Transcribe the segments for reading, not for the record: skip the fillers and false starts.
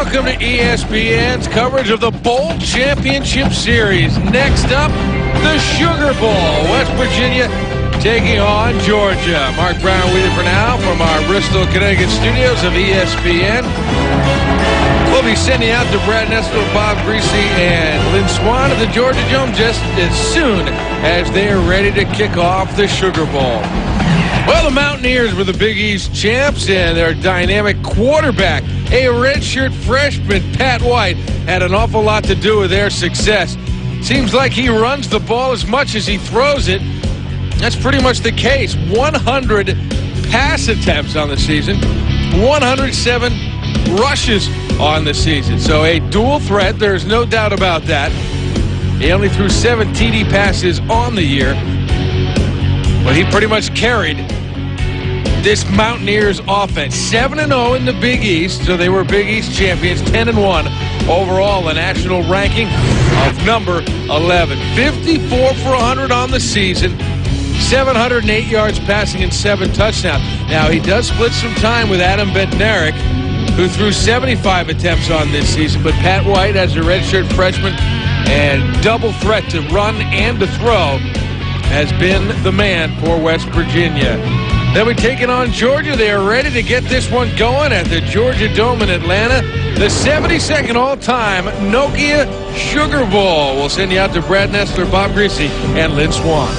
Welcome to ESPN's coverage of the Bowl Championship Series. Next up, the Sugar Bowl. West Virginia taking on Georgia. Mark Brown with you for now from our Bristol, Connecticut studios of ESPN. We'll be sending out to Brad Nessler, Bob Griese, and Lynn Swann of the Georgia Dome just as soon as they are ready to kick off the Sugar Bowl. Well, the Mountaineers were the Big East champs, and their dynamic quarterback, a redshirt freshman, Pat White, had an awful lot to do with their success. Seems like he runs the ball as much as he throws it. That's pretty much the case. 100 pass attempts on the season, 107 rushes on the season. So a dual threat, there's no doubt about that. He only threw 7 TD passes on the year, but he pretty much carried this Mountaineers offense. 7-0 in the Big East, so they were Big East champions. 10-1 overall, the national ranking of number 11. 54 for 100 on the season, 708 yards passing and 7 touchdowns. Now, he does split some time with Adam Bednarik, who threw 75 attempts on this season, but Pat White, as a redshirt freshman and double threat to run and to throw, has been the man for West Virginia. They'll be taking on Georgia. They are ready to get this one going at the Georgia Dome in Atlanta. The 72nd all-time Nokia Sugar Bowl. We'll send you out to Brad Nessler, Bob Griese, and Lynn Swann.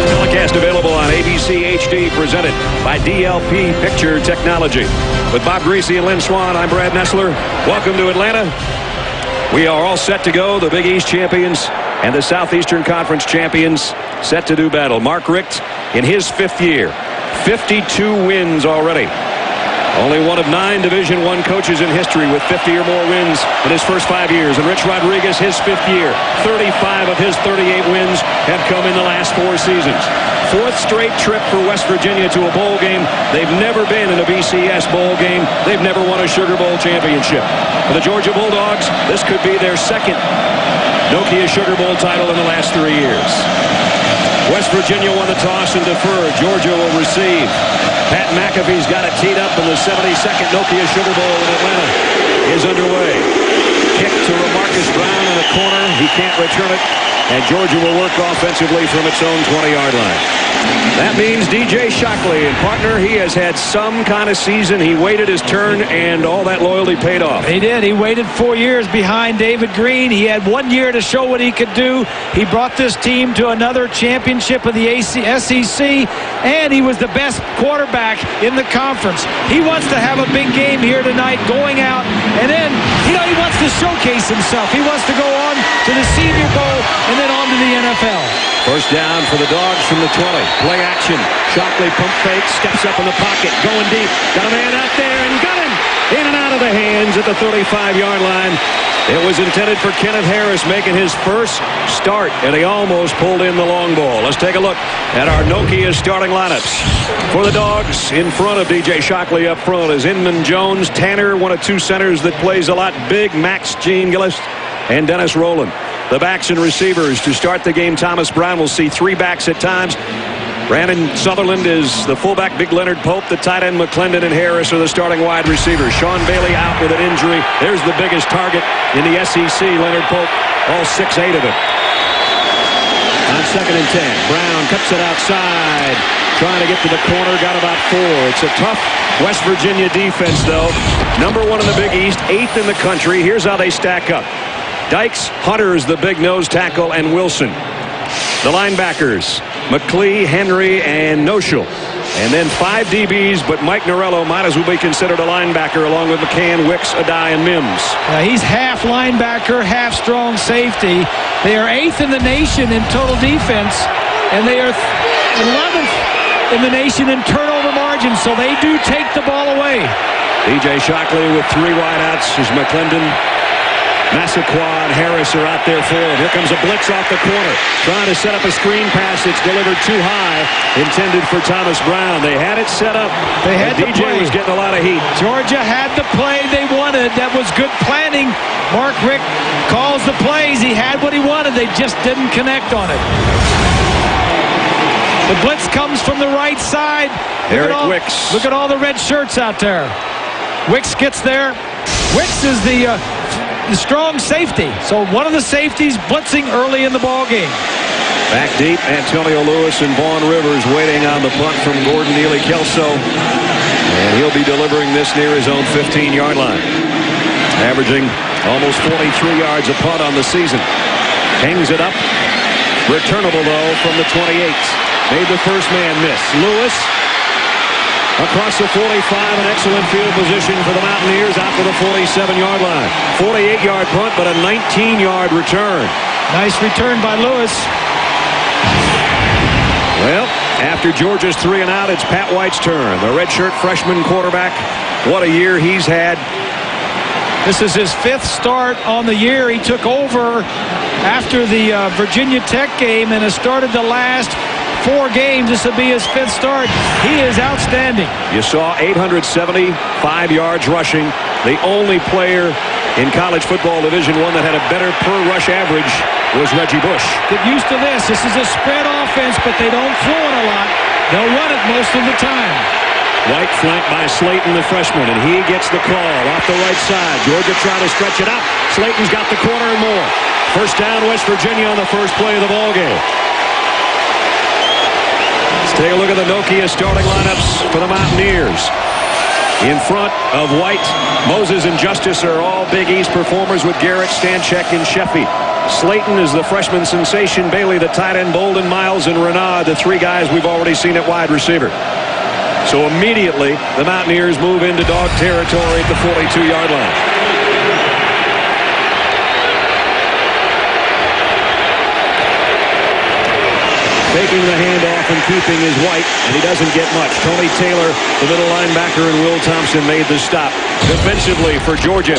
Telecast available on ABC HD, presented by DLP Picture Technology. With Bob Griese and Lynn Swann, I'm Brad Nessler. Welcome to Atlanta. We are all set to go. The Big East champions and the Southeastern Conference champions set to do battle. Mark Richt in his 5th year. 52 wins already. Only one of 9 Division I coaches in history with 50 or more wins in his first 5 years. And Rich Rodriguez, his 5th year. 35 of his 38 wins have come in the last 4 seasons. 4th straight trip for West Virginia to a bowl game. They've never been in a BCS bowl game. They've never won a Sugar Bowl championship. For the Georgia Bulldogs, this could be their 2nd Nokia Sugar Bowl title in the last 3 years. West Virginia won the toss and deferred. Georgia will receive. Pat McAfee's got it teed up, and the 72nd Nokia Sugar Bowl in Atlanta is underway. Kick to Lamarcus Brown in the corner. He can't return it, and Georgia will work offensively from its own 20-yard line. That means DJ Shockley, and partner, he has had some kind of season. He waited his turn, and all that loyalty paid off. He did. He waited 4 years behind David Green. He had 1 year to show what he could do. He brought this team to another championship of the SEC, and he was the best quarterback in the conference. He wants to have a big game here tonight, going out, and then, he wants to showcase himself. He wants to go on to the Senior Bowl and then on to the NFL. First down for the Dogs from the 20. Play action. Shockley pump fake, steps up in the pocket, going deep. Got a man out there and got him in and out of the hands at the 35-yard line. It was intended for Kenneth Harris making his first start, and he almost pulled in the long ball. Let's take a look at our Nokia starting lineups. For the Dogs, in front of DJ Shockley up front is Inman Jones. Tanner, one of 2 centers that plays a lot. Big Max Gene Gillis and Dennis Rowland. The backs and receivers to start the game. Thomas Brown will see 3 backs at times. Brandon Sutherland is the fullback. Big Leonard Pope, the tight end. McClendon and Harris are the starting wide receivers. Sean Bailey out with an injury. There's the biggest target in the SEC, Leonard Pope, all 6'8" of him. On 2nd and 10, Brown cuts it outside, trying to get to the corner, got about 4. It's a tough West Virginia defense, though. Number 1 in the Big East, 8th in the country. Here's how they stack up. Dykes, Hunter is the big nose tackle, and Wilson. The linebackers, McLee, Henry, and Noshel. And then 5 DBs, but Mike Norello might as well be considered a linebacker, along with McCann, Wicks, Adai, and Mims. He's half linebacker, half strong safety. They are 8th in the nation in total defense, and they are 11th in the nation in turnover margin, so they do take the ball away. DJ Shockley with 3 wideouts is McClendon. Massaquoi and Harris are out there for him. Here comes a blitz off the corner. Trying to set up a screen pass. It's delivered too high. Intended for Thomas Brown. They had it set up. They had the DJ play. was getting a lot of heat. Georgia had the play they wanted. That was good planning. Mark Richt calls the plays. He had what he wanted. They just didn't connect on it. The blitz comes from the right side. Eric Wicks. Look at all the red shirts out there. Wicks gets there. Wicks is the strong safety. So one of the safeties blitzing early in the ball game. Back deep, Antonio Lewis and Vaughn Rivers waiting on the punt from Gordon Neely-Kelso. And he'll be delivering this near his own 15-yard line. Averaging almost 43 yards a punt on the season. Hangs it up. Returnable, though, from the 28. Made the first man miss. Lewis across the 45, an excellent field position for the Mountaineers out to the 47-yard line. 48-yard punt, but a 19-yard return. Nice return by Lewis. Well, after Georgia's 3 and out, it's Pat White's turn. The redshirt freshman quarterback. What a year he's had. This is his 5th start on the year. He took over after the Virginia Tech game and has started the last 4 games. This will be his 5th start. He is outstanding. You saw 875 yards rushing. The only player in college football Division I that had a better per rush average was Reggie Bush. Get used to this. This is a spread offense, but they don't throw it a lot. They'll run it most of the time. White flanked by Slayton, the freshman, and he gets the call off the right side. Georgia trying to stretch it out. Slayton's got the corner and more. First down, West Virginia on the first play of the ball game. Let's take a look at the Nokia starting lineups for the Mountaineers. In front of White, Moses and Justice are all Big East performers with Garrett, Stanchek, and Sheffy. Slayton is the freshman sensation. Bailey, the tight end. Bolden, Miles, and Renaud, the 3 guys we've already seen at wide receiver. So immediately, the Mountaineers move into dog territory at the 42-yard line. Taking the handoff and keeping is White, and he doesn't get much. Tony Taylor, the middle linebacker, and Will Thompson made the stop. Defensively for Georgia,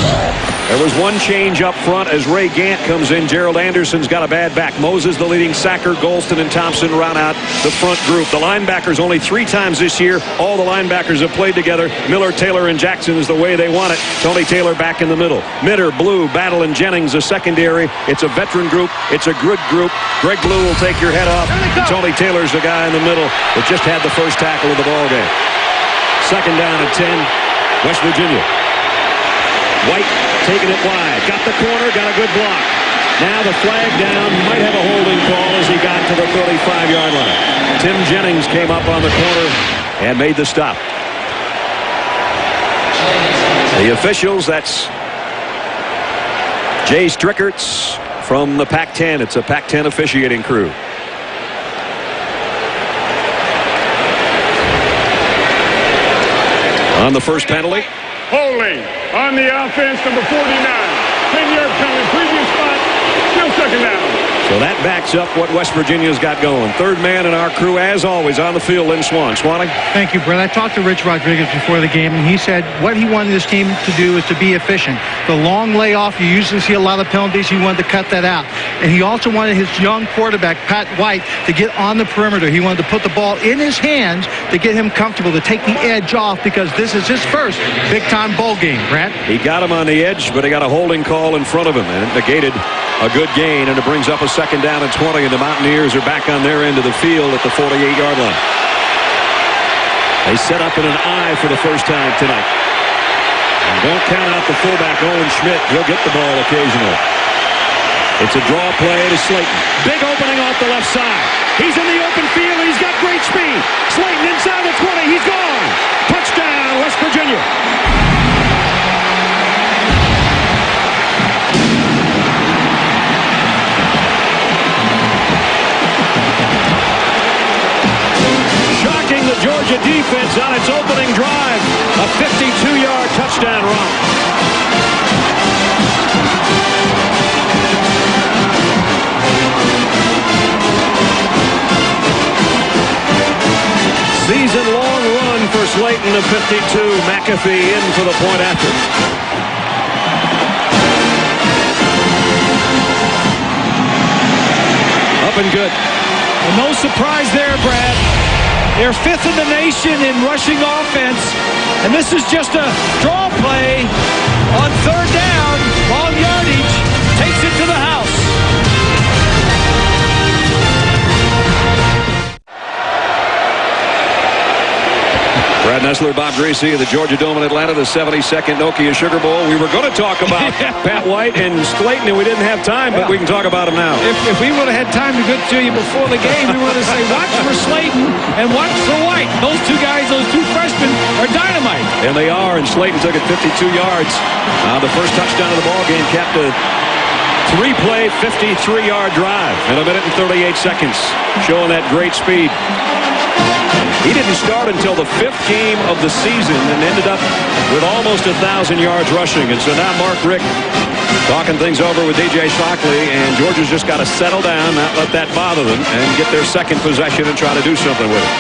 there was one change up front as Ray Gant comes in. Gerald Anderson's got a bad back. Moses, the leading sacker. Golston and Thompson round out the front group. The linebackers only 3 times this year. All the linebackers have played together. Miller, Taylor, and Jackson is the way they want it. Tony Taylor back in the middle. Mitter, Blue, Battle, and Jennings a secondary. It's a veteran group. It's a good group. Greg Blue will take your head off. Tony Taylor's the guy in the middle that just had the first tackle of the ball game. Second down and 10, West Virginia. White taking it wide. Got the corner, got a good block. Now the flag down. Might have a holding call as he got to the 35-yard line. Tim Jennings came up on the corner and made the stop. The officials, that's Jay Strickerts from the Pac-10. It's a Pac-10 officiating crew. On the first penalty. Holding on the offense, number 49. 10-yard penalty, previous spot, still second down. So that backs up what West Virginia's got going. Third man in our crew, as always, on the field, Lynn Swann. Swanee? Thank you, Brett. I talked to Rich Rodriguez before the game, and he said what he wanted this team to do is to be efficient. The long layoff, you usually see a lot of penalties. He wanted to cut that out. And he also wanted his young quarterback, Pat White, to get on the perimeter. He wanted to put the ball in his hands to get him comfortable, to take the edge off, because this is his first big-time bowl game, Brett. He got him on the edge, but he got a holding call in front of him, and it negated a good gain, and it brings up a second down and 20, and the Mountaineers are back on their end of the field at the 48-yard line. They set up in an I for the first time tonight. And don't count out the fullback, Owen Schmidt. He'll get the ball occasionally. It's a draw play to Slayton. Big opening off the left side. He's in the open field, and he's got great speed. Slayton inside the 20. He's gone. Touchdown, West Virginia. The Georgia defense on its opening drive. A 52-yard touchdown run. Season-long run for Slayton of 52. McAfee in for the point after. Up and good. And no surprise there, Brad. They're 5th in the nation in rushing offense, and this is just a draw play on third down, long yardage, takes it to the house. Brad Nessler, Bob Griese of the Georgia Dome in Atlanta, the 72nd Nokia Sugar Bowl. We were going to talk about Pat White and Slayton, and we didn't have time, but we can talk about him now. If we would have had time to go to you before the game, we would have said, watch for Slayton and watch for White. Those two guys, those two freshmen, are dynamite. And they are, and Slayton took it 52 yards. The first touchdown of the ball game capped a 3-play, 53-yard drive in 1 minute and 38 seconds, showing that great speed. He didn't start until the 5th game of the season and ended up with almost 1,000 yards rushing. And so now Mark Richt talking things over with DJ Shockley, and Georgia's just got to settle down, not let that bother them, and get their second possession and try to do something with it.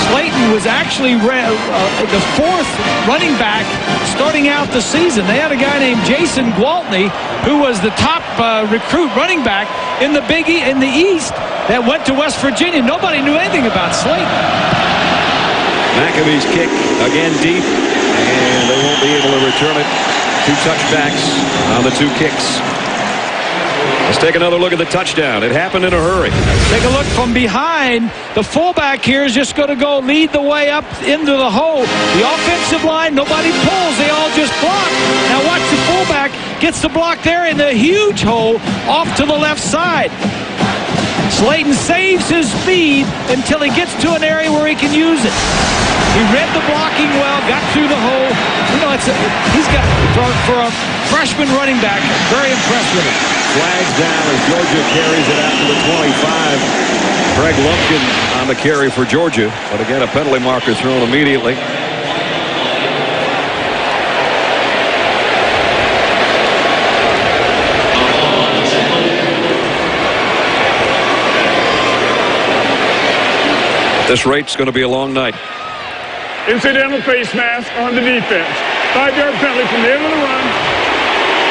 Slayton was actually the 4th running back starting out the season. They had a guy named Jason Gwaltney, who was the top recruit running back in the East that went to West Virginia. Nobody knew anything about Slayton. McAbee's kick again deep, and they won't be able to return it. 2 touchbacks on the 2 kicks. Let's take another look at the touchdown. It happened in a hurry. Take a look from behind. The fullback here is just going to go lead the way up into the hole. The offensive line, nobody pulls. They all just block. Now watch the fullback gets the block there in the huge hole off to the left side. Slayton saves his speed until he gets to an area where he can use it. He read the blocking well, got through the hole. You know, he's got, for a freshman running back, very impressed with it. Flags down as Georgia carries it out to the 25. Greg Lumpkin on the carry for Georgia. But again, a penalty marker thrown immediately. This rate's going to be a long night. Incidental face mask on the defense. 5-yard penalty from the end of the run.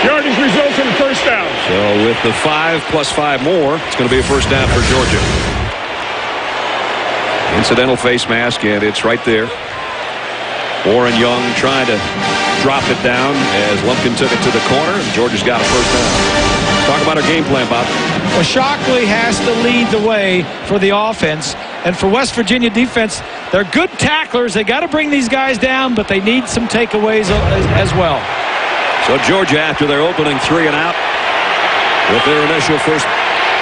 Yardage results in a first down. So with the 5 plus 5 more, it's going to be a first down for Georgia. Incidental face mask, and it's right there. Warren Young trying to drop it down as Lumpkin took it to the corner, and Georgia's got a first down. Talk about our game plan, Bob. Well, Shockley has to lead the way for the offense. And for West Virginia defense, they're good tacklers. They got to bring these guys down, but they need some takeaways as well. So Georgia, after their opening 3 and out, with their initial first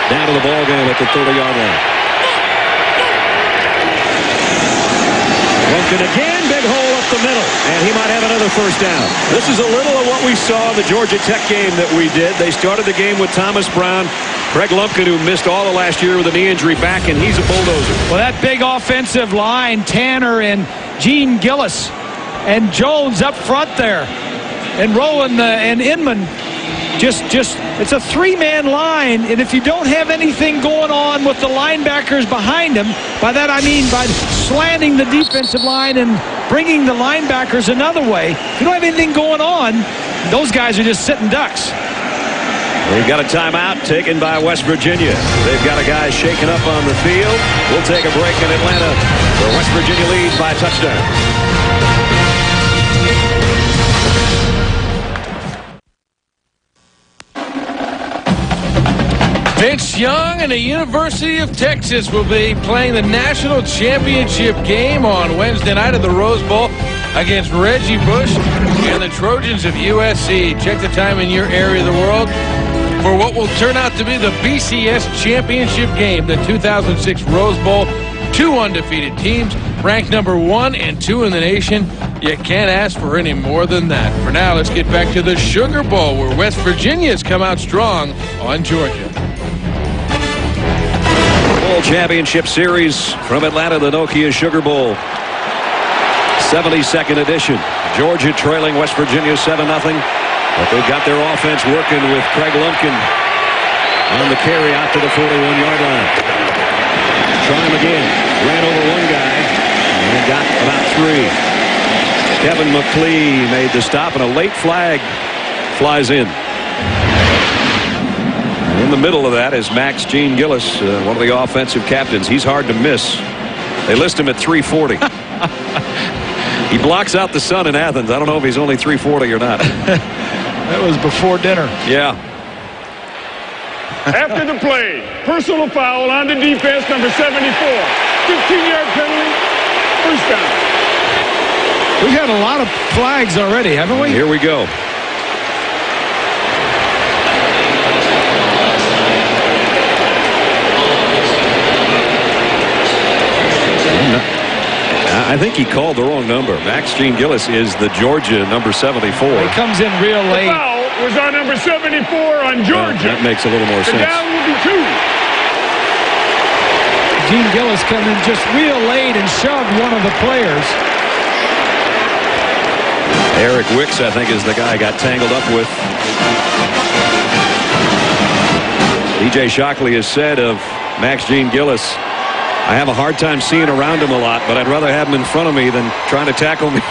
down of the ball game at the 30-yard line. Lumpkin again, big hole up the middle, and he might have another first down. This is a little of what we saw in the Georgia Tech game that we did. They started the game with Thomas Brown, Greg Lumpkin, who missed all of last year with a knee injury, back, and he's a bulldozer. Well, that big offensive line, Tanner and Gene Gillis and Jones up front there, and Rowland and Inman, just it's a 3-man line, and if you don't have anything going on with the linebackers behind him, by that I mean by slanting the defensive line and bringing the linebackers another way, if you don't have anything going on, those guys are just sitting ducks. We've got a timeout taken by West Virginia. They've got a guy shaken up on the field. We'll take a break in Atlanta where West Virginia leads by a touchdown. Vince Young and the University of Texas will be playing the national championship game on Wednesday night at the Rose Bowl against Reggie Bush and the Trojans of USC. Check the time in your area of the world for what will turn out to be the BCS championship game, the 2006 Rose Bowl. 2 undefeated teams, ranked number 1 and 2 in the nation. You can't ask for any more than that. For now, let's get back to the Sugar Bowl, where West Virginia has come out strong on Georgia. Bowl Championship Series from Atlanta, the Nokia Sugar Bowl. 72nd edition. Georgia trailing West Virginia 7-0. But they've got their offense working with Craig Lumpkin on the carry out to the 41-yard line. Try him again. Ran over one guy and got about 3. Kevin McLean made the stop, and a late flag flies in. In the middle of that is Max Gene Gillis, one of the offensive captains. He's hard to miss. They list him at 340. He blocks out the sun in Athens. I don't know if he's only 340 or not. That was before dinner. Yeah. After the play, personal foul on the defense, number 74. 15-yard penalty, first down. We've had a lot of flags already, haven't we? Here we go. I think he called the wrong number. Max Gene Gillis is the Georgia number 74. He comes in real late. The foul was on number 74 on Georgia. That makes a little more The sense. down will be 2. Gene Gillis come in just real late and shoved one of the players. Eric Wicks, I think, is the guy I got tangled up with. DJ Shockley has said of Max Gene Gillis, I have a hard time seeing around him a lot, but I'd rather have him in front of me than trying to tackle me.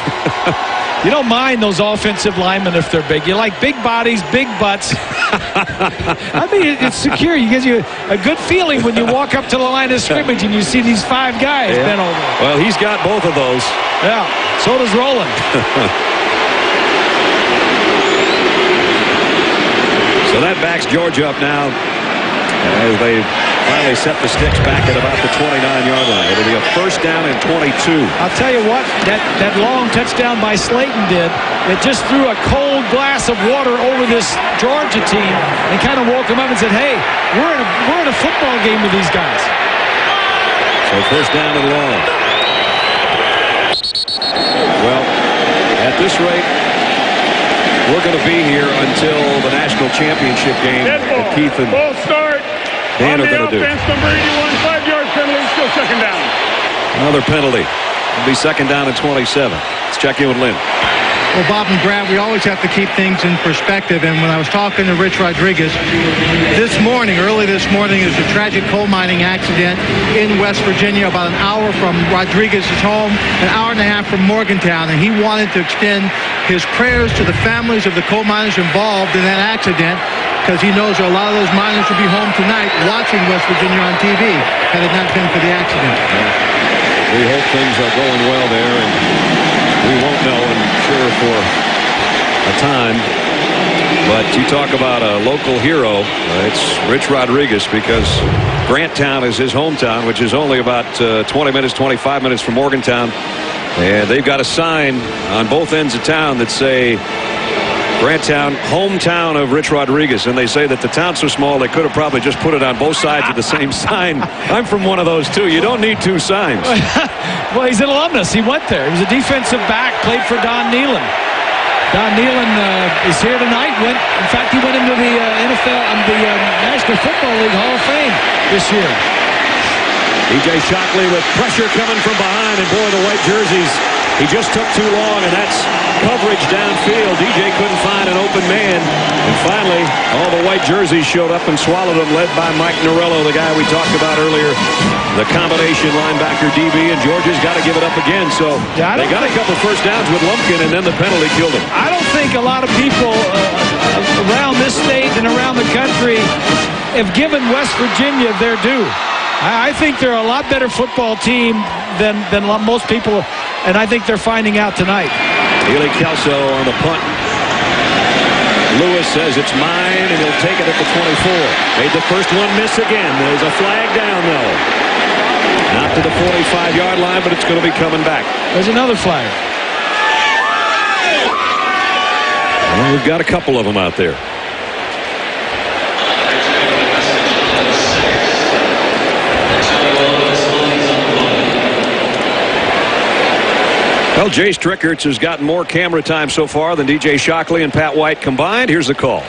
You don't mind those offensive linemen if they're big. You like big bodies, big butts. I mean, it's secure. It gives you a good feeling when you walk up to the line of scrimmage and you see these 5 guys bent over. Well, he's got both of those. Yeah, so does Roland. So that backs Georgia up now as they finally set the sticks back at about the 29-yard line. It'll be a first down and 22. I'll tell you what, that long touchdown by Slayton did, it just threw a cold glass of water over this Georgia team and kind of woke them up and said, hey, we're in a football game with these guys. So first down and long. Well, at this rate, we're going to be here until the national championship game that Keith and Ball start. Dan are going to do. Offense, number 81, 5-yard penalty, still second down. Another penalty. It'll be second down and 27. Let's check in with Lynn. Well, Bob and Brad, we always have to keep things in perspective. And when I was talking to Rich Rodriguez early this morning, there's a tragic coal mining accident in West Virginia, about an hour from Rodriguez's home, an hour and a half from Morgantown. And he wanted to extend his prayers to the families of the coal miners involved in that accident, because he knows a lot of those miners will be home tonight watching West Virginia on TV had it not been for the accident. We hope things are going well there, and we won't know, I'm sure, for a time. But you talk about a local hero, it's Rich Rodriguez, because Granttown is his hometown, which is only about 20 minutes, 25 minutes from Morgantown. And they've got a sign on both ends of town that say Granttown, hometown of Rich Rodriguez, and they say that the town's so small they could have probably just put it on both sides of the same sign. I'm from one of those too. You don't need 2 signs. Well, he's an alumnus. He went there. He was a defensive back, played for Don Nehlen. Don Nehlen is here tonight. In fact, he went into the NFL and the National Football League Hall of Fame this year. DJ Shockley with pressure coming from behind, and boy, the white jerseys, he just took too long, and that's coverage downfield. DJ couldn't find an open man, and finally all the white jerseys showed up and swallowed him, led by Mike Norello, the guy we talked about earlier, the combination linebacker DB, and Georgia's got to give it up again. So they got a couple first downs with Lumpkin, and then the penalty killed him. I don't think a lot of people around this state and around the country have given West Virginia their due. I think they're a lot better football team than most people, and I think they're finding out tonight. Ely Kelso on the punt. Lewis says it's mine, and he'll take it at the 24. Made the first one miss again. There's a flag down, though. Not to the 45-yard line, but it's going to be coming back. There's another flag. Well, we've got a couple of them out there. Well, Jace Trickerts has gotten more camera time so far than DJ Shockley and Pat White combined. Here's the call.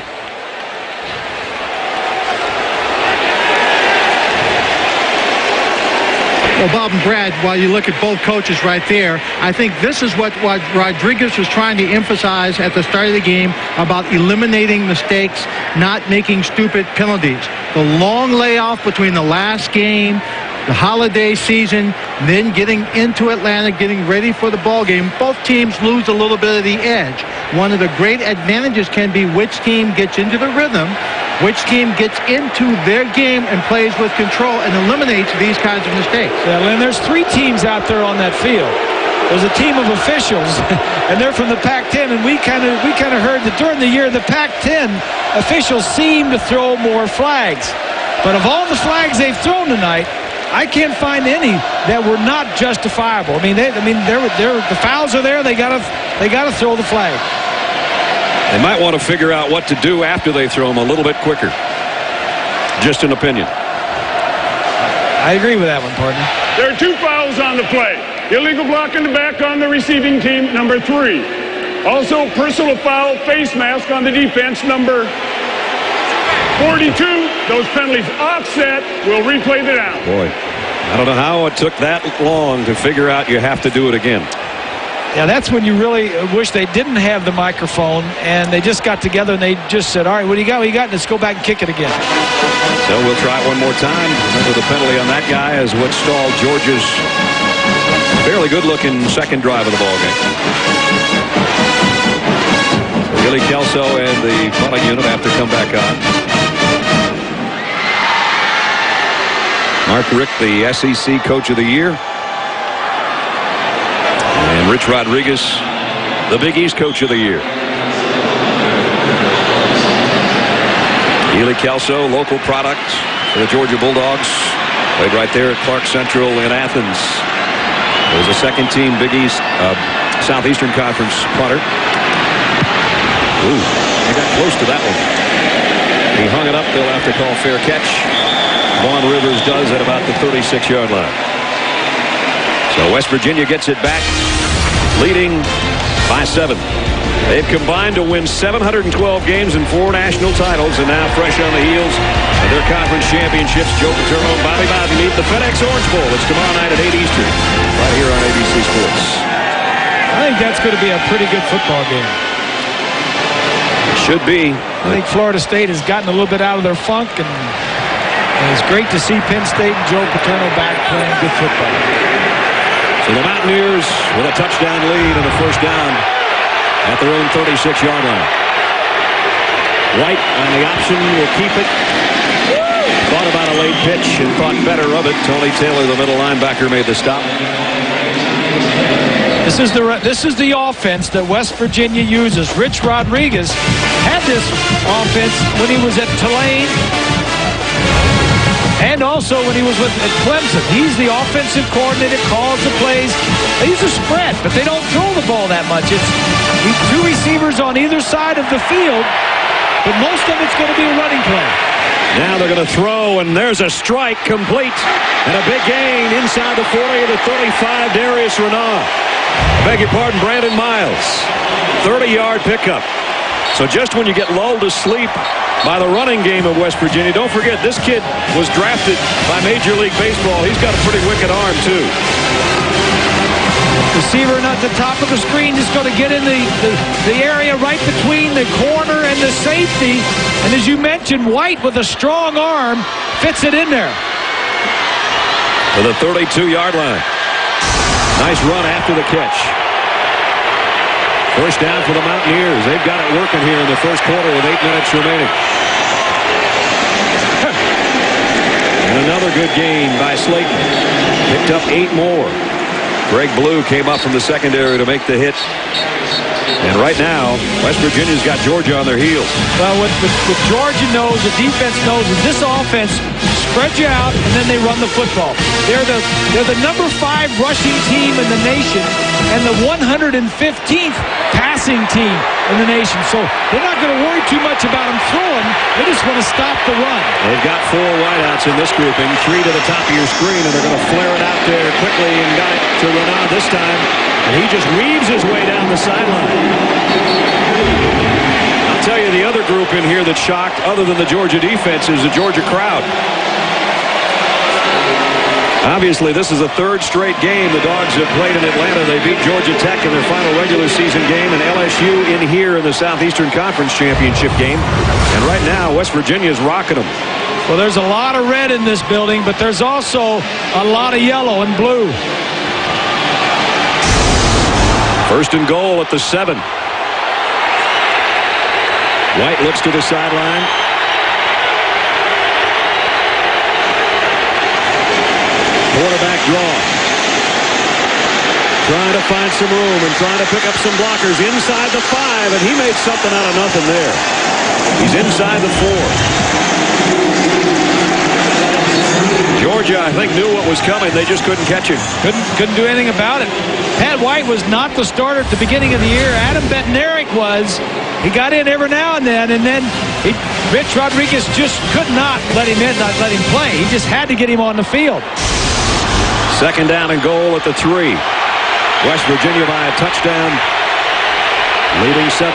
Well, Bob and Brad, while you look at both coaches right there, I think this is what Rodriguez was trying to emphasize at the start of the game about eliminating mistakes, not making stupid penalties. The long layoff between the last game, the holiday season, then getting into Atlanta, getting ready for the ball game. Both teams lose a little bit of the edge. One of the great advantages can be which team gets into the rhythm, which team gets into their game and plays with control and eliminates these kinds of mistakes. Yeah, and there's 3 teams out there on that field. There's a team of officials, and they're from the Pac-10, and we kind of heard that during the year, the Pac-10 officials seem to throw more flags. But of all the flags they've thrown tonight, I can't find any that were not justifiable. I mean, the fouls are there. They gotta throw the flag. They might want to figure out what to do after they throw them a little bit quicker. Just an opinion. I agree with that one, partner. There are 2 fouls on the play. Illegal block in the back on the receiving team, number 3. Also, personal foul, face mask on the defense, number 42. Those penalties offset. We'll replay the down. Boy, I don't know how it took that long to figure out you have to do it again. Yeah, that's when you really wish they didn't have the microphone and they just got together and they just said, all right, what do you got? What do you got? Let's go back and kick it again. So we'll try it one more time. Remember, the penalty on that guy is what stalled Georgia's fairly good-looking second drive of the ball game. So Willie Kelso and the punting unit have to come back on. Mark Richt, the SEC Coach of the Year. And Rich Rodriguez, the Big East Coach of the Year. Willie Kelso, local product for the Georgia Bulldogs. Played right there at Clark Central in Athens. It was a second-team Big East, Southeastern Conference punter. Ooh, he got close to that one. He hung it up. They'll have to call fair catch. Vaughn Rivers does at about the 36-yard line. So West Virginia gets it back, leading by 7. They've combined to win 712 games and 4 national titles, and now fresh on the heels of their conference championships. Joe Paterno and Bobby Bowden meet the FedEx Orange Bowl. It's tomorrow night at 8 Eastern, right here on ABC Sports. I think that's going to be a pretty good football game. Should be. I think Florida State has gotten a little bit out of their funk, and it's great to see Penn State and Joe Paterno back playing good football. So the Mountaineers with a touchdown lead and a first down at their own 36-yard line. White on the option will keep it. Thought about a late pitch and thought better of it. Tony Taylor, the middle linebacker, made the stop. This is the offense that West Virginia uses. Rich Rodriguez had this offense when he was at Tulane and also when he was at Clemson. He's the offensive coordinator, calls the plays. They use a spread, but they don't throw the ball that much. It's 2 receivers on either side of the field, but most of it's going to be a running play. Now they're going to throw, and there's a strike complete. And a big gain inside the 40 of the 35, Darius Renard. Beg your pardon, Brandon Miles. 30-yard pickup. So just when you get lulled to sleep by the running game of West Virginia, don't forget this kid was drafted by Major League Baseball. He's got a pretty wicked arm, too. Receiver at the top of the screen just going to get in the area right between the corner and the safety. And as you mentioned, White with a strong arm fits it in there. To the 32-yard line. Nice run after the catch. First down for the Mountaineers. They've got it working here in the first quarter with 8 minutes remaining. And another good gain by Slayton. Picked up 8 more. Greg Blue came up from the secondary to make the hit. And right now, West Virginia's got Georgia on their heels. Well, what Georgia knows, the defense knows, is this offense spreads you out and then they run the football. They're the number 5 rushing team in the nation and the 115th passing team in the nation. So they're not going to worry too much about them throwing. They just want to stop the run. They've got 4 wideouts in this grouping, 3 to the top of your screen, and they're going to flare it out there quickly and got it to Renard this time. And he just weaves his way down the sideline. I'll tell you, the other group in here that's shocked, other than the Georgia defense, is the Georgia crowd. Obviously, this is the 3rd straight game the Dogs have played in Atlanta. They beat Georgia Tech in their final regular season game, and LSU in here in the Southeastern Conference Championship game. And right now, West Virginia is rocking them. Well, there's a lot of red in this building, but there's also a lot of yellow and blue. First and goal at the 7. White looks to the sideline. Quarterback draw. Trying to find some room and trying to pick up some blockers inside the 5, and he made something out of nothing there. He's inside the 4. Georgia, I think, knew what was coming. They just couldn't catch it. Couldn't do anything about it. Pat White was not the starter at the beginning of the year. Adam Bednarik was. He got in every now and then Rich Rodriguez just could not let him in, not let him play. He just had to get him on the field. Second down and goal at the 3. West Virginia by a touchdown, leading 7-0.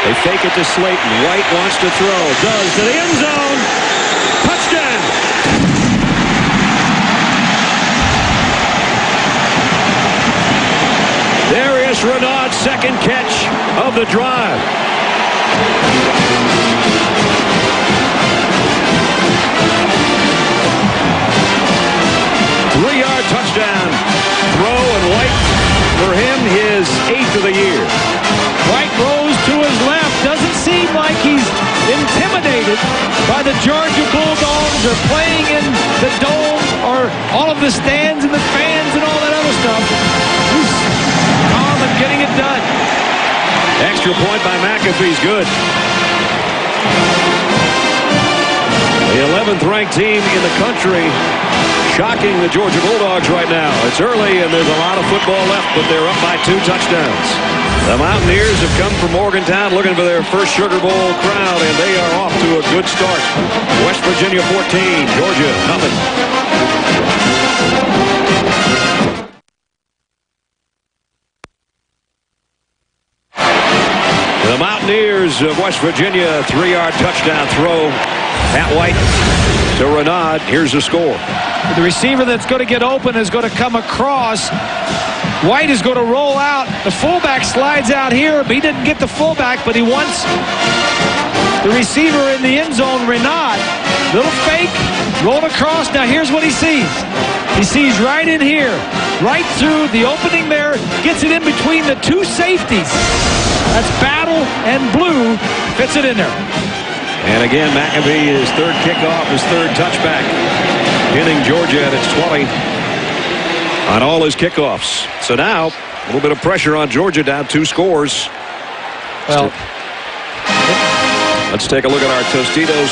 They fake it to Slayton. White wants to throw. Does to the end zone. Touchdown. Darius Renaud's second catch of the drive. 3-yard touchdown throw, and White, for him, his 8th of the year. White rolls to his left. Doesn't seem like he's intimidated by the Georgia Bulldogs or playing in the dome or all of the stands and the fans and all that other stuff. He's calm and getting it done. Extra point by McAfee's good. The 11th ranked team in the country shocking the Georgia Bulldogs right now. It's early and there's a lot of football left, but they're up by 2 touchdowns. The Mountaineers have come from Morgantown looking for their first Sugar Bowl crowd, and they are off to a good start. West Virginia 14, Georgia nothing. The Mountaineers of West Virginia, 3-yard touchdown throw. Pat White to Renaud. Here's the score. The receiver that's going to get open is going to come across. White is going to roll out. The fullback slides out here. He didn't get the fullback, but he wants the receiver in the end zone, Renaud. Little fake, roll across. Now here's what he sees. He sees right in here, right through the opening there, gets it in between the 2 safeties. That's Battle and Blue, fits it in there. And again, McAfee, his 3rd kickoff, his 3rd touchback, hitting Georgia at its 20 on all his kickoffs. So now, a little bit of pressure on Georgia, down 2 scores. Well, let's take a look at our Tostitos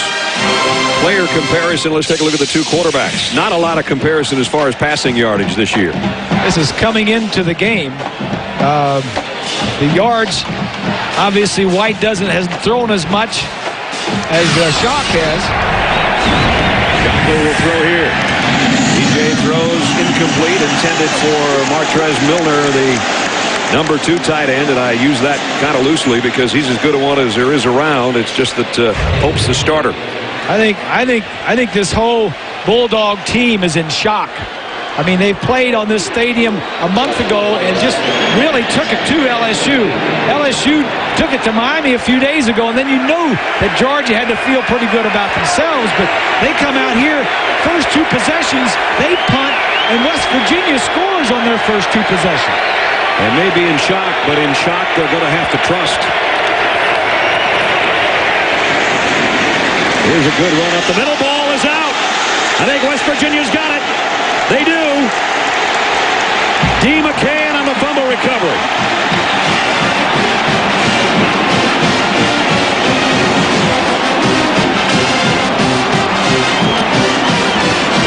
player comparison. Let's take a look at the 2 quarterbacks. Not a lot of comparison as far as passing yardage this year. This is coming into the game. The yards, obviously, White hasn't thrown as much as Shock has. Shockley will throw here. DJ throws incomplete, intended for Martrez Milner, the number 2 tight end, and I use that kind of loosely because he's as good a one as there is around. It's just that Hope's the starter. I think this whole Bulldog team is in shock. I mean, they played on this stadium a month ago and just really took it to LSU. LSU took it to Miami a few days ago, and then you knew that Georgia had to feel pretty good about themselves, but they come out here, first 2 possessions, they punt, and West Virginia scores on their first 2 possessions. And maybe in shock, but in shock they're going to have to trust. Here's a good run up the middle. Ball is out. I think West Virginia's got it. They do. D. McCann on the fumble recovery.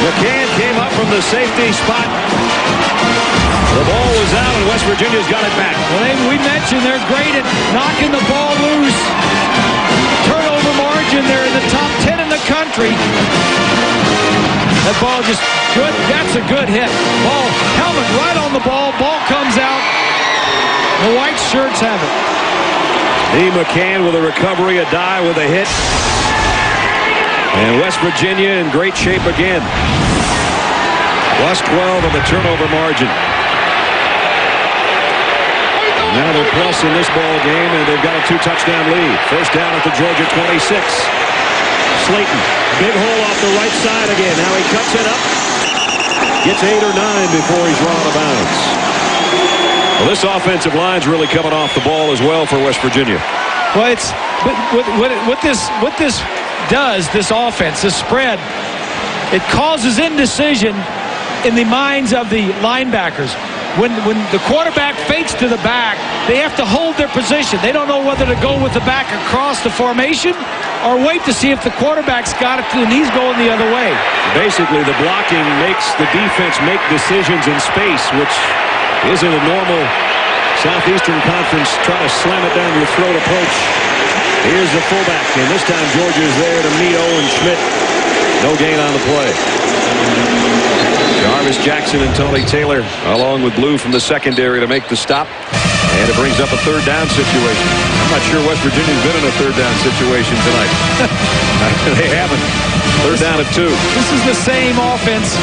McCann came up from the safety spot. The ball was out, and West Virginia's got it back. Well, we mentioned they're great at knocking the ball loose. Turnover margin, they're in the top 10 in the country. That ball just good. That's a good hit. Ball, helmet right on the ball. Ball comes out. The white shirts have it. D. McCann with a recovery, a dive with a hit. And West Virginia in great shape again. Plus 12 on the turnover margin. Now they're plus in this ball game, and they've got a 2-touchdown lead. First down at the Georgia 26. Slayton, big hole off the right side again. Now he cuts it up. Gets 8 or 9 before he's run out of bounds. Well, this offensive line's really coming off the ball as well for West Virginia. Well, it's what this does, this offense, this spread, it causes indecision in the minds of the linebackers. When the quarterback fakes to the back, they have to hold their position. They don't know whether to go with the back across the formation or wait to see if the quarterback's got it and he's going the other way. Basically, the blocking makes the defense make decisions in space, which isn't a normal Southeastern Conference try to slam it down your throat approach. Here's the fullback, and this time Georgia's there to meet Owen Schmidt. No gain on the play. Jarvis Jackson and Tony Taylor along with Blue from the secondary to make the stop. And it brings up a third down situation. I'm not sure West Virginia's been in a third down situation tonight. They haven't. Third down at 2. This is the same offense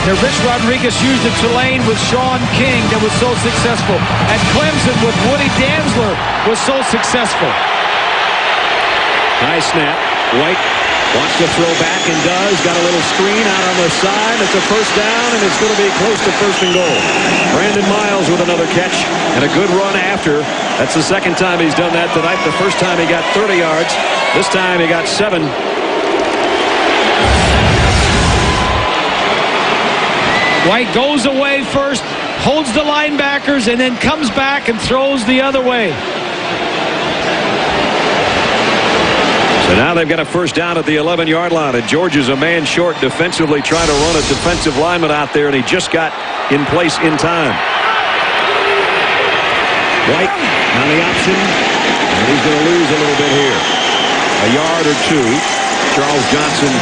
that Rich Rodriguez used at Tulane with Sean King that was so successful. At Clemson with Woody Dantzler was so successful. High snap. White wants to throw back and does. Got a little screen out on the side. It's a first down, and it's going to be close to 1st and goal. Brandon Miles with another catch and a good run after. That's the second time he's done that tonight. The first time he got 30 yards. This time he got 7. White goes away first, holds the linebackers, and then comes back and throws the other way. So now they've got a first down at the 11-yard line, and Georgia's a man short defensively trying to run a defensive lineman out there, and he just got in place in time. White on the option, and he's going to lose a little bit here. A yard or 2. Charles Johnson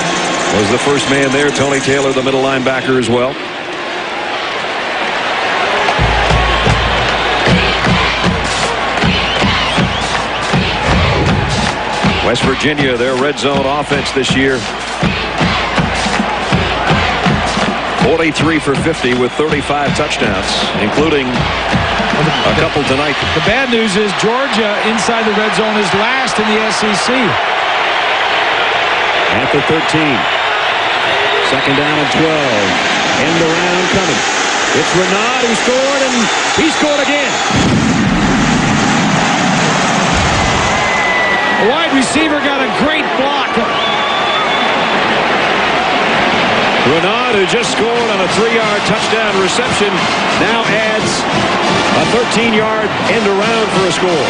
was the first man there. Tony Taylor, the middle linebacker as well. West Virginia, their red zone offense this year. 43 for 50 with 35 touchdowns, including a couple tonight. The bad news is Georgia inside the red zone is last in the SEC. At the 13. Second down and 12. End around coming. It's Renaud who scored, and he scored again. The wide receiver got a great block. Renaud, who just scored on a 3-yard touchdown reception, now adds a 13-yard end around for a score.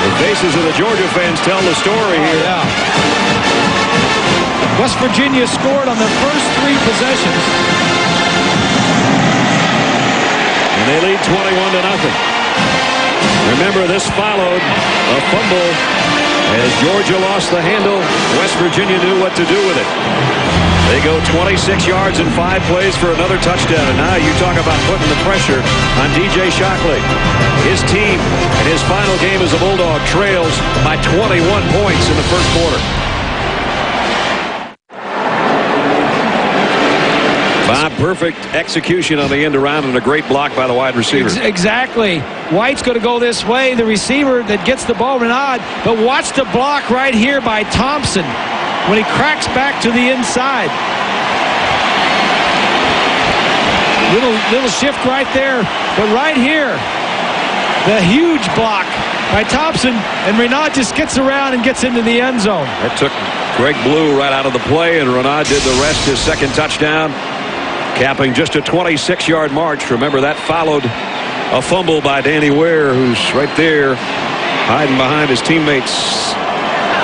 The faces of the Georgia fans tell the story here. West Virginia scored on their first 3 possessions. And they lead 21-0. Remember, this followed a fumble. As Georgia lost the handle, West Virginia knew what to do with it. They go 26 yards in 5 plays for another touchdown. And now you talk about putting the pressure on DJ Shockley. His team in his final game as a Bulldog trails by 21 points in the first quarter. Bob, perfect execution on the end around and a great block by the wide receiver. Exactly. White's going to go this way. The receiver that gets the ball, Renaud. But watch the block right here by Thompson when he cracks back to the inside. Little shift right there. But right here, the huge block by Thompson, and Renaud just gets around and gets into the end zone. That took Greg Blue right out of the play, and Renaud did the rest. His second touchdown, capping just a 26-yard march. Remember, that followed a fumble by Danny Ware, who's right there hiding behind his teammates.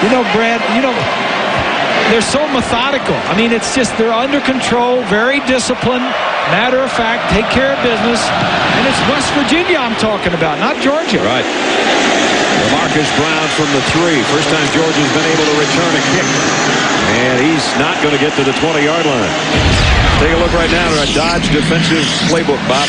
You know, Brad, they're so methodical. I mean, it's just they're under control, very disciplined, matter of fact, take care of business. And it's West Virginia I'm talking about, not Georgia. Right. Marcus Brown from the 3. First time Georgia's been able to return a kick. And he's not going to get to the 20-yard line. Take a look right now at a Dodge defensive playbook, Bob.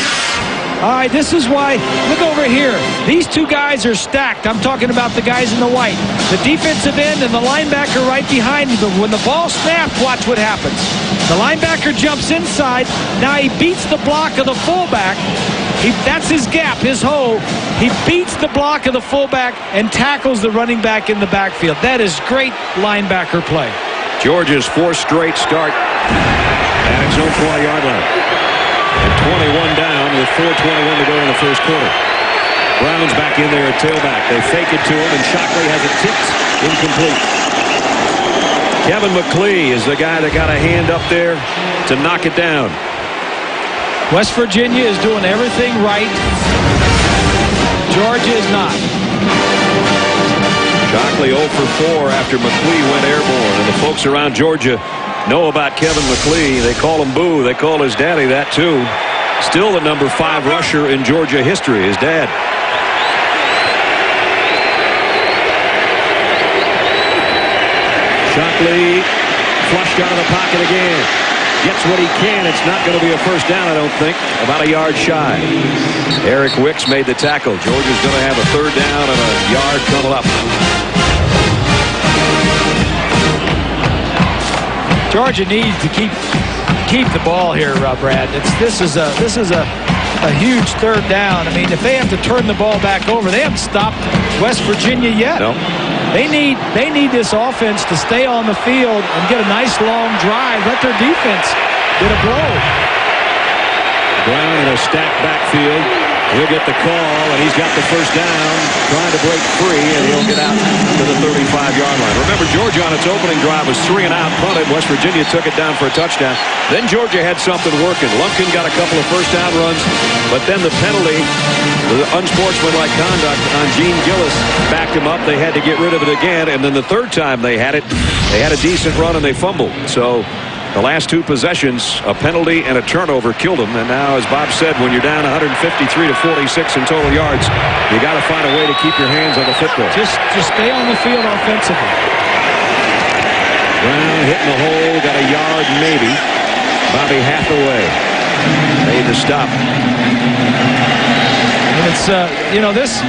All right, this is why, look over here. These 2 guys are stacked. I'm talking about the guys in the white. The defensive end and the linebacker right behind him. But when the ball snapped, watch what happens. The linebacker jumps inside. Now he beats the block of the fullback. That's his gap, his hole. He beats the block of the fullback and tackles the running back in the backfield. That is great linebacker play. Georgia's 4th straight start at its own 20-yard line. And 21 down with 4:21 to go in the first quarter. Brown's back in there at tailback. They fake it to him, and Shockley has it tipped incomplete. Kevin McClee is the guy that got a hand up there to knock it down. West Virginia is doing everything right. Georgia is not. Shockley 0 for 4 after McLean went airborne. And the folks around Georgia know about Kevin McLean. They call him Boo. They call his daddy that too. Still the number 5 rusher in Georgia history, his dad. Shockley flushed out of the pocket again. Gets what he can. It's not going to be a first down, I don't think. About a yard shy. Eric Wicks made the tackle. Georgia's going to have a third down and a yard coming up. Georgia needs to keep the ball here, Brad. This is a huge third down. I mean, if they have to turn the ball back over, they haven't stopped West Virginia yet. No. They need this offense to stay on the field and get a nice long drive. Let their defense get a blow. Brown in a stacked backfield. He'll get the call, and he's got the first down, trying to break free, and he'll get out to the 35-yard line. Remember, Georgia on its opening drive was 3 and out, punted. West Virginia took it down for a touchdown. Then Georgia had something working. Lumpkin got a couple of first down runs, but then the penalty, the unsportsmanlike conduct on Gene Gillis backed him up. They had to get rid of it again, and then the third time they had it, they had a decent run, and they fumbled. So the last 2 possessions, a penalty and a turnover, killed them. And now, as Bob said, when you're down 153 to 46 in total yards, you got to find a way to keep your hands on the football. Just stay on the field offensively. Brown hitting the hole, got a yard maybe. Bobby Hathaway made the stop. And it's this.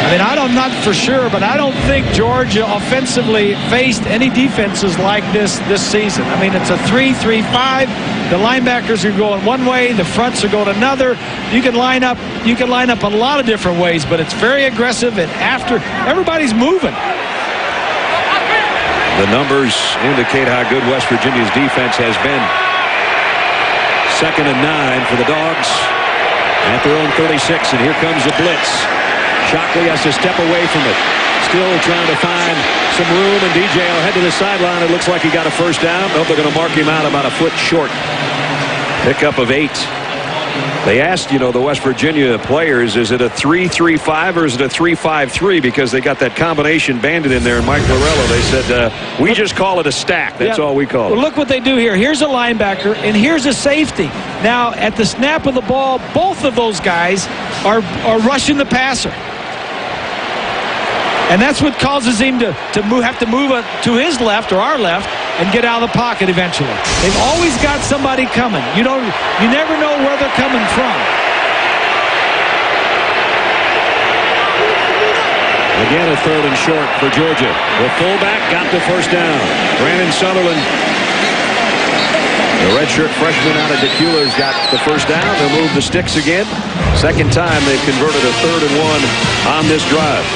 I mean, I'm not for sure, but I don't think Georgia offensively faced any defenses like this season. I mean, it's a 3-3-5. The linebackers are going one way, the fronts are going another. You can line up a lot of different ways, but it's very aggressive, and after everybody's moving. The numbers indicate how good West Virginia's defense has been. 2nd and 9 for the Dogs at their own 36, and here comes the blitz. Shockley has to step away from it. Still trying to find some room, and DJ will head to the sideline. It looks like he got a first down. Nope, they're going to mark him out about a foot short. Pickup of 8. They asked, the West Virginia players, is it a 3-3-5 or is it a 3-5-3? Because they got that combination banded in there, and Mike Lorello, they said, we just call it a stack. That's all we call it. Well, look what they do here. Here's a linebacker, and here's a safety. Now, at the snap of the ball, both of those guys are rushing the passer. And that's what causes him to have to move to his left or our left and get out of the pocket eventually. They've always got somebody coming. You never know where they're coming from. Again, a 3rd and short for Georgia. The fullback got the first down. Brandon Sutherland, the redshirt freshman out of Deculer's, got the first down. They'll move the sticks again. Second time they've converted a 3rd and 1 on this drive.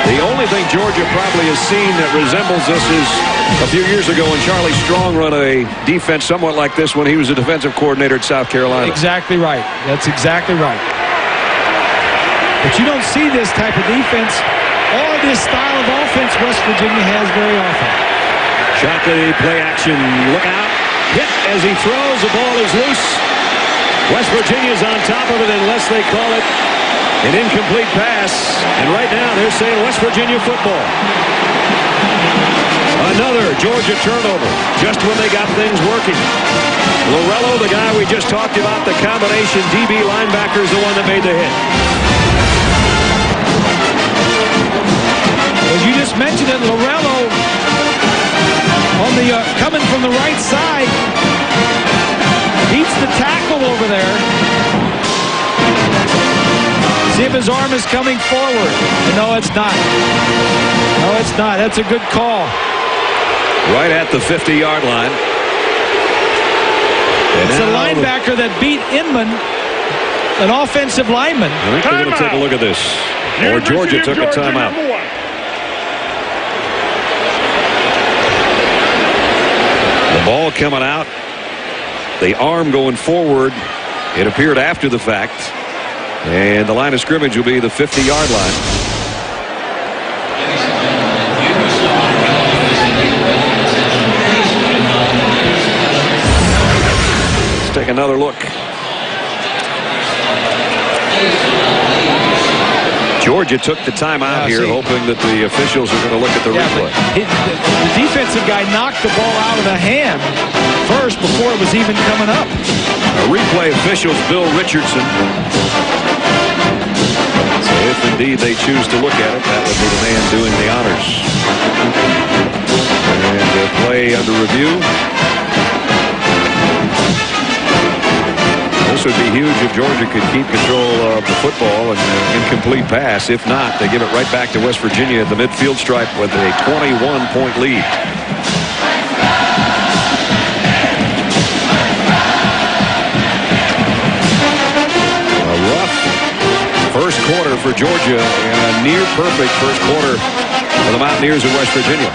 The only thing Georgia probably has seen that resembles this is a few years ago when Charlie Strong run a defense somewhat like this when he was a defensive coordinator at South Carolina. Exactly right. That's exactly right. But you don't see this type of defense or this style of offense West Virginia has very often. Shockley, play action, look out. Hit as he throws, the ball is loose. West Virginia's on top of it unless they call it an incomplete pass, and right now they're saying West Virginia football. Another Georgia turnover, just when they got things working. Lorello, the guy we just talked about, the combination DB linebacker, is the one that made the hit. As you just mentioned it, Lorello on the coming from the right side beats the tackle over there. See if his arm is coming forward. No, it's not. No, it's not. That's a good call. Right at the 50-yard line. It's a linebacker that beat Inman, an offensive lineman. I think we're going to take a look at this. Or Georgia took a timeout. The ball coming out. The arm going forward. It appeared after the fact. And the line of scrimmage will be the 50-yard line. take another look. Georgia took the timeout here, hoping that the officials are going to look at the replay. The defensive guy knocked the ball out of the hand first before it was even coming up. Replay officials Bill Richardson. So if indeed they choose to look at it, that would be the man doing the honors. And the play under review. This would be huge if Georgia could keep control of the football and incomplete pass. If not, they give it right back to West Virginia at the midfield stripe with a 21-point lead. A rough first quarter for Georgia and a near-perfect first quarter for the Mountaineers of West Virginia.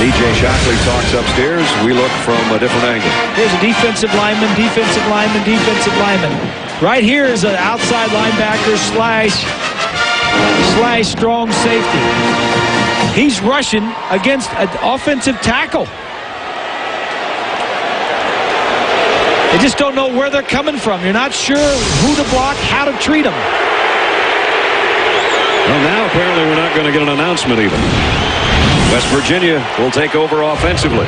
DJ Shockley talks upstairs. We look from a different angle. Here's a defensive lineman, defensive lineman, defensive lineman. Right here is an outside linebacker slash strong safety. He's rushing against an offensive tackle. They just don't know where they're coming from. You're not sure who to block, how to treat them. Well, now apparently we're not going to get an announcement even. West Virginia will take over offensively.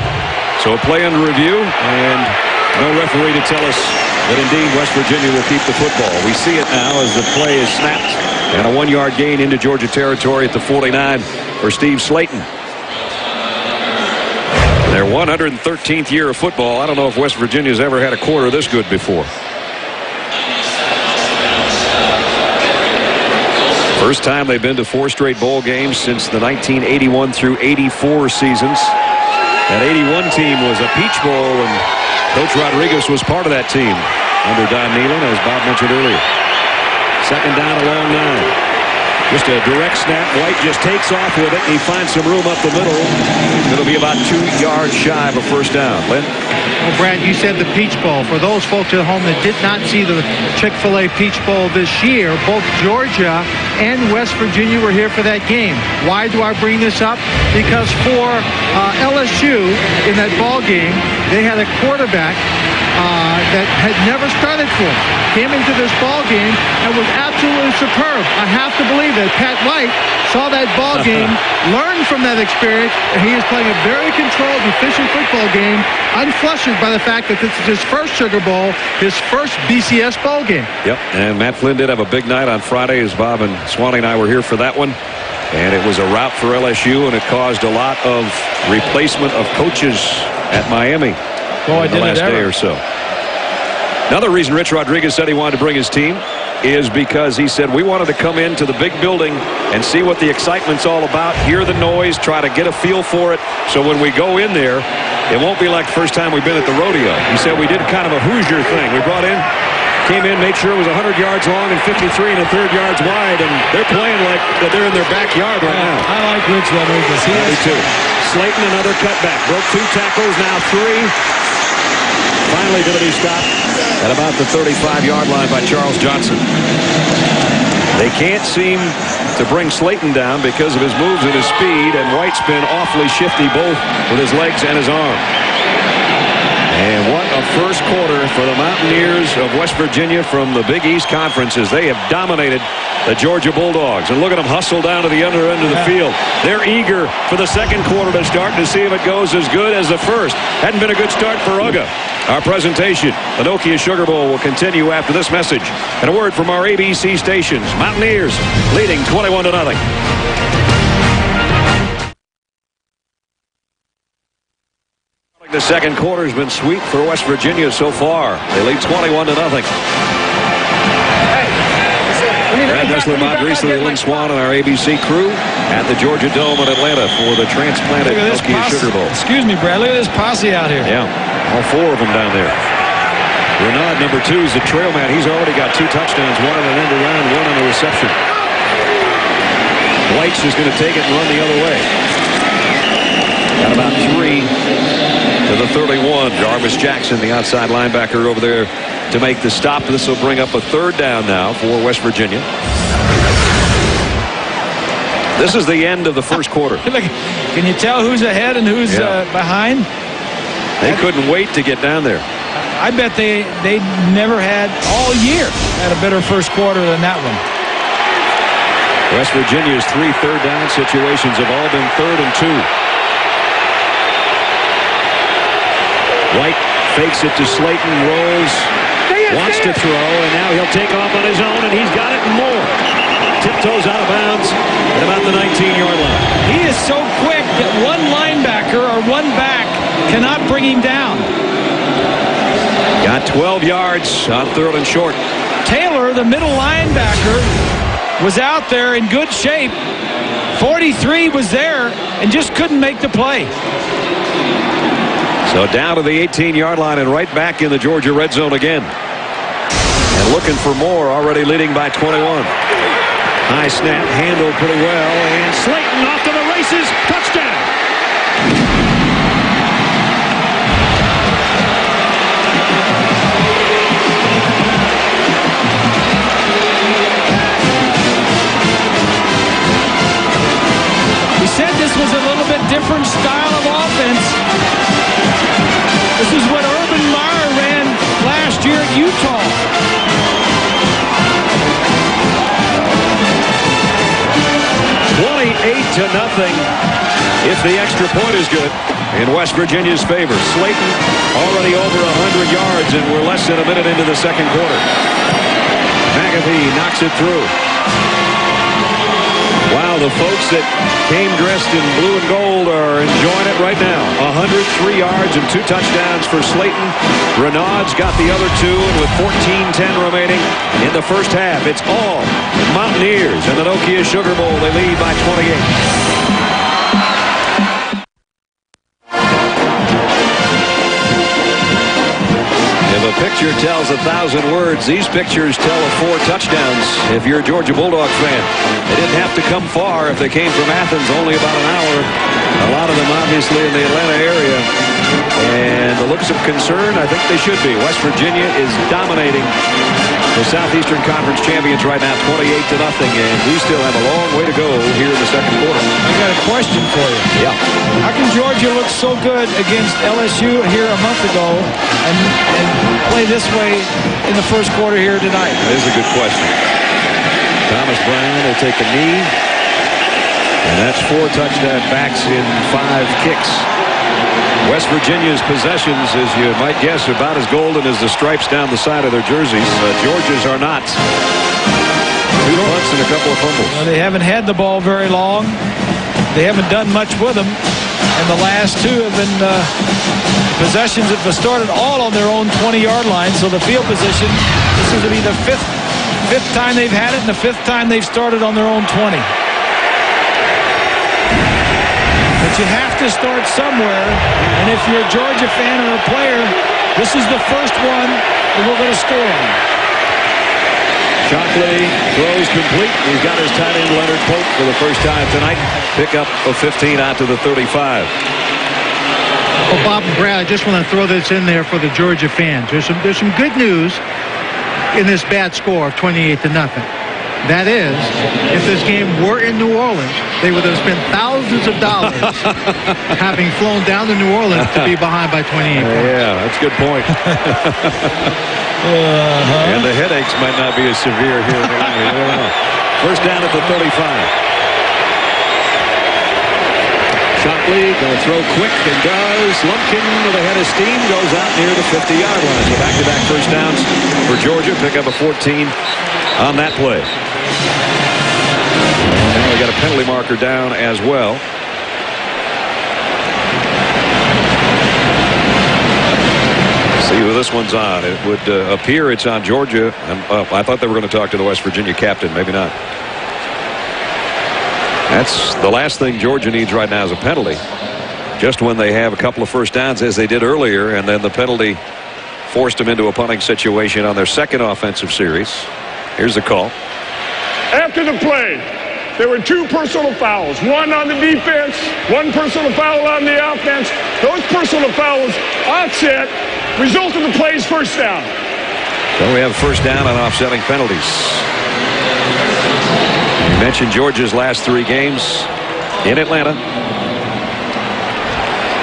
So a play under review and no referee to tell us that indeed West Virginia will keep the football. We see it now as the play is snapped and a 1-yard gain into Georgia territory at the 49 for Steve Slaton. Their 113th year of football. I don't know if West Virginia's ever had a quarter this good before. First time they've been to 4 straight bowl games since the 1981 through 84 seasons. That 81 team was a Peach Bowl, and Coach Rodriguez was part of that team under Don Nehlen, as Bob mentioned earlier. Second down, a long 9. Just a direct snap. White just takes off with it. He finds some room up the middle. It'll be about 2 yards shy of a first down. Lynn? Well, Brad, you said the Peach Bowl. For those folks at home that did not see the Chick-fil-A Peach Bowl this year, both Georgia and West Virginia were here for that game. Why do I bring this up? Because for LSU in that ball game, they had a quarterback that had never started for him. Came into this ball game and was absolutely superb. I have to believe that Pat White saw that ball game, learned from that experience, and he is playing a very controlled, efficient football game, unflustered by the fact that this is his first Sugar Bowl, his first BCS bowl game. Yep, and Matt Flynn did have a big night on Friday, as Bob and Swanee and I were here for that one. And it was a rout for LSU, and it caused a lot of replacement of coaches at Miami in the last day or so. Another reason Rich Rodriguez said he wanted to bring his team is because he said we wanted to come into the big building and see what the excitement's all about, hear the noise, try to get a feel for it, so when we go in there, it won't be like the first time we've been at the rodeo. He said we did kind of a Hoosier thing. We came in, made sure it was 100 yards long and 53 1/3 yards wide, and they're playing like they're in their backyard right now. I like Rich Rodriguez. Me too. Slaton, another cutback. Broke 2 tackles, now 3. Finally going to be stopped at about the 35-yard line by Charles Johnson. They can't seem to bring Slaton down because of his moves and his speed, and White's been awfully shifty both with his legs and his arm. And what a first quarter for the Mountaineers of West Virginia from the Big East Conference, as they have dominated the Georgia Bulldogs. And look at them hustle down to the under end of the field. They're eager for the second quarter to start to see if it goes as good as the first. Hadn't been a good start for Uga. Our presentation, the Nokia Sugar Bowl, will continue after this message. And a word from our ABC stations. Mountaineers leading 21-0. The second quarter has been sweet for West Virginia so far. They lead 21-0. Brad Nessler, Bob Greasley, Lynn Swan, and our ABC crew at the Georgia Dome in Atlanta for the transplanted Nokia Sugar Bowl. Excuse me, Brad. Look at this posse out here. Yeah, all 4 of them down there. Renaud, number 2, is the trail man. He's already got 2 touchdowns, 1 on an end around, 1 on a reception. White's is going to take it and run the other way. Got about 3 to the 31. Jarvis Jackson, the outside linebacker, over there to make the stop. This will bring up a 3rd down now for West Virginia. This is the end of the first quarter. Can you tell who's ahead and who's behind? They couldn't wait to get down there. I bet they never had all year had a better first quarter than that one. West Virginia's 3 third-down situations have all been 3rd and 2. White fakes it to Slayton, rolls, wants to throw, and now he'll take off on his own, and he's got it and more. Tiptoes out of bounds at about the 19-yard line. He is so quick that one linebacker or one back cannot bring him down. Got 12 yards on 3rd and short. Taylor, the middle linebacker, was out there in good shape. 43 was there and just couldn't make the play. So down to the 18-yard line and right back in the Georgia red zone again. And looking for more, already leading by 21. High snap, handled pretty well, and Slayton off to the races. Touchdown! We said this was a little bit different style of offense. This is what Urban Meyer ran last year at Utah. 28-0 if the extra point is good in West Virginia's favor. Slayton already over 100 yards, and we're less than a minute into the second quarter. McAfee knocks it through. Wow, the folks that came dressed in blue and gold are enjoying it right now. 103 yards and 2 touchdowns for Slayton. Renaud's got the other 2, and with 14:10 remaining in the first half, it's all Mountaineers in the Nokia Sugar Bowl. They lead by 28. If a picture tells 1,000 words, these pictures tell of 4 touchdowns if you're a Georgia Bulldog fan. They didn't have to come far if they came from Athens, only about an hour. A lot of them obviously in the Atlanta area. And the looks of concern, I think they should be. West Virginia is dominating the Southeastern Conference champions right now, 28-0, and we still have a long way to go here in the second quarter. I got a question for you. Yeah. How can Georgia look so good against LSU here a month ago and play this way in the first quarter here tonight? That is a good question. Thomas Brown will take a knee, and that's 4 touchdown backs in 5 kicks. West Virginia's possessions, as you might guess, are about as golden as the stripes down the side of their jerseys. Georgia's are not. 2 punts and a couple of fumbles. Well, they haven't had the ball very long. They haven't done much with them. And the last 2 have been possessions that have started all on their own 20-yard line. So the field position, this is to be the fifth time they've had it and the 5th time they've started on their own 20. But you have to start somewhere, and if you're a Georgia fan or a player, this is the first one that we're going to score on. Shockley throws complete. He's got his tight end Leonard Pope for the first time tonight. Pick up a 15 out to the 35. Well, Bob and Brad, I just want to throw this in there for the Georgia fans. There's some good news in this bad score of 28-0. That is, if this game were in New Orleans, they would have spent thousands of dollars having flown down to New Orleans to be behind by 28 points. Yeah, that's a good point. And the headaches might not be as severe here in Atlanta. First down at the 35. Shockley going to throw quick and does. Lumpkin with a head of steam goes out near the 50-yard line. So back-to-back first downs for Georgia. Pick up a 14 on that play. And now we got a penalty marker down as well. See who this one's on. It would appear it's on Georgia. I thought they were going to talk to the West Virginia captain. Maybe not. That's the last thing Georgia needs right now is a penalty. Just when they have a couple of first downs, as they did earlier, and then the penalty forced them into a punting situation on their second offensive series. Here's the call. After the play, there were 2 personal fouls. 1 on the defense, 1 personal foul on the offense. Those personal fouls offset result of the play's first down. So we have first down on offsetting penalties. mentioned Georgia's last 3 games in Atlanta.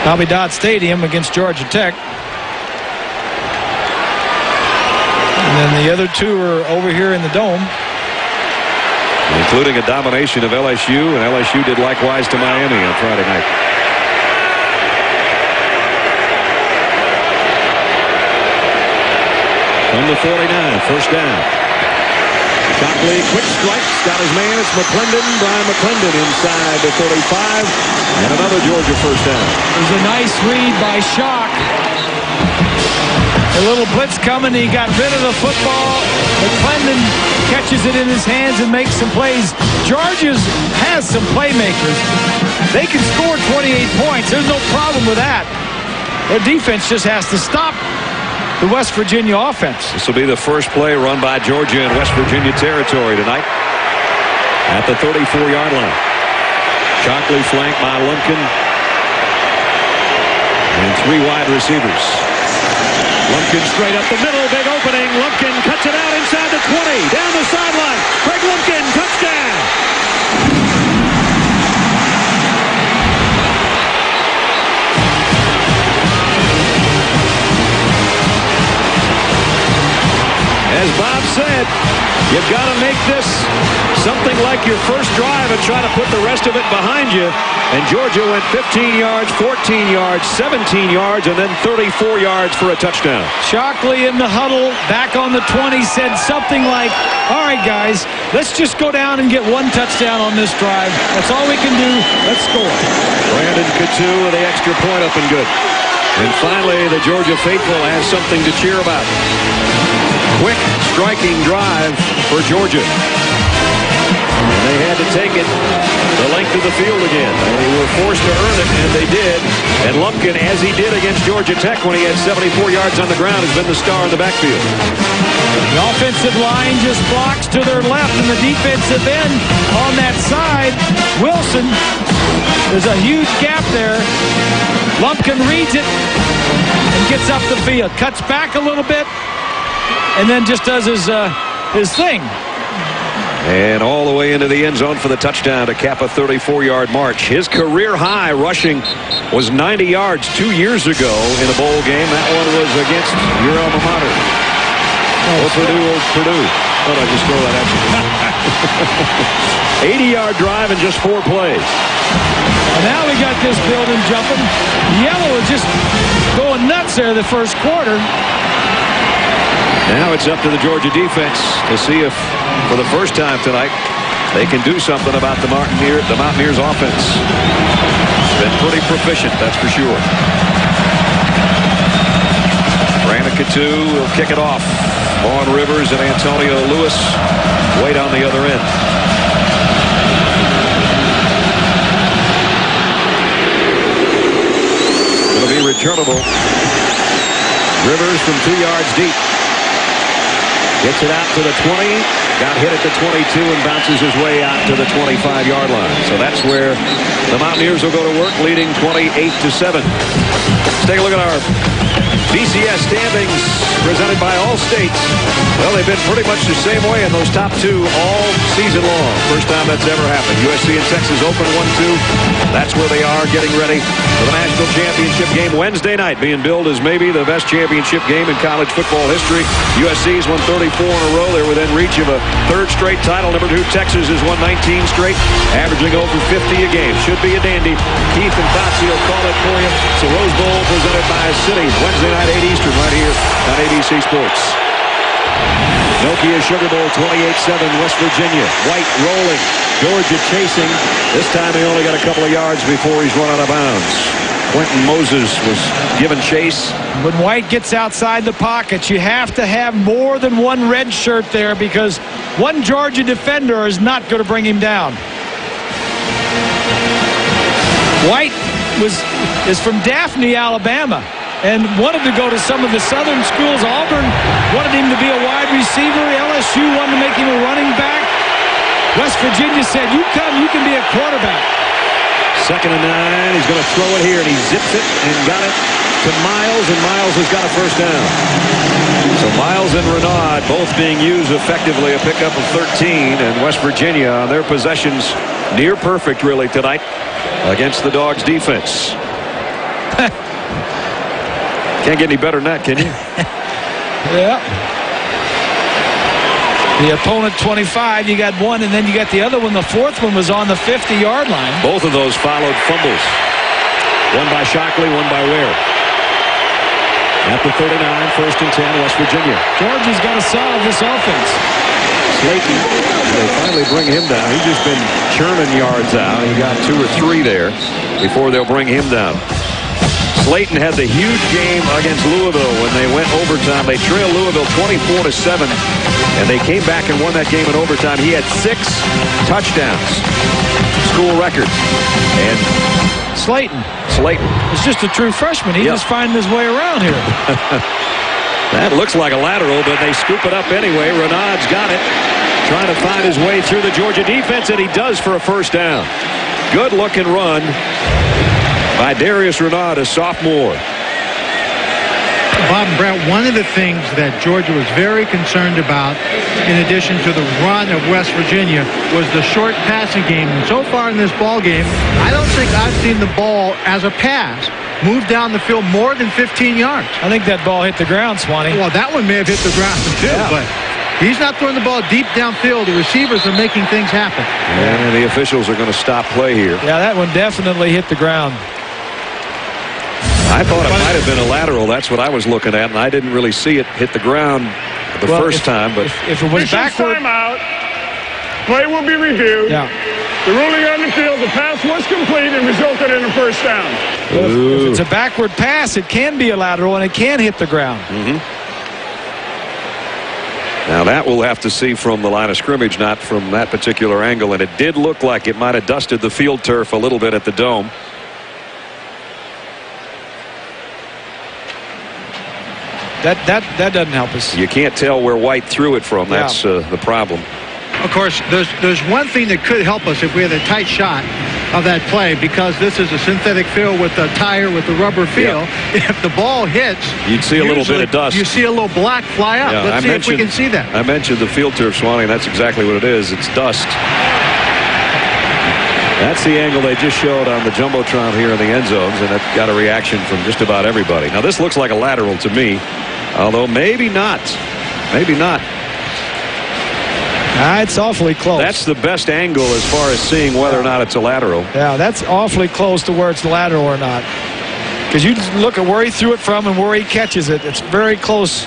Bobby Dodd Stadium against Georgia Tech. And then the other 2 are over here in the Dome. Including a domination of LSU, and LSU did likewise to Miami on Friday night. From the 49, first down. Shockley, quick strike, got his man. It's McClendon. Brian McClendon inside the 35. And another Georgia first down. It was a nice read by Shock. A little blitz coming. He got rid of the football. McClendon catches it in his hands and makes some plays. Georgia has some playmakers. They can score 28 points. There's no problem with that. Their defense just has to stop the West Virginia offense. This will be the first play run by Georgia in West Virginia territory tonight at the 34-yard line. Shockley flanked by Lumpkin and 3 wide receivers. Lumpkin straight up the middle, big opening. Lumpkin cuts it out inside the 20, down the sideline. Craig Lumpkin, touchdown. As Bob said, you've got to make this something like your first drive and try to put the rest of it behind you. And Georgia went 15 yards, 14 yards, 17 yards, and then 34 yards for a touchdown. Shockley in the huddle, back on the 20, said something like, all right, guys, let's just go down and get 1 touchdown on this drive. That's all we can do. Let's score. Brandon Coutu with the extra point up and good. And finally, the Georgia faithful has something to cheer about. Quick striking drive for Georgia. And they had to take it the length of the field again. They were forced to earn it, and they did. And Lumpkin, as he did against Georgia Tech when he had 74 yards on the ground, has been the star in the backfield. The offensive line just blocks to their left, and the defensive end on that side. Wilson, there's a huge gap there. Lumpkin reads it and gets up the field. Cuts back a little bit, and then just does his thing. And all the way into the end zone for the touchdown to cap a 34-yard march. His career high rushing was 90 yards 2 years ago in a bowl game. That one was against your alma mater. Purdue. Thought I'd just throw that at you. 80-yard drive in just 4 plays. And now we got this building jumping. Yellow is just going nuts there the first quarter. Now it's up to the Georgia defense to see if, for the first time tonight, they can do something about the Mountaineers offense. It's been pretty proficient, that's for sure. Brandon Coutu will kick it off. Vaughn Rivers and Antonio Lewis wait on the other end. It'll be returnable. Rivers from 2 yards deep. Gets it out to the 20, got hit at the 22, and bounces his way out to the 25-yard line. So that's where the Mountaineers will go to work, leading 28-7. Let's take a look at our BCS standings presented by Allstate. Well, they've been pretty much the same way in those top 2 all season long. First time that's ever happened. USC and Texas open 1-2. That's where they are, getting ready for the national championship game Wednesday night, being billed as maybe the best championship game in college football history. USC's won 34 in a row. They're within reach of a 3rd straight title. Number 2, Texas has won 19 straight, averaging over 50 a game. Should be a dandy. Keith and Foxy will call it for you. It's the Rose Bowl presented by Citi. Wednesday night, 8 Eastern, right here on ABC Sports. Nokia Sugar Bowl 28-7, West Virginia. White rolling. Georgia chasing. This time he only got a couple of yards before he's run out of bounds. Quentin Moses was given chase. When White gets outside the pocket, you have to have more than one red shirt there, because one Georgia defender is not going to bring him down. White is from Daphne, Alabama, and wanted to go to some of the southern schools. Auburn wanted him to be a wide receiver. LSU wanted to make him a running back. West Virginia said, you come, you can be a quarterback. 2nd and 9. He's going to throw it here, and he zips it and got it to Miles, and Miles has got a first down. So Miles and Renaud both being used effectively, a pickup of 13, and West Virginia on their possessions near perfect really tonight against the Dogs defense. Can't get any better than that, can you? Yeah. The opponent 25, you got one, and then you got the other one. The fourth one was on the 50-yard line. Both of those followed fumbles. One by Shockley, one by Ware. At the 39, 1st and 10, West Virginia. Georgia's got to solve this offense. Slayton, they finally bring him down. He's just been churning yards out. He got 2 or 3 there before they'll bring him down. Slayton had the huge game against Louisville when they went overtime. They trailed Louisville 24-7, and they came back and won that game in overtime. He had 6 touchdowns, school record. And Slayton is just a true freshman. He's just finding his way around here. That looks like a lateral, but they scoop it up anyway. Renaud's got it, trying to find his way through the Georgia defense, and he does for a first down. Good looking run by Darius Renaud, a sophomore. Bob and Brett, one of the things that Georgia was very concerned about, in addition to the run of West Virginia, was the short passing game. And so far in this ball game, I don't think I've seen the ball as a pass move down the field more than 15 yards. I think that ball hit the ground, Swanee. Well, that one may have hit the ground too, but he's not throwing the ball deep downfield. The receivers are making things happen. And the officials are going to stop play here. Yeah, that one definitely hit the ground. I thought it might have been a lateral. That's what I was looking at, and I didn't really see it hit the ground the first time. But if it was backward, timeout. Play will be reviewed. Yeah. The ruling on the field, the pass was complete and resulted in a first down. If it's a backward pass, it can be a lateral, and it can hit the ground. Now that we'll have to see from the line of scrimmage, not from that particular angle. And it did look like it might have dusted the field turf a little bit at the Dome. That doesn't help us. You can't tell where White threw it from. That's the problem. Of course, there's one thing that could help us if we had a tight shot of that play, because this is a synthetic field with a tire with a rubber feel. If the ball hits, you'd see a little bit of dust. You see a little black fly up. Let's see if we can see that. I mentioned the field turf, Swanee, and that's exactly what it is. It's dust. That's the angle they just showed on the Jumbotron here in the end zones, and it got a reaction from just about everybody. Now, this looks like a lateral to me, although maybe not. Maybe not. It's awfully close. That's the best angle as far as seeing whether or not it's a lateral. Yeah, that's awfully close to where it's lateral or not. Because you just look at where he threw it from and where he catches it. It's very close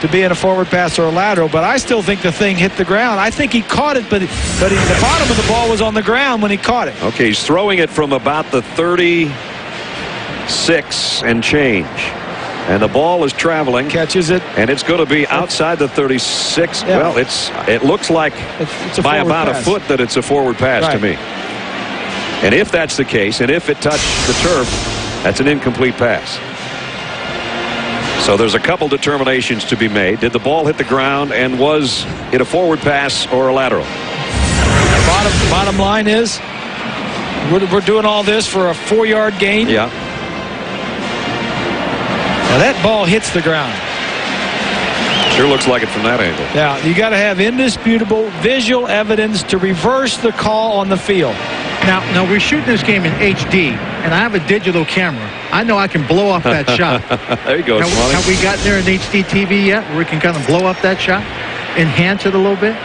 to being a forward pass or a lateral, but I still think the thing hit the ground. I think he caught it, but the bottom of the ball was on the ground when he caught it. Okay, he's throwing it from about the 36 and change. And the ball is traveling. Catches it. And it's going to be outside the 36. Yeah. Well, it looks like it's by about pass. A foot that it's a forward pass to me. And if that's the case, and if it touched the turf, that's an incomplete pass. So there's a couple determinations to be made. Did the ball hit the ground, and was it a forward pass or a lateral? Bottom line is we're doing all this for a 4-yard gain. Yeah. Now that ball hits the ground. Sure looks like it from that angle. Yeah, you got to have indisputable visual evidence to reverse the call on the field. Now we're shooting this game in HD, and I have a digital camera. I know I can blow up that shot. There you go, Swanee. Have we gotten there in HD TV yet, where we can kind of blow up that shot, enhance it a little bit?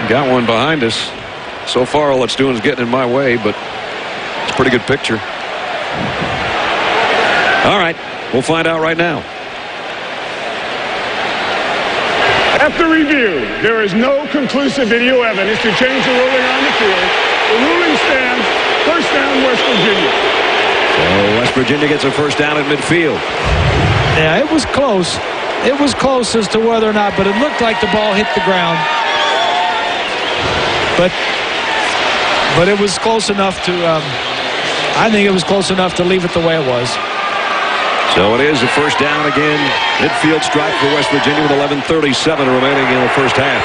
Got one behind us. So far, all it's doing is getting in my way, but it's a pretty good picture. All right, we'll find out right now. After review, there is no conclusive video evidence to change the ruling on the field. The ruling stands. First down, West Virginia. So West Virginia gets a first down at midfield. Yeah, it was close. It was close as to whether or not, but it looked like the ball hit the ground. But it was close enough to, I think it was close enough to leave it the way it was. So it is a first down again. Midfield strike for West Virginia with 11:37 remaining in the first half.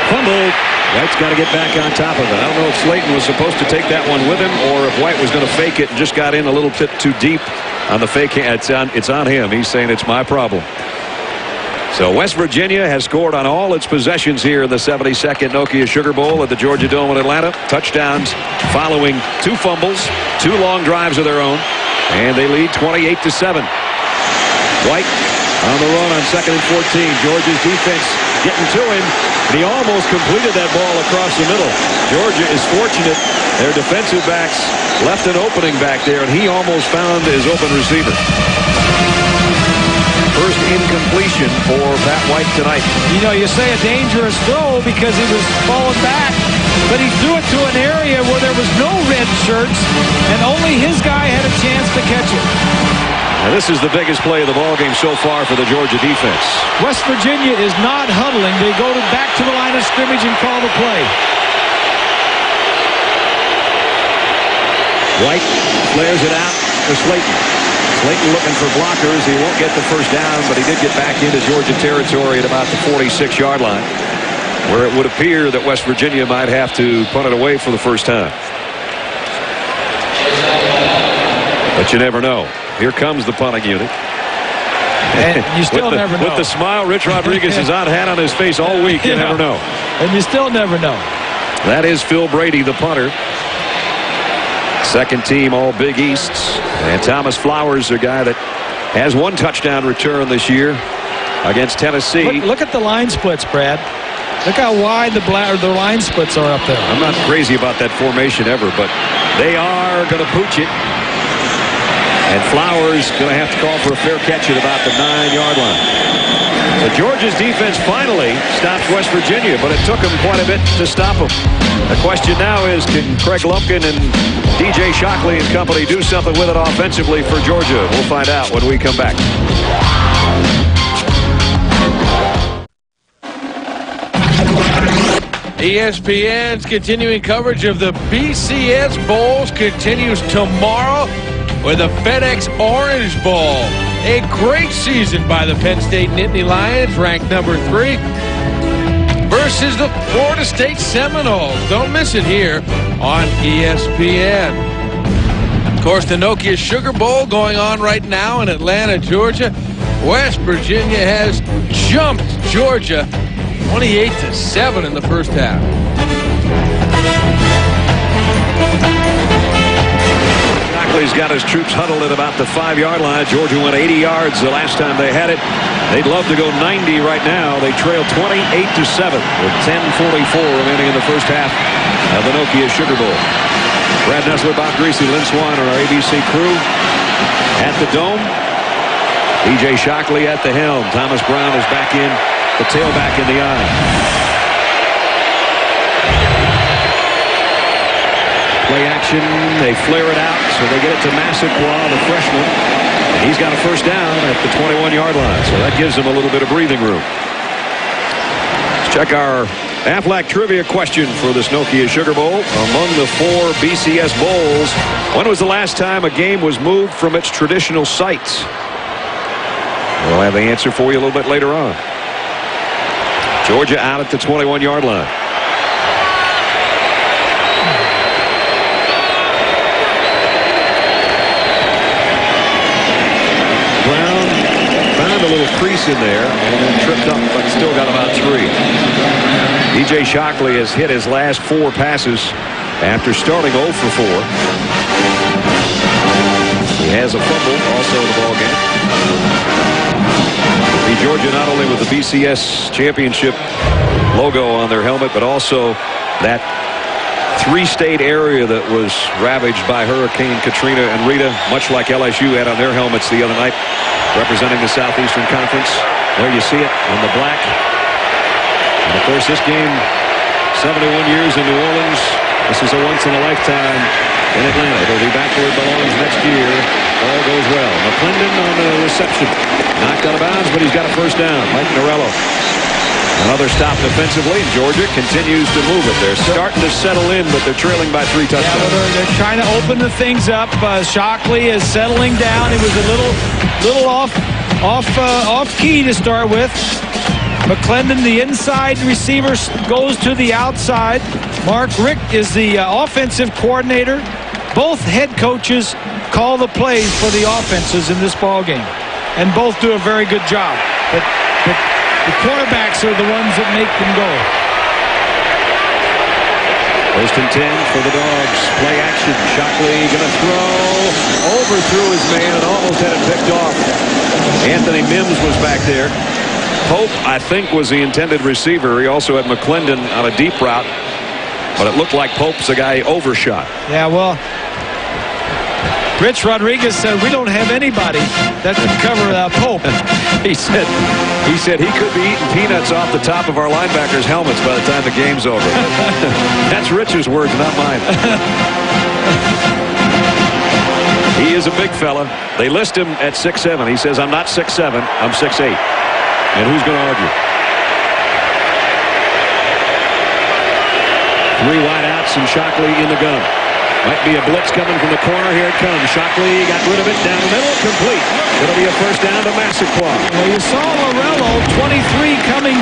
Fumble White's got to get back on top of it. I don't know if Slayton was supposed to take that one with him or if White was going to fake it and just got in a little bit too deep on the fake. It's on him. He's saying it's my problem. So West Virginia has scored on all its possessions here in the 72nd Nokia Sugar Bowl at the Georgia Dome in Atlanta. Touchdowns following 2 fumbles, 2 long drives of their own, and they lead 28-7. White on the run on 2nd and 14. Georgia's defense getting to him, and he almost completed that ball across the middle. Georgia is fortunate. Their defensive backs left an opening back there, and he almost found his open receiver. First incompletion for Pat White tonight. You know, you say a dangerous throw because he was falling back, but he threw it to an area where there was no red shirts, and only his guy had a chance to catch it. Now this is the biggest play of the ballgame so far for the Georgia defense. West Virginia is not huddling. They go back to the line of scrimmage and call the play. White flares it out to Slayton. Slayton looking for blockers. He won't get the first down, but he did get back into Georgia territory at about the 46-yard line, where it would appear that West Virginia might have to punt it away for the first time. But you never know. Here comes the punting unit. And you still never know. With the smile Rich Rodriguez has had on his face all week, you never know. And you still never know. That is Phil Brady, the punter. Second team all Big Easts. And Thomas Flowers, a guy that has 1 touchdown return this year against Tennessee. Look at the line splits, Brad. Look how wide the line splits are up there. I'm not crazy about that formation ever, but they are going to pooch it. And Flowers going to have to call for a fair catch at about the 9-yard line. So Georgia's defense finally stops West Virginia, but it took them quite a bit to stop them. The question now is, can Craig Lumpkin and DJ Shockley and company do something with it offensively for Georgia? We'll find out when we come back. ESPN's continuing coverage of the BCS Bowls continues tomorrow with the FedEx Orange Bowl. A great season by the Penn State Nittany Lions, ranked number 3, versus the Florida State Seminoles. Don't miss it here on ESPN. Of course, the Nokia Sugar Bowl going on right now in Atlanta, Georgia. West Virginia has jumped Georgia 28-7 in the first half. Shockley's got his troops huddled at about the 5-yard line. Georgia went 80 yards the last time they had it. They'd love to go 90 right now. They trail 28-7 with 10:44 remaining in the first half of the Nokia Sugar Bowl. Brad Nessler, Bob Greasy, Lynn Swan, and our ABC crew at the Dome. DJ Shockley at the helm. Thomas Brown is back in, the tailback in the eye. Play action, they flare it out, so they get it to Massaquoi, the freshman. He's got a first down at the 21-yard line, so that gives him a little bit of breathing room. Let's check our Aflac trivia question for this Nokia Sugar Bowl. Among the 4 BCS Bowls, when was the last time a game was moved from its traditional sites? We'll have the answer for you a little bit later on. Georgia out at the 21-yard line. Brown found a little crease in there and then tripped up, but still got about 3. DJ Shockley has hit his last 4 passes after starting 0 for 4. He has a fumble also in the ballgame. Georgia not only with the BCS championship logo on their helmet, but also that 3-state area that was ravaged by Hurricane Katrina and Rita, much like LSU had on their helmets the other night, representing the Southeastern Conference. There you see it in the black. And of course, this game, 71 years in New Orleans. This is a once-in-a-lifetime in Atlanta. It'll be back where it belongs next year. All goes well. McClendon on the reception. Knocked out of bounds, but he's got a first down. Mike Norello. Another stop defensively. Georgia continues to move it. They're starting to settle in, but they're trailing by 3 touchdowns. Yeah, well, they're trying to open the things up. Shockley is settling down. He was a little off key to start with. McClendon, the inside receiver, goes to the outside. Mark Richt is the offensive coordinator. Both head coaches call the plays for the offenses in this ball game, and both do a very good job. But the quarterbacks are the ones that make them go. 1st and 10 for the Dogs. Play action. Shockley going to throw. Overthrew his man and almost had it picked off. Anthony Mims was back there. Pope, I think, was the intended receiver. He also had McClendon on a deep route. But it looked like Pope's the guy overshot. Yeah, well, Rich Rodriguez said we don't have anybody that can cover Pope. He said he could be eating peanuts off the top of our linebackers' helmets by the time the game's over. That's Rich's words, not mine. He is a big fella. They list him at 6'7". He says, I'm not 6'7", I'm 6'8". And who's going to argue? 3 wide outs and Shockley in the gun. Might be a blitz coming from the corner. Here it comes. Shockley got rid of it down the middle. Complete. It'll be a first down to Massaquoi. Well, you saw Lorello, 23, coming.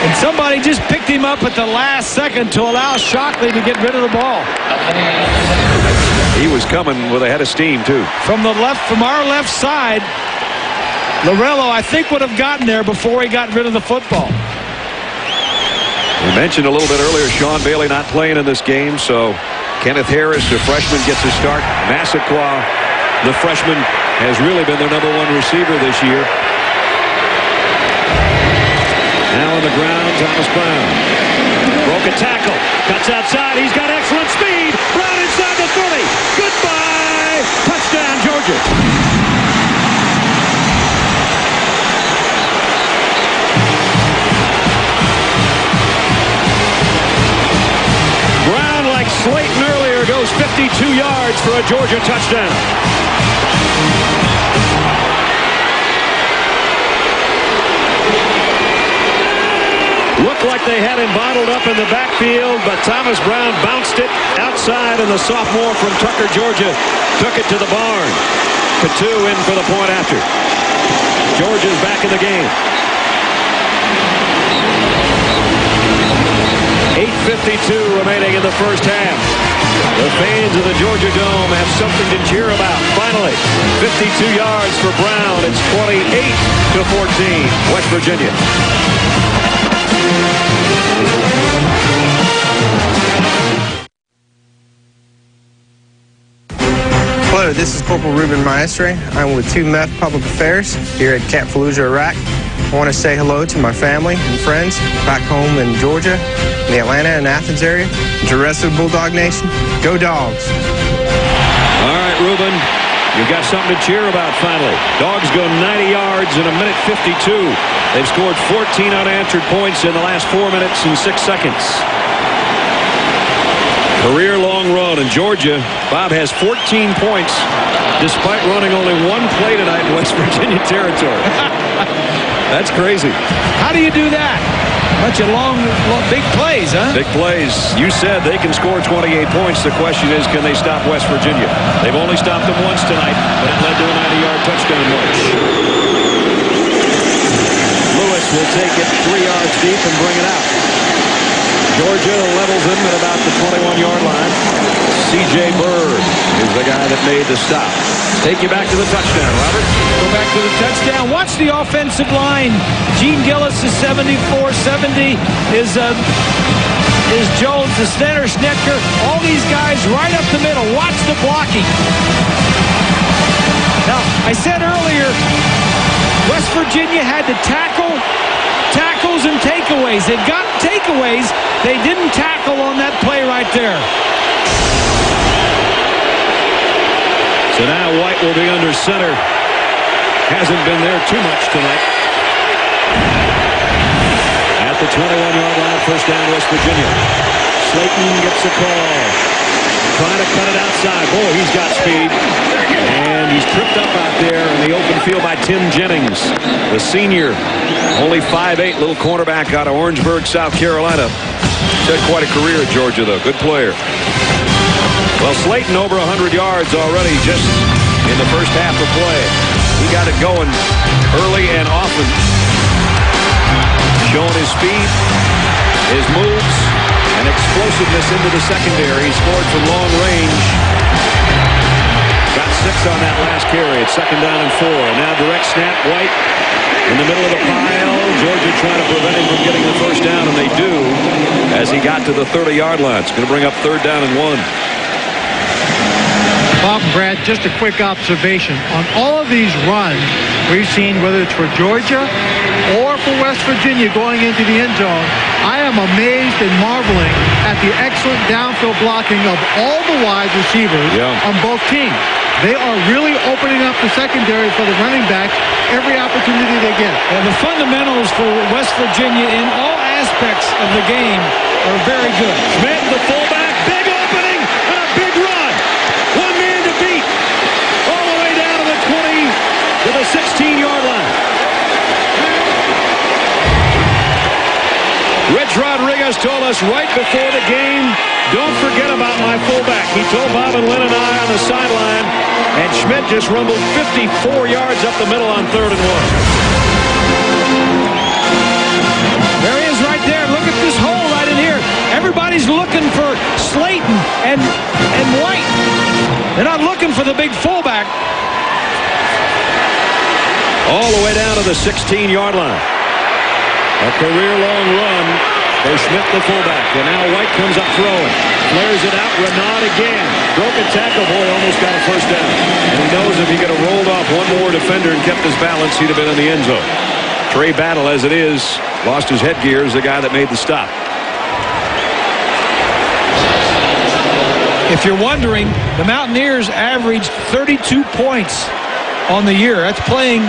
And somebody just picked him up at the last second to allow Shockley to get rid of the ball. He was coming with a head of steam, too. From our left side, Lorello, I think, would have gotten there before he got rid of the football. We mentioned a little bit earlier Sean Bailey not playing in this game, so Kenneth Harris, the freshman, gets a start. Massaquoi, the freshman, has really been their #1 receiver this year. Now on the ground, Thomas Brown. Broke a tackle. Cuts outside. He's got excellent speed. Brown inside the 30. Goodbye. Touchdown, Georgia. Slayton earlier goes 52 yards for a Georgia touchdown. Looked like they had him bottled up in the backfield, but Thomas Brown bounced it outside, and the sophomore from Tucker, Georgia, took it to the barn. Katu in for the point after. Georgia's back in the game. 8:52 remaining in the first half. The fans of the Georgia Dome have something to cheer about. Finally, 52 yards for Brown. It's 28-14, West Virginia. Hello, this is Corporal Ruben Maestre. I'm with 2 MEF Public Affairs here at Camp Fallujah, Iraq. I want to say hello to my family and friends back home in Georgia, in the Atlanta and Athens area, and to the rest of the Bulldog Nation. Go Dogs! All right, Ruben, you've got something to cheer about finally. Dogs go 90 yards in 1:52. They've scored 14 unanswered points in the last 4 minutes and 6 seconds. Career long run, and Georgia, Bob, has 14 points despite running only 1 play tonight in West Virginia territory. That's crazy. How do you do that? Bunch of long, big plays, huh? Big plays. You said they can score 28 points. The question is, can they stop West Virginia? They've only stopped them once tonight, but it led to a 90-yard touchdown march. Lewis will take it 3 yards deep and bring it out. Georgia levels him at about the 21-yard line. C.J. Bird is the guy that made the stop. Take you back to the touchdown, Robert. Go back to the touchdown. Watch the offensive line. Gene Gillis is 74-70. Is Jones, the center, Snecker. All these guys right up the middle. Watch the blocking. Now, I said earlier, West Virginia had to tackles and takeaways. They've got takeaways. They didn't tackle on that play right there. So now White will be under center. Hasn't been there too much tonight. At the 21-yard line, first down, West Virginia. Slayton gets the call. Trying to cut it outside. Boy, he's got speed. And he's tripped up out there in the open field by Tim Jennings, the senior. Only 5'8", little cornerback out of Orangeburg, South Carolina. He's had quite a career at Georgia, though. Good player. Well, Slayton over 100 yards already just in the first half of play. He got it going early and often. Showing his speed, his moves, and explosiveness into the secondary. He scored from long range. Got 6 on that last carry. It's 2nd down and 4. Now direct snap, White in the middle of the pile. Georgia trying to prevent him from getting the first down, and they do as he got to the 30-yard line. It's going to bring up 3rd down and 1. Bob and Brad, just a quick observation. On all of these runs we've seen, whether it's for Georgia or for West Virginia going into the end zone, I am amazed and marveling at the excellent downfield blocking of all the wide receivers on both teams. They are really opening up the secondary for the running backs every opportunity they get. And the fundamentals for West Virginia in all aspects of the game are very good. Schmidt, the fullback, big opening and a big run. One man to beat. All the way down to the 20 to the 16-yard line. Rich Rodriguez told us right before the game, don't forget about my fullback. He told Bob and Lynn and I on the sideline, and Schmidt just rumbled 54 yards up the middle on 3rd and 1. There he is right there. Look at this hole right in here. Everybody's looking for Slayton and White. They're not looking for the big fullback. All the way down to the 16-yard line. A career-long run for Schmidt, the fullback. And now White comes up throwing. Flares it out. Renaud again. Broken tackle. Boy, almost got a first down. And he knows if he could have rolled off one more defender and kept his balance, he'd have been in the end zone. Trey Battle, as it is, lost his headgear, is the guy that made the stop. If you're wondering, the Mountaineers averaged 32 points on the year. That's playing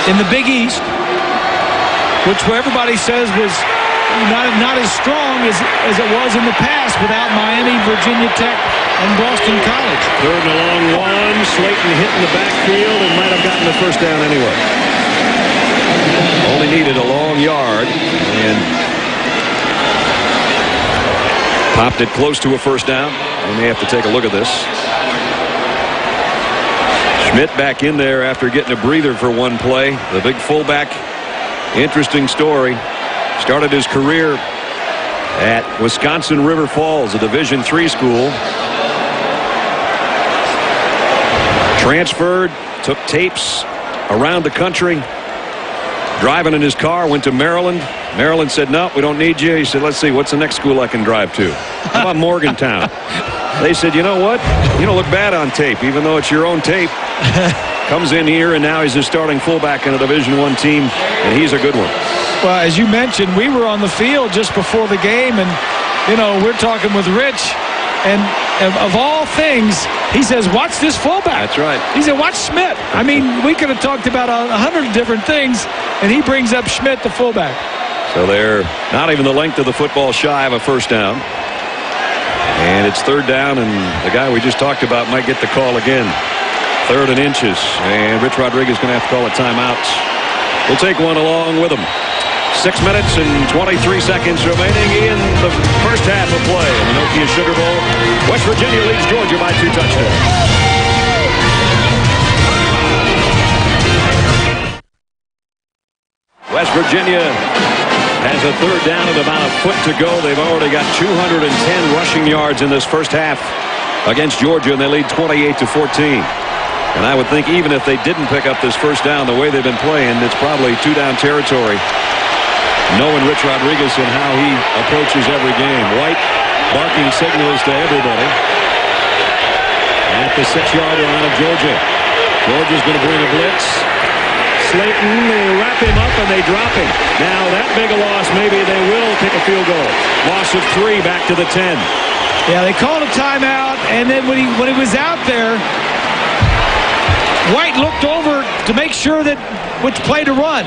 in the Big East, which everybody says was not as strong as it was in the past without Miami, Virginia Tech, and Boston College. 3rd and a long one. Slayton hit in the backfield and might have gotten the first down anyway. Only needed a long yard and popped it close to a first down. We may have to take a look at this. Schmidt back in there after getting a breather for one play. The big fullback. Interesting story. Started his career at Wisconsin River Falls, a Division III school. Transferred, took tapes around the country. Driving in his car, went to Maryland. Maryland said, no, we don't need you. He said, let's see, what's the next school I can drive to? How about Morgantown? They said, you know what? You don't look bad on tape, even though it's your own tape. Comes in here, and now he's a starting fullback in a Division I team, and he's a good one. Well, as you mentioned, we were on the field just before the game, and, you know, we're talking with Rich, and of all things, he says, watch this fullback. That's right. He said, watch Schmidt. I mean, we could have talked about 100 different things, and he brings up Schmidt, the fullback. So they're not even the length of the football shy of a first down. And it's 3rd down, and the guy we just talked about might get the call again. 3rd and inches, and Rich Rodriguez is going to have to call a timeout. We'll take one along with him. 6 minutes and 23 seconds remaining in the first half of play in the Nokia Sugar Bowl. West Virginia leads Georgia by 2 touchdowns. West Virginia has a 3rd down and about a foot to go. They've already got 210 rushing yards in this first half against Georgia, and they lead 28-14. And I would think even if they didn't pick up this first down the way they've been playing, it's probably 2-down territory, knowing Rich Rodriguez and how he approaches every game. White barking signals to everybody at the 6-yard line of Georgia. Georgia's going to bring a blitz. Slayton, they wrap him up and they drop him. Now that big a loss, maybe they will kick a field goal. Loss of 3 back to the 10. Yeah, they called a timeout, and then when he was out there, White looked over to make sure that which play to run.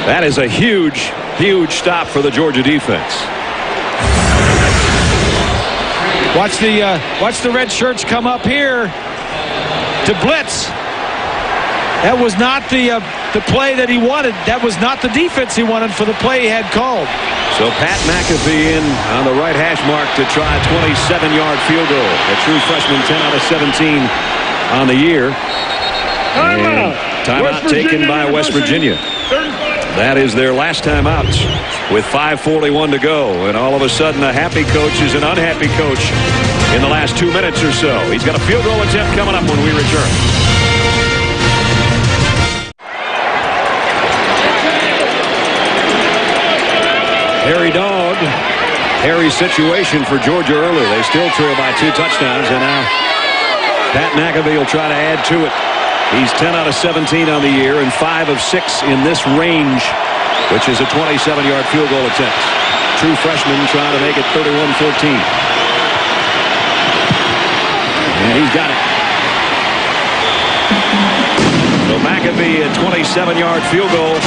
That is a huge, huge stop for the Georgia defense. Watch the red shirts come up here to blitz. That was not the play that he wanted. That was not the defense he wanted for the play he had called. So Pat McAfee in on the right hash mark to try a 27-yard field goal. A true freshman, 10 out of 17 on the year. Timeout taken by West Virginia. That is their last timeout with 5:41 to go. And all of a sudden, a happy coach is an unhappy coach in the last 2 minutes or so. He's got a field goal attempt coming up when we return. Harry Dog. Harry's situation for Georgia early. They still trail by 2 touchdowns, and now Pat McAfee will try to add to it. He's 10 out of 17 on the year and 5 of 6 in this range, which is a 27-yard field goal attempt. True freshman trying to make it 31-14. And he's got it. So McAfee, a 27-yard field goal,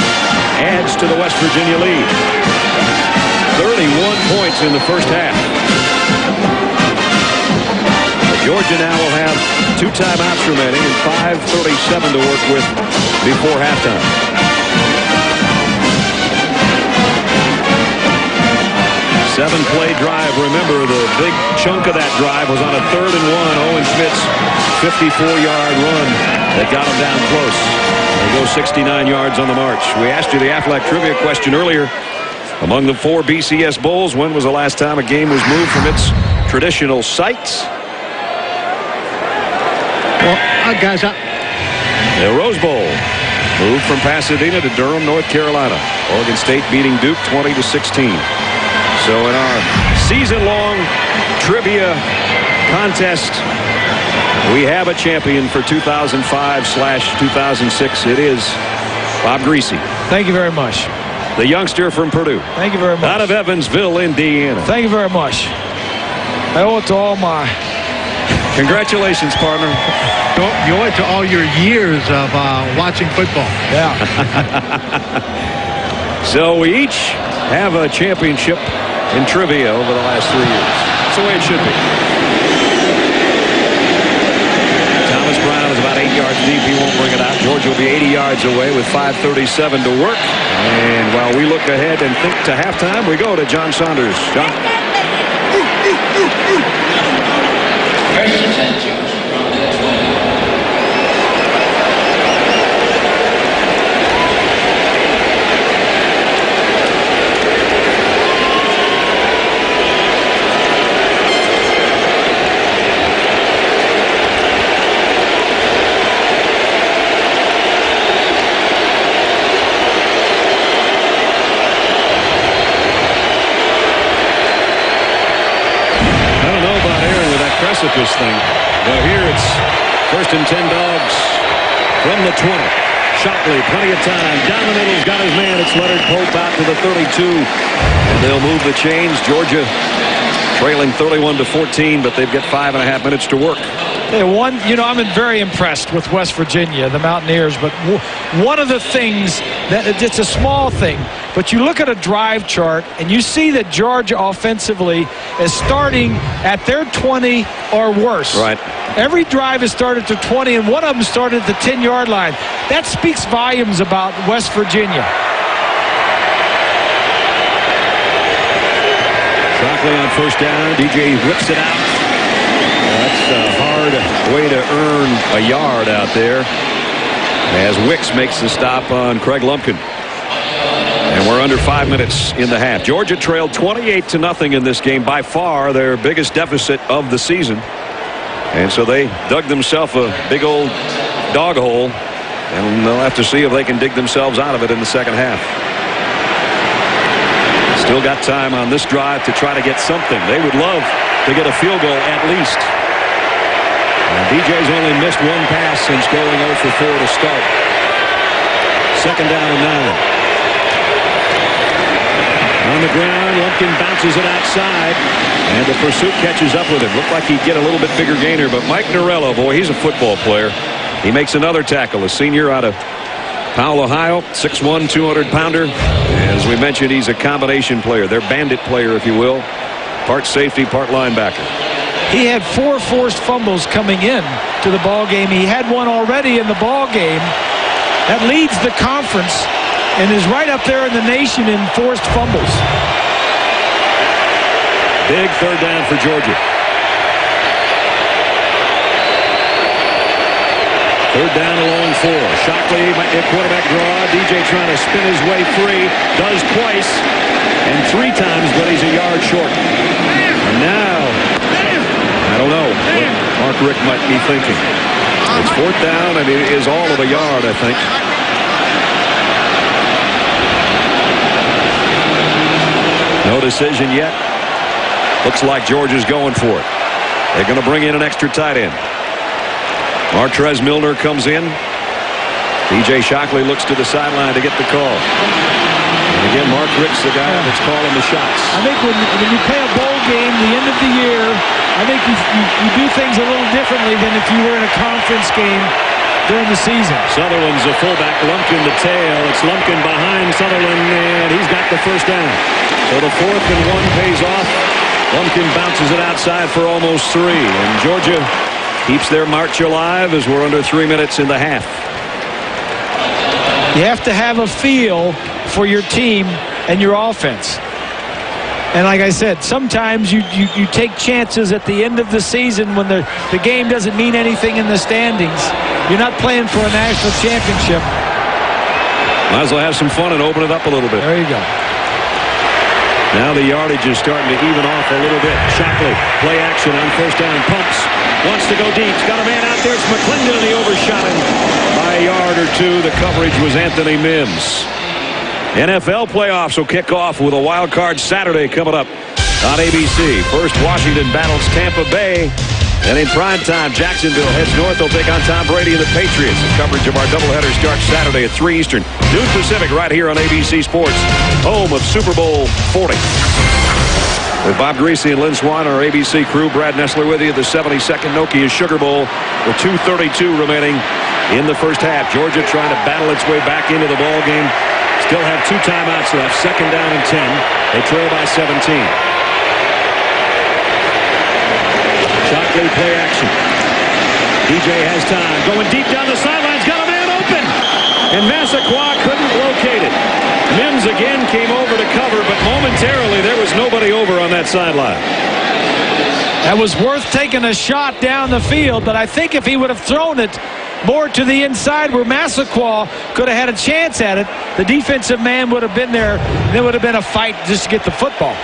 adds to the West Virginia lead. 31 points in the first half. Georgia now will have 2 timeouts remaining and 5:37 to work with before halftime. Seven-play drive. Remember, the big chunk of that drive was on a 3rd and 1. Owen Schmitt's 54-yard run that got him down close. They go 69 yards on the march. We asked you the Aflac trivia question earlier. Among the 4 BCS Bowls, when was the last time a game was moved from its traditional sites? Well, guys, The Rose Bowl moved from Pasadena to Durham, North Carolina. Oregon State beating Duke 20-16. So in our season-long trivia contest, we have a champion for 2005/2006. It is Bob Griese. Thank you very much. The youngster from Purdue. Thank you very much. Out of Evansville, Indiana. Thank you very much. I owe it to all my... Congratulations, partner. you owe it to all your years of watching football. Yeah. So we each have a championship in trivia over the last 3 years. That's the way it should be. Thomas Brown is about 8 yards deep. He won't bring it out. Georgia will be 80 yards away with 5:37 to work. And while we look ahead and think to halftime, we go to John Saunders. John. First and 10 from the 20. Precipice thing. Well, here it's 1st and 10 Dogs from the 20. Shockley, plenty of time. Down the middle, he's got his man. It's Leonard Pope out to the 32. And they'll move the chains. Georgia trailing 31-14, but they've got 5.5 minutes to work. Hey, I'm very impressed with West Virginia, the Mountaineers, but one of the things that it's a small thing, but you look at a drive chart and you see that Georgia offensively is starting at their 20 or worse. Right. Every drive is started to 20, and one of them started at the 10-yard line. That speaks volumes about West Virginia. Shockley on 1st down. DJ whips it out. That's a hard way to earn a yard out there as Wicks makes the stop on Craig Lumpkin. And we're under 5 minutes in the half. Georgia trailed 28-0 in this game, by far their biggest deficit of the season. And so they dug themselves a big old dog hole, and they'll have to see if they can dig themselves out of it in the second half. Still got time on this drive to try to get something. They would love to get a field goal at least. DJ's only missed one pass since going 0 for 4 to start. 2nd down and 9. On the ground, Lumpkin bounces it outside, and the pursuit catches up with him. Looked like he'd get a little bit bigger gainer, but Mike Norello, boy, he's a football player. He makes another tackle, a senior out of Powell, Ohio, 6'1", 200-pounder. As we mentioned, he's a combination player. Their bandit player, if you will. Part safety, part linebacker. He had 4 forced fumbles coming in to the ball game. He had one already in the ball game. That leads the conference and is right up there in the nation in forced fumbles. Big 3rd down for Georgia. Third down along 4. Shockley might get quarterback draw. DJ trying to spin his way free. Does twice and 3 times, but he's a yard short. And now, I don't know what Mark Richt might be thinking. It's 4th down, and it is all of a yard, I think. No decision yet. Looks like Georgia's going for it. They're going to bring in an extra tight end. Martrez Milner comes in. DJ Shockley looks to the sideline to get the call. And again, Mark Richt's the guy that's calling the shots. I think when you play a bowl game, the end of the year, I think you do things a little differently than if you were in a conference game during the season. Sutherland's a fullback. Lumpkin the tail. It's Lumpkin behind Sutherland, and he's got the first down. So the 4th and 1 pays off. Lumpkin bounces it outside for almost 3. And Georgia keeps their march alive as we're under 3 minutes in the half. You have to have a feel for your team and your offense. And like I said, sometimes you take chances at the end of the season when the game doesn't mean anything in the standings. You're not playing for a national championship. Might as well have some fun and open it up a little bit. There you go. Now the yardage is starting to even off a little bit. Shockley, play action on first down, pumps, wants to go deep. Got a man out there. It's McClendon, and he overshot him by a yard or 2. The coverage was Anthony Mims. NFL playoffs will kick off with a wild card Saturday coming up on ABC. First, Washington battles Tampa Bay. And in prime time, Jacksonville heads north. They'll take on Tom Brady and the Patriots. The coverage of our doubleheader starts Saturday at 3 Eastern, noon Pacific, right here on ABC Sports, home of Super Bowl 40. With Bob Greasy and Lynn Swan, our ABC crew, Brad Nessler with you. The 72nd Nokia Sugar Bowl with 2:32 remaining in the first half. Georgia trying to battle its way back into the ball game. Still have 2 timeouts left. 2nd down and 10. They trail by 17. Shockley play action. DJ has time. Going deep down the sidelines. Got a man open. And Massaquoi couldn't locate it. Mims again came over to cover, but momentarily there was nobody over on that sideline. That was worth taking a shot down the field, but I think if he would have thrown it more to the inside where Massaquoi could have had a chance at it, the defensive man would have been there. There would have been a fight just to get the football.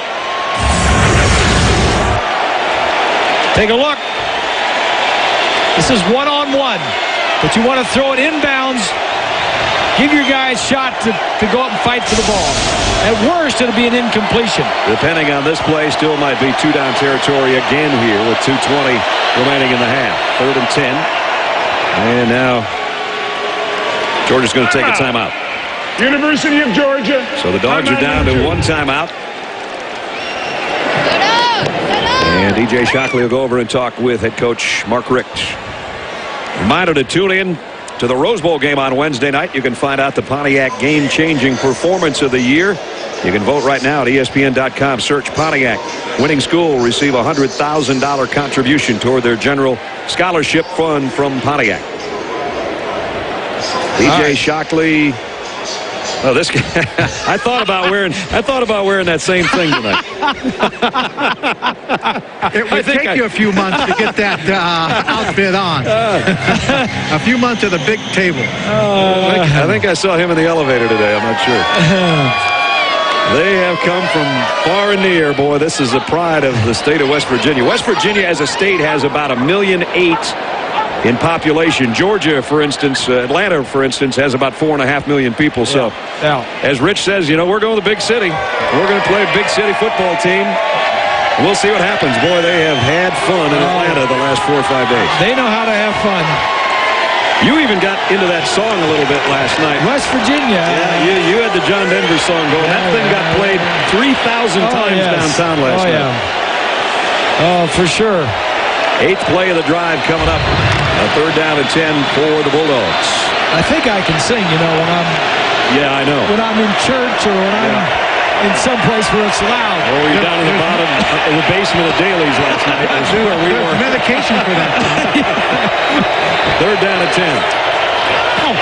Take a look. This is one-on-one, but you want to throw it inbounds. Give your guy a shot to go up and fight for the ball. At worst, it'll be an incompletion. Depending on this play, still might be 2-down territory again here with 2:20 remaining in the half. 3rd and 10. And now Georgia's going to take a timeout. University of Georgia. So the Dogs are down to 1 timeout. And DJ Shockley will go over and talk with head coach Mark Richt. Reminder to tune in to the Rose Bowl game on Wednesday night. You can find out the Pontiac game-changing performance of the year. You can vote right now at ESPN.com. Search Pontiac. Winning school will receive a $100,000 contribution toward their general scholarship fund from Pontiac. DJ Shockley. Oh, this guy. I thought about wearing that same thing tonight. It would take you a few months to get that outfit on. A few months at a big table. I think I saw him in the elevator today. I'm not sure. They have come from far and near. Boy, this is the pride of the state of West Virginia. West Virginia as a state has about 1.8 million in population. Georgia, for instance, Atlanta, for instance, has about 4.5 million people. So, as Rich says, you know, we're going to the big city. We're going to play a big city football team. We'll see what happens. Boy, they have had fun in Atlanta the last 4 or 5 days. They know how to have fun. You even got into that song a little bit last night. West Virginia. Yeah, you had the John Denver song going. That thing got played 3,000 times downtown last night. Oh, for sure. 8th play of the drive coming up. A 3rd down and 10 for the Bulldogs. I think I can sing, you know, when I'm. Yeah, I know. When I'm in church or when I'm in some place where it's loud. Oh, you're down in the bottom in the basement of Daly's last night. That's where we were. Medication for that. 3rd down and 10. Oh.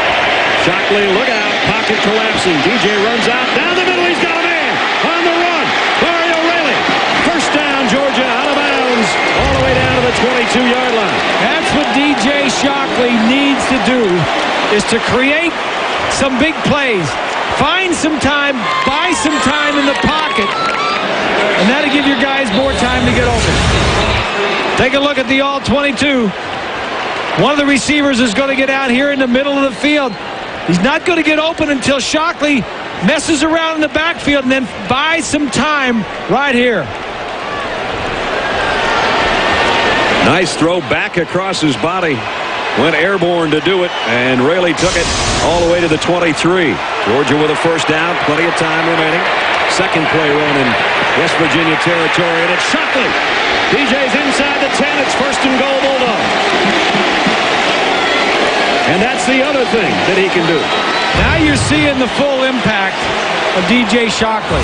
Shockley, look out. Pocket collapsing. DJ runs out. Down the middle. He's got a man. On the run. Mario Raley. First down, Georgia. Out of bounds. All the way down to the 22-yard line. That's what DJ Shockley needs to do is to create some big plays. Find some time, buy some time in the pocket, and that'll give your guys more time to get open. Take a look at the all-22. One of the receivers is going to get out here in the middle of the field. He's not going to get open until Shockley messes around in the backfield and then buys some time right here. Nice throw back across his body. Went airborne to do it, and Raley took it all the way to the 23. Georgia with a first down, plenty of time remaining. Second play run in West Virginia territory, and it's Shockley. DJ's inside the 10. It's first and goal, Bulldogs. And that's the other thing that he can do. Now you're seeing the full impact of DJ Shockley.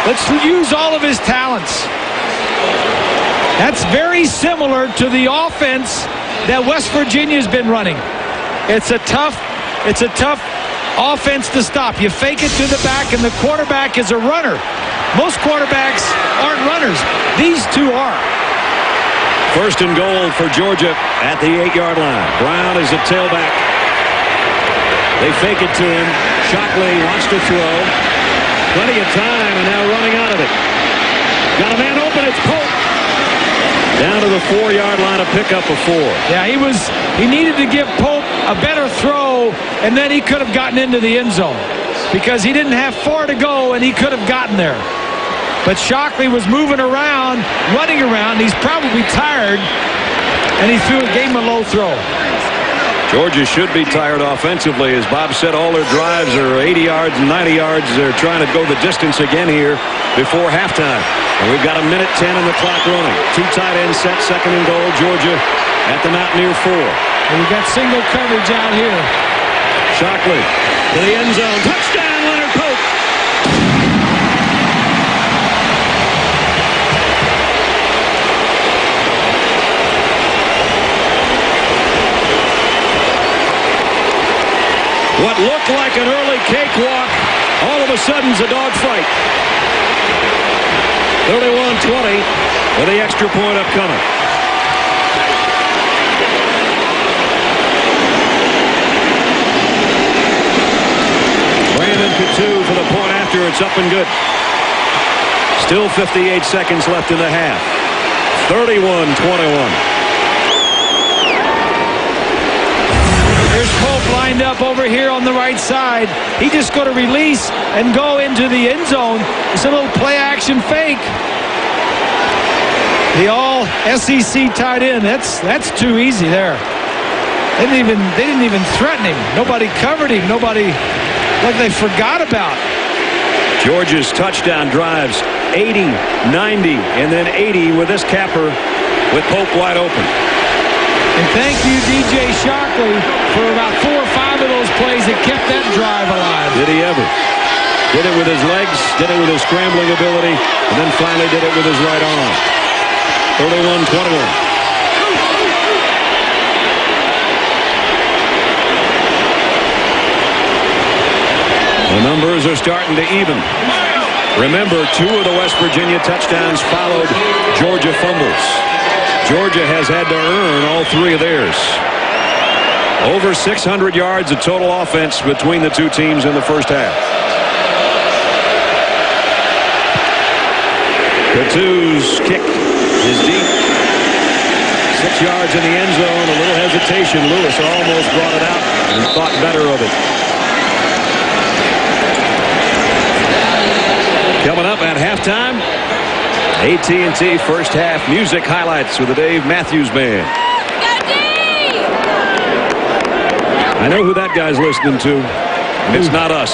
Let's use all of his talents. That's very similar to the offense that West Virginia's been running. It's a tough offense to stop. You fake it to the back, and the quarterback is a runner. Most quarterbacks aren't runners. These two are. First and goal for Georgia at the 8-yard line. Brown is a tailback. They fake it to him. Shockley wants to throw. Plenty of time, and now running out of it. Got a man open. It's Pope. Down to the 4-yard line, a pickup of 4. Yeah, he needed to give Pope a better throw, and then he could have gotten into the end zone because he didn't have far to go, and he could have gotten there. But Shockley was moving around, running around. He's probably tired, and he gave him a low throw. Georgia should be tired offensively. As Bob said, all their drives are 80 yards and 90 yards. They're trying to go the distance again here before halftime. And we've got 1:10 on the clock running. 2 tight ends set, second and goal. Georgia at the Mountaineer 4. And we've got single coverage out here. Shockley to the end zone. Touchdown, Leonard Pope. What looked like an early cakewalk, all of a sudden is a dogfight. 31-20 with the extra point upcoming. Brandon Coutu for the point after. It's up and good. Still 58 seconds left in the half. 31-21. Lined up over here on the right side. He just got to release and go into the end zone. It's a little play action fake. The all SEC tight end. That's too easy there. They didn't even threaten him. Nobody covered him. Nobody, like they forgot about. Georgia's touchdown drives 80, 90, and then 80 with this capper with Pope wide open. And thank you, DJ Shockley, for about 4 or 5 of those plays that kept that drive alive. Did he ever? Did it with his legs, did it with his scrambling ability, and then finally did it with his right arm. 31-21. The numbers are starting to even. Remember, 2 of the West Virginia touchdowns followed Georgia fumbles. Georgia has had to earn all 3 of theirs. Over 600 yards of total offense between the 2 teams in the first half. Coutu's kick is deep. 6 yards in the end zone. A little hesitation. Lewis almost brought it out and thought better of it. Coming up at halftime, AT&T first half music highlights with the Dave Matthews Band. I know who that guy's listening to. It's not us.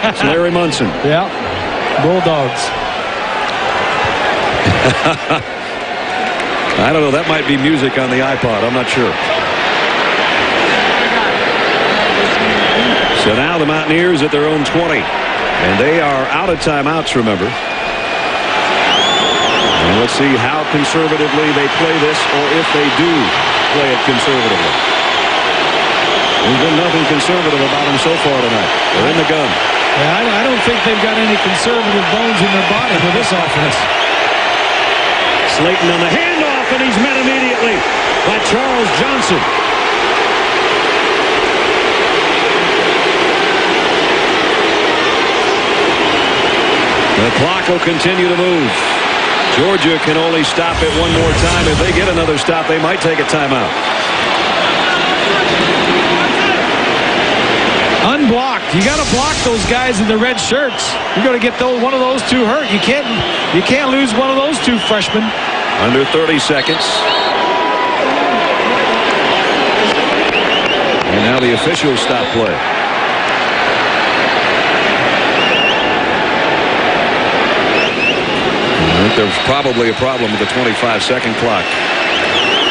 It's Larry Munson. Yeah, Bulldogs. I don't know. That might be music on the iPod. I'm not sure. So now the Mountaineers at their own 20. And they are out of timeouts, remember. And let's see how conservatively they play this, or if they do play it conservatively. There's been nothing conservative about them so far tonight. They're in the gun. Yeah, I don't think they've got any conservative bones in their body for this offense. Slayton on the handoff. off, and he's met immediately by Charles Johnson. The clock will continue to move. Georgia can only stop it one more time. If they get another stop, they might take a timeout. Unblocked. You got to block those guys in the red shirts. You're going to get one of those two hurt. You can't lose one of those two freshmen. Under 30 seconds. And now the officials stop play. I think there's probably a problem with the 25-second clock.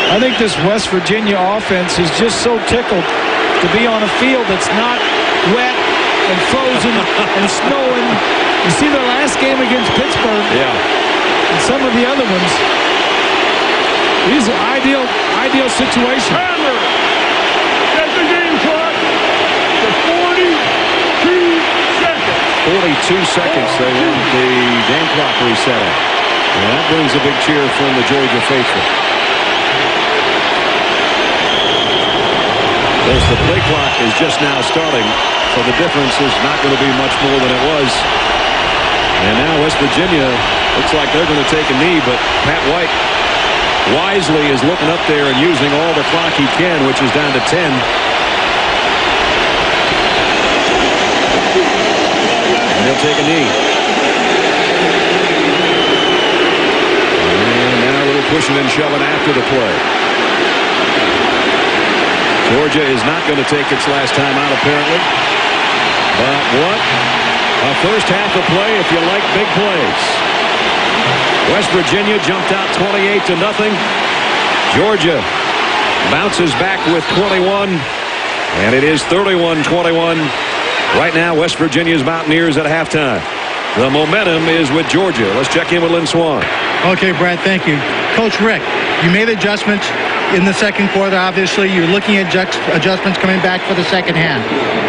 I think this West Virginia offense is just so tickled to be on a field that's not wet and frozen and snowing. You see their last game against Pittsburgh. Yeah. And some of the other ones. These are ideal situations. Hammer. Set the game clock to 42 seconds. 42 seconds. They want the game clock reset. And that brings a big cheer from the Georgia faithful. As the play clock is just now starting, so the difference is not going to be much more than it was. And now West Virginia looks like they're going to take a knee, but Pat White wisely is looking up there and using all the clock he can, which is down to 10. And he'll take a knee. And now a little pushing and shoving after the play. Georgia is not going to take its last time out, apparently. But what a first half of play if you like big plays. West Virginia jumped out 28-0. Georgia bounces back with 21, and it is 31-21. Right now, West Virginia's Mountaineers at halftime. The momentum is with Georgia. Let's check in with Lynn Swann. Okay, Brad, thank you. Coach Rick, you made adjustments in the second quarter, obviously. You're looking at adjustments coming back for the second half.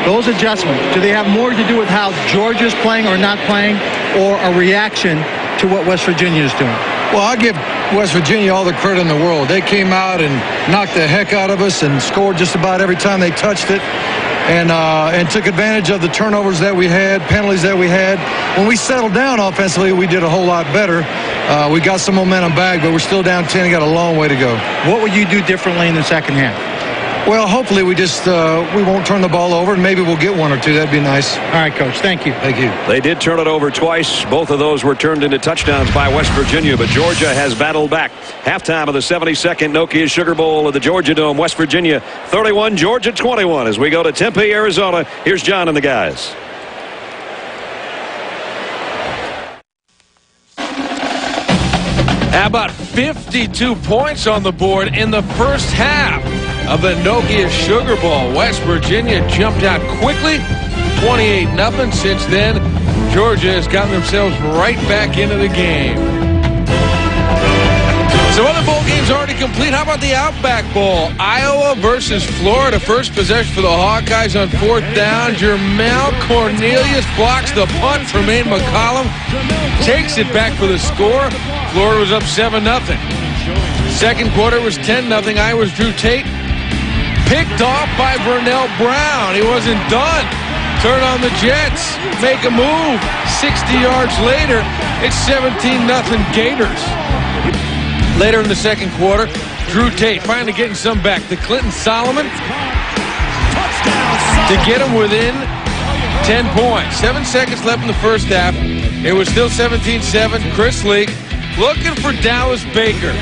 Those adjustments, do they have more to do with how Georgia's playing or not playing, or a reaction to what West Virginia is doing? Well, I give West Virginia all the credit in the world. They came out and knocked the heck out of us and scored just about every time they touched it, and took advantage of the turnovers that we had, penalties that we had. When we settled down offensively, we did a whole lot better. We got some momentum back, but we're still down 10 and got a long way to go. What would you do differently in the second half? Well, hopefully we won't turn the ball over, and maybe we'll get one or two. That'd be nice. All right, Coach. Thank you. Thank you. They did turn it over twice. Both of those were turned into touchdowns by West Virginia, but Georgia has battled back. Halftime of the 72nd Nokia Sugar Bowl at the Georgia Dome. West Virginia 31, Georgia 21. As we go to Tempe, Arizona, here's John and the guys. How about 52 points on the board in the first half of the Nokia Sugar Bowl? West Virginia jumped out quickly, 28-0. Since then, Georgia has gotten themselves right back into the game. Some other bowl games already complete. How about the Outback Bowl? Iowa versus Florida. First possession for the Hawkeyes on fourth down. Jermel Cornelius blocks the punt from Aiden McCollum. Takes it back for the score. Florida was up 7-0. Second quarter was 10-0. Iowa's Drew Tate picked off by Vernell Brown. He wasn't done. Turn on the Jets. Make a move. 60 yards later, it's 17-0 Gators. Later in the second quarter, Drew Tate finally getting some back to Clinton Solomon to get him within 10 points. 7 seconds left in the first half. It was still 17-7. Chris Leak looking for Dallas Baker.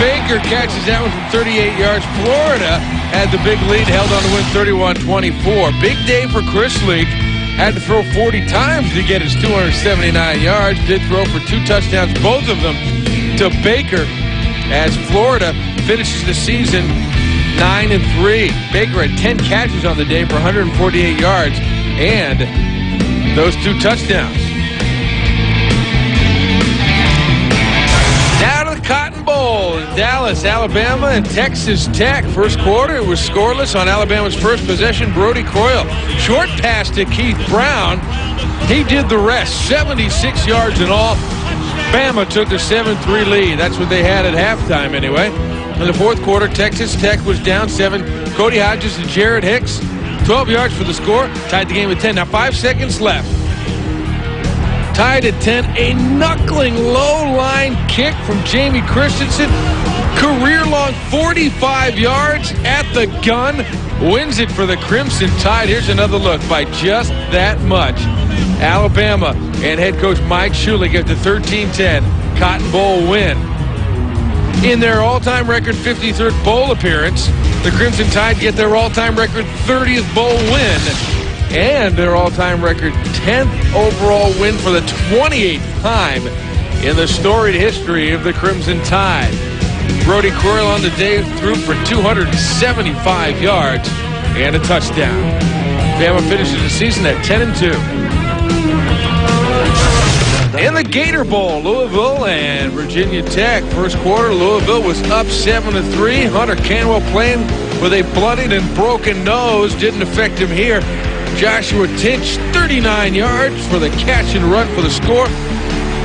Baker catches that one from 38 yards. Florida had the big lead, held on to win 31-24. Big day for Chris Leak. Had to throw 40 times to get his 279 yards. Did throw for 2 touchdowns, both of them to Baker, as Florida finishes the season 9-3. Baker had 10 catches on the day for 148 yards and those 2 touchdowns. Now to the Cotton Bowl in Dallas, Alabama and Texas Tech. First quarter, it was scoreless on Alabama's first possession. Brody Croyle, short pass to Keith Brown. He did the rest, 76 yards in all. Bama took the 7-3 lead. That's what they had at halftime anyway. In the fourth quarter, Texas Tech was down 7. Cody Hodges and Jared Hicks, 12 yards for the score, tied the game at 10. Now 5 seconds left. Tied at 10, a knuckling low line kick from Jamie Christensen. Career-long 45 yards at the gun. Wins it for the Crimson Tide. Here's another look by just that much. Alabama and head coach Mike Shula get the 13-10 Cotton Bowl win. In their all-time record 53rd bowl appearance, the Crimson Tide get their all-time record 30th bowl win and their all-time record 10th overall win for the 28th time in the storied history of the Crimson Tide. Brody Quirrell on the day threw for 275 yards and a touchdown. Bama finishes the season at 10-2. In the Gator Bowl, Louisville and Virginia Tech. First quarter, Louisville was up 7-3. Hunter Canwell playing with a bloodied and broken nose. Didn't affect him here. Joshua Tinch, 39 yards for the catch and run for the score.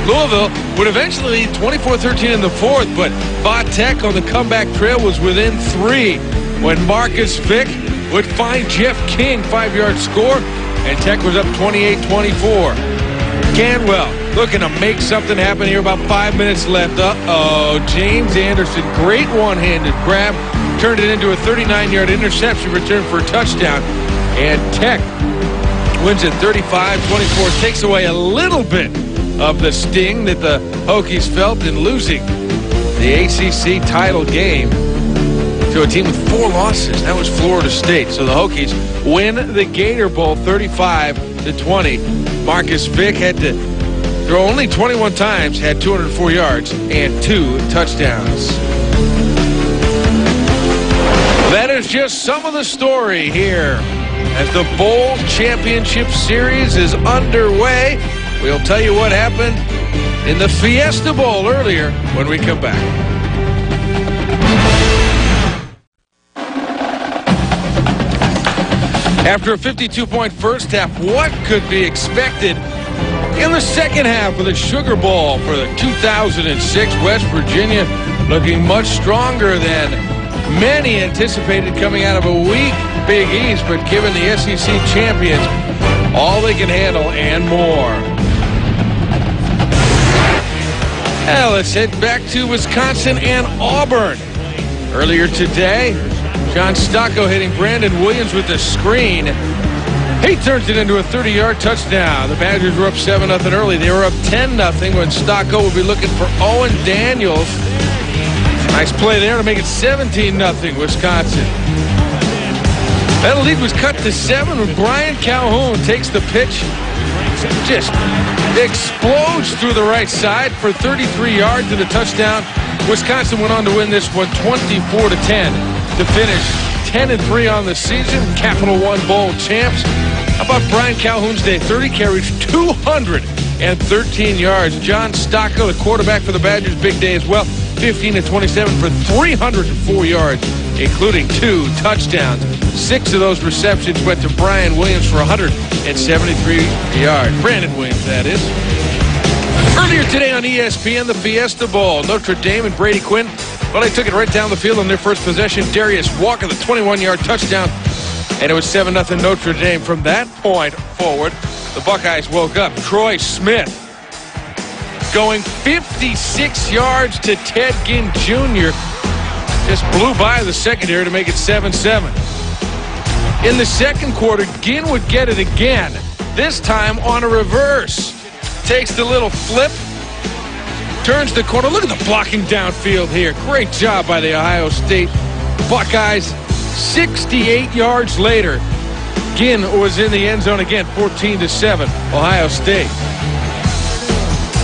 Louisville would eventually lead 24-13 in the fourth, but Va Tech on the comeback trail was within 3 when Marcus Vick would find Jeff King, 5-yard score, and Tech was up 28-24. Canwell looking to make something happen here. About 5 minutes left. Uh-oh, James Anderson, great one-handed grab, turned it into a 39-yard interception return for a touchdown, and Tech wins at 35-24. Takes away a little bit of the sting that the Hokies felt in losing the ACC title game to a team with 4 losses. That was Florida State. So the Hokies win the Gator Bowl 35-20. Marcus Vick had to throw only 21 times, had 204 yards and 2 touchdowns. That is just some of the story here as the Bowl Championship Series is underway. We'll tell you what happened in the Fiesta Bowl earlier when we come back. After a 52-point first half, what could be expected in the second half of the Sugar Bowl for the 2006 West Virginia? Looking much stronger than many anticipated coming out of a weak Big East, but given the SEC champions all they can handle and more. Now let's head back to Wisconsin and Auburn. Earlier today, John Stocco hitting Brandon Williams with the screen. He turns it into a 30-yard touchdown. The Badgers were up 7-0 early. They were up 10-0 when Stocco will be looking for Owen Daniels. Nice play there to make it 17-0 Wisconsin. That lead was cut to 7 when Brian Calhoun takes the pitch. Just explodes through the right side for 33 yards and a touchdown. Wisconsin went on to win this one 24-10 to finish 10-3 on the season. Capital One Bowl champs. How about Brian Calhoun's day? 30 carries, 213 yards. John Stocco, the quarterback for the Badgers, big day as well. 15-27 for 304 yards, including 2 touchdowns. 6 of those receptions went to Brian Williams for 173 yards. Brandon Williams, that is. Earlier today on ESPN, the Fiesta Bowl. Notre Dame and Brady Quinn, well, they took it right down the field on their first possession. Darius Walker, the 21-yard touchdown, and it was 7-0 Notre Dame. From that point forward, the Buckeyes woke up. Troy Smith going 56 yards to Ted Ginn Jr. Just blew by the secondary to make it 7-7. In the second quarter, Ginn would get it again, this time on a reverse. Takes the little flip, turns the corner. Look at the blocking downfield here. Great job by the Ohio State Buckeyes. 68 yards later, Ginn was in the end zone again, 14-7, Ohio State.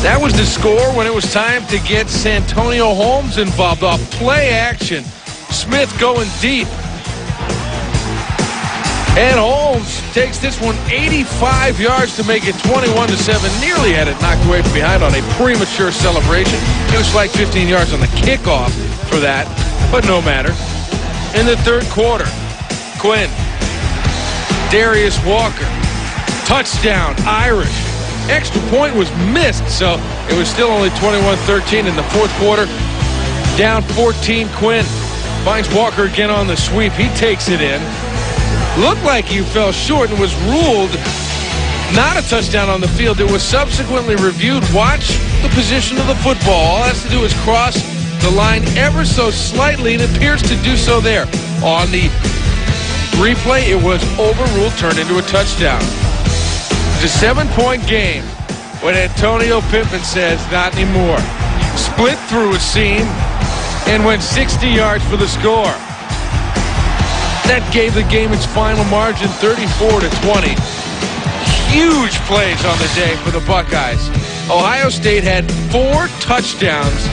That was the score when it was time to get Santonio Holmes involved off play action. Smith going deep. And Holmes takes this one 85 yards to make it 21-7. Nearly had it knocked away from behind on a premature celebration. It was like 15 yards on the kickoff for that, but no matter. In the third quarter, Quinn, Darius Walker, touchdown, Irish. extra point was missed, so it was still only 21-13 in the fourth quarter. Down 14, Quinn finds Walker again on the sweep. He takes it in. Looked like he fell short and was ruled not a touchdown on the field. It was subsequently reviewed. Watch the position of the football. All it has to do is cross the line ever so slightly, and it appears to do so there. On the replay, it was overruled, turned into a touchdown. It's a 7-point game when Antonio Pittman says, not anymore. Split through a seam and went 60 yards for the score. That gave the game its final margin, 34-20. Huge plays on the day for the Buckeyes. Ohio State had 4 touchdowns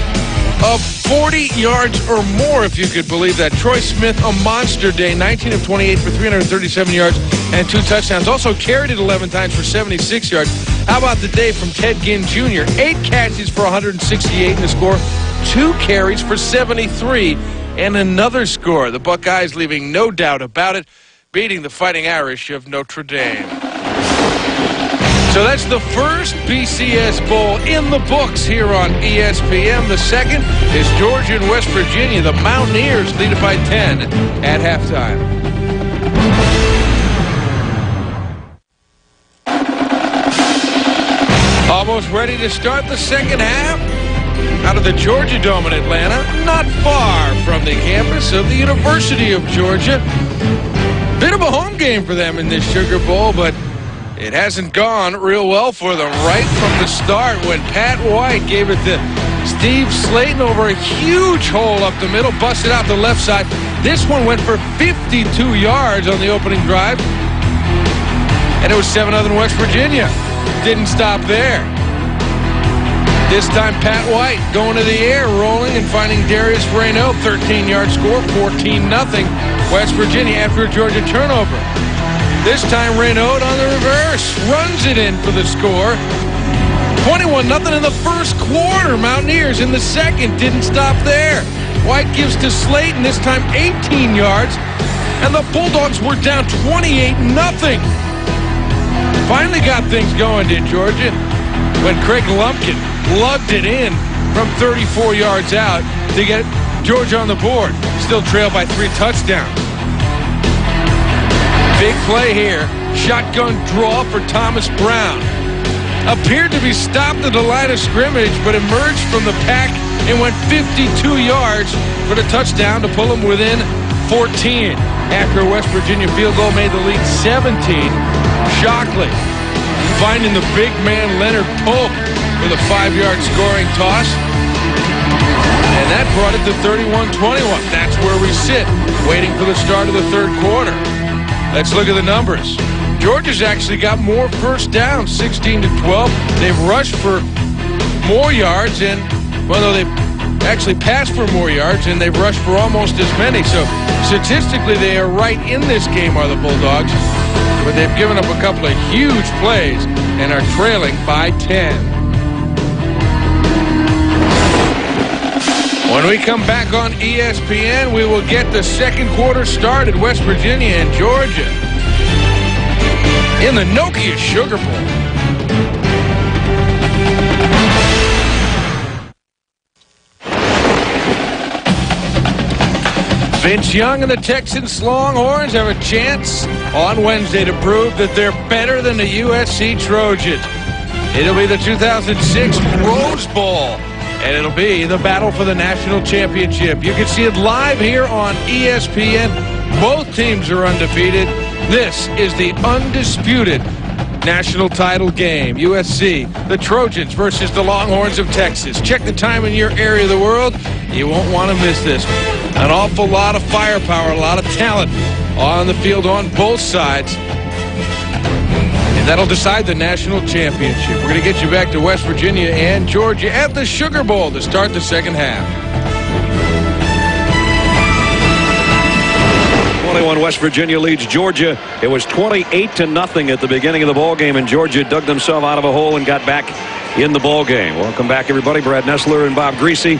of 40 yards or more, if you could believe that. Troy Smith, a monster day, 19 of 28 for 337 yards and 2 touchdowns. Also carried it 11 times for 76 yards. How about the day from Ted Ginn Jr.? 8 catches for 168 in the score, 2 carries for 73 and another score. The Buckeyes leaving no doubt about it, beating the Fighting Irish of Notre Dame. So that's the first BCS Bowl in the books here on ESPN. The second is Georgia and West Virginia. The Mountaineers lead it by 10 at halftime. Almost ready to start the second half. Out of the Georgia Dome in Atlanta, not far from the campus of the University of Georgia. Bit of a home game for them in this Sugar Bowl, but it hasn't gone real well for them right from the start when Pat White gave it to Steve Slayton over a huge hole up the middle, busted out the left side. This one went for 52 yards on the opening drive, and it was 7-0 West Virginia. Didn't stop there. This time Pat White going to the air, rolling and finding Darius Raynaud, 13-yard score, 14-0 West Virginia after a Georgia turnover. This time Raynaud on the reverse, runs it in for the score. 21-0 in the first quarter. Mountaineers in the second, didn't stop there. White gives to Slayton, this time 18 yards, and the Bulldogs were down 28-0. Finally got things going, did Georgia, when Craig Lumpkin lugged it in from 34 yards out to get Georgia on the board. Still trailed by 3 touchdowns. Big play here. Shotgun draw for Thomas Brown. Appeared to be stopped at the line of scrimmage, but emerged from the pack and went 52 yards for the touchdown to pull him within 14. After a West Virginia field goal made the lead 17. Shockley finding the big man Leonard Polk with a 5-yard scoring toss. And that brought it to 31-21. That's where we sit, waiting for the start of the third quarter. Let's look at the numbers. Georgia's actually got more first downs, 16-12. They've rushed for more yards, and well, they've actually passed for more yards, and they've rushed for almost as many. So statistically, they are right in this game, are the Bulldogs. But they've given up a couple of huge plays and are trailing by 10. When we come back on ESPN, we will get the second quarter started. West Virginia and Georgia in the Nokia Sugar Bowl. Vince Young and the Texas Longhorns have a chance on Wednesday to prove that they're better than the USC Trojans. It'll be the 2006 Rose Bowl, and it'll be the battle for the national championship. You can see it live here on ESPN. Both teams are undefeated. This is the undisputed national title game. USC, the Trojans versus the Longhorns of Texas. Check the time in your area of the world. You won't want to miss this one. An awful lot of firepower, a lot of talent on the field on both sides. And that'll decide the national championship. We're going to get you back to West Virginia and Georgia at the Sugar Bowl to start the second half. 21 West Virginia leads Georgia. It was 28-0 at the beginning of the ball game, and Georgia dug themselves out of a hole and got back in the ball game. Welcome back, everybody. Brad Nessler and Bob Greasy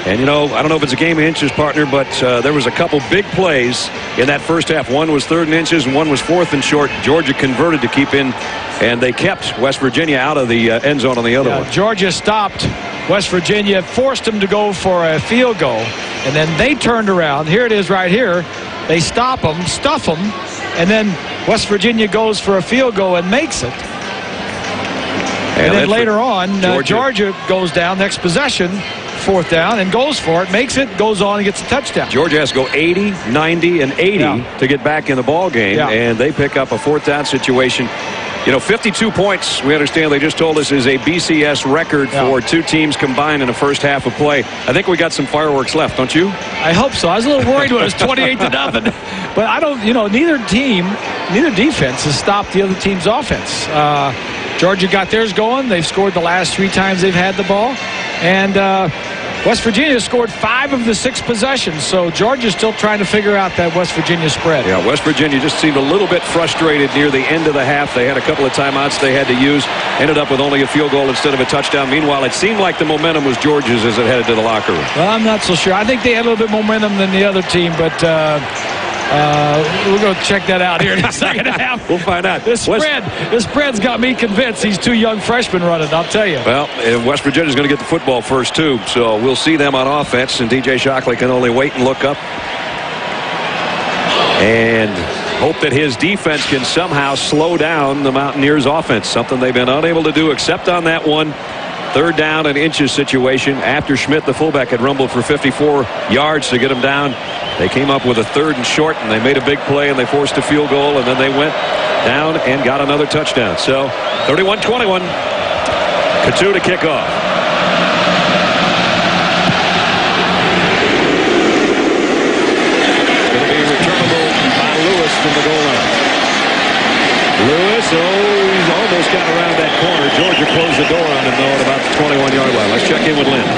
And, you know, I don't know if it's a game of inches, partner, but there was a couple big plays in that first half. One was 3rd and inches, and one was 4th and short. Georgia converted to keep in, and they kept West Virginia out of the end zone on the other one. Georgia stopped West Virginia, forced them to go for a field goal, and then they turned around. Here it is right here. They stop them, stuff them, and then West Virginia goes for a field goal and makes it. And then later on, Georgia goes down next possession, 4th down, and goes for it, makes it, goes on and gets a touchdown. Georgia has to go 80, 90, and 80 to get back in the ball game, and they pick up a 4th down situation. You know, 52 points, we understand, they just told us, is a BCS record for 2 teams combined in the first half of play. I think we got some fireworks left, don't you? I hope so. I was a little worried when it was 28-0. But I don't, you know, neither defense has stopped the other team's offense. Georgia got theirs going. They've scored the last 3 times they've had the ball. And West Virginia scored 5 of the 6 possessions. So Georgia's still trying to figure out that West Virginia spread. Yeah, West Virginia just seemed a little bit frustrated near the end of the half. They had a couple of timeouts they had to use. Ended up with only a field goal instead of a touchdown. Meanwhile, it seemed like the momentum was Georgia's as it headed to the locker room. Well, I'm not so sure. I think they had a little bit momentum than the other team, but we're going to check that out here in the second half. We'll find out. This spread's got me convinced. These 2 young freshmen running, I'll tell you. Well, West Virginia's going to get the football first, too, so we'll see them on offense, and DJ Shockley can only wait and look up and hope that his defense can somehow slow down the Mountaineers' offense, something they've been unable to do except on that one 3rd down and inches situation. After Schmidt, the fullback, had rumbled for 54 yards to get him down. They came up with a 3rd and short, and they made a big play, and they forced a field goal, and then they went down and got another touchdown. So 31-21, Coutu to kick off. It's going to be returnable by Lewis from the goal line. Lewis, he's almost got around that corner. Georgia closed the door on him, though, at about the 21-yard line. Let's check in with Lynn.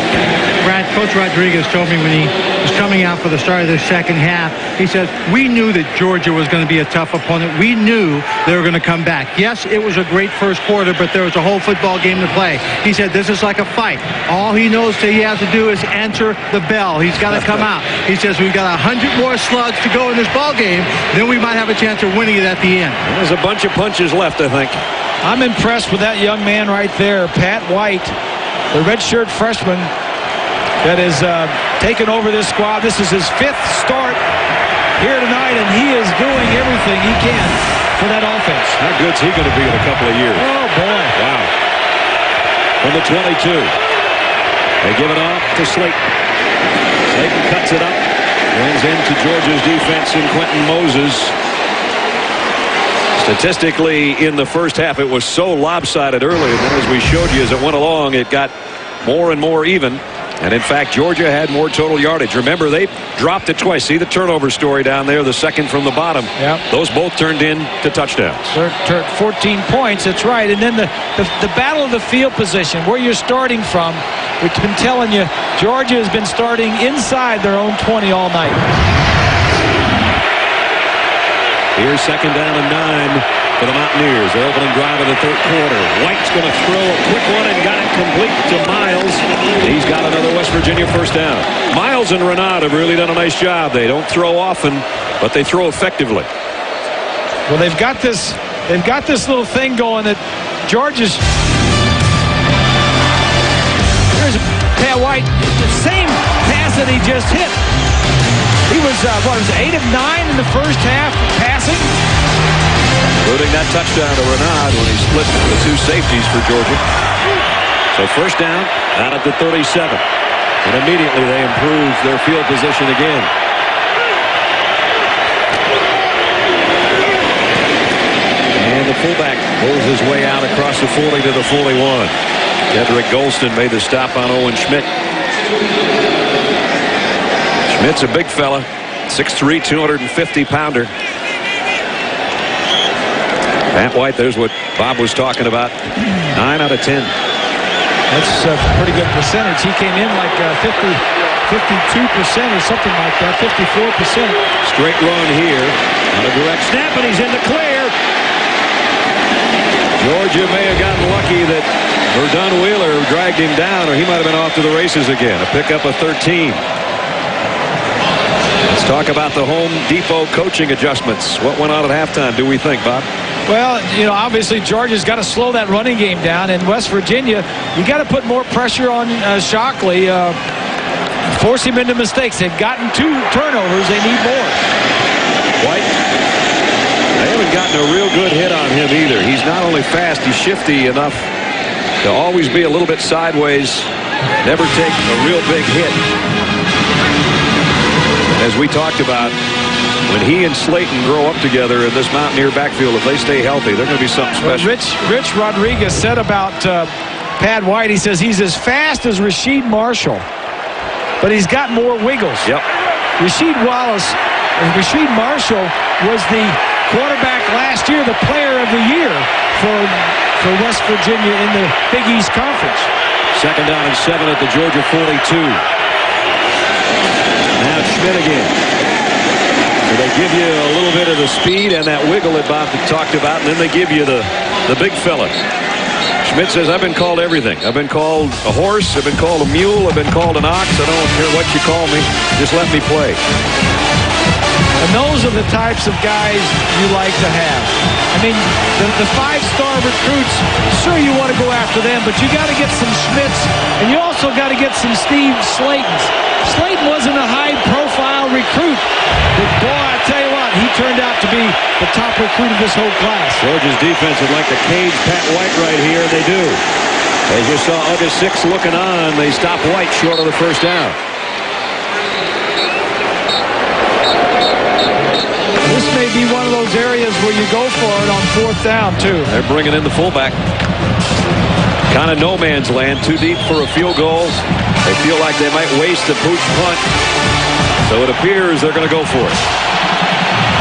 Brad, Coach Rodriguez told me when he was coming out for the start of the second half, he said, we knew that Georgia was going to be a tough opponent. We knew they were going to come back. Yes, it was a great first quarter, but there was a whole football game to play. He said, this is like a fight. All he knows that he has to do is answer the bell. He's got to come out. He says, we've got 100 more slugs to go in this ball game, then we might have a chance of winning it at the end. There's a bunch of punches left, I think. I'm impressed with that young man right there, Pat White, the redshirt freshman that has taken over this squad. This is his 5th start here tonight, and he is doing everything he can for that offense. How good's he going to be in a couple of years? Oh, boy. Wow. From the 22. They give it off to Slayton. Slayton cuts it up. Runs into Georgia's defense in Quentin Moses. Statistically, in the first half, it was so lopsided early, and then as we showed you as it went along, it got more and more even. And in fact, Georgia had more total yardage. Remember, they dropped it twice. See the turnover story down there, the second from the bottom. Yep. Those both turned into touchdowns. 14 points, that's right. And then the battle of the field position, where you're starting from, we've been telling you, Georgia has been starting inside their own 20 all night. Here's 2nd down and 9 for the Mountaineers. Their opening drive of the 3rd quarter. White's going to throw a quick one and got it complete to Miles. He's got another West Virginia first down. Miles and Renaud have really done a nice job. They don't throw often, but they throw effectively. Well, they've got this little thing going that Georgia's. Here's Pat White, the same pass that he just hit. He was, 8 of 9 in the first half passing? Including that touchdown to Renaud when he split the 2 safeties for Georgia. So first down out at the 37. And immediately they improved their field position again. And the fullback pulls his way out across the 40 to the 41. Jedrick Golston made the stop on Owen Schmidt. Schmidt's a big fella, 6'3", 250-pounder. Pat White, there's what Bob was talking about, 9 out of 10. That's a pretty good percentage. He came in like 52% or something like that, 54%. Straight run here on a direct snap, and he's in the clear. Georgia may have gotten lucky that Verdun Wheeler dragged him down, or he might have been off to the races again. A pickup of 13. Let's talk about the Home Depot coaching adjustments. What went on at halftime, do we think, Bob? Well, you know, obviously Georgia's got to slow that running game down. In West Virginia, you got to put more pressure on Shockley, force him into mistakes. They've gotten 2 turnovers. They need more. White. They haven't gotten a real good hit on him either. He's not only fast, he's shifty enough to always be a little bit sideways, never take a real big hit. As we talked about, when he and Slayton grow up together in this Mountaineer backfield, if they stay healthy, they're going to be something special. Well, Rich Rodriguez said about Pat White, he says he's as fast as Rasheed Marshall, but he's got more wiggles. Yep. Rasheed Marshall was the quarterback last year, the player of the year for West Virginia in the Big East Conference. 2nd down and 7 at the Georgia 42. Now Schmidt again. So they give you a little bit of the speed and that wiggle that Bob talked about, and then they give you the big fella. Schmidt says, I've been called everything. I've been called a horse. I've been called a mule. I've been called an ox. I don't care what you call me. Just let me play. And those are the types of guys you like to have. I mean, the 5-star recruits, sure you want to go after them, but you got to get some Schmitz, and you also got to get some Steve Slaytons. Slayton wasn't a high-profile recruit, but boy, I tell you what, he turned out to be the top recruit of this whole class. Georgia's defense would like to cage Pat White right here. They do. As you saw August 6 looking on, they stop White short of the first down. This may be one of those areas where you go for it on 4th down, too. They're bringing in the fullback. Kind of no man's land. Too deep for a field goal. They feel like they might waste a pooch punt. So it appears they're going to go for it.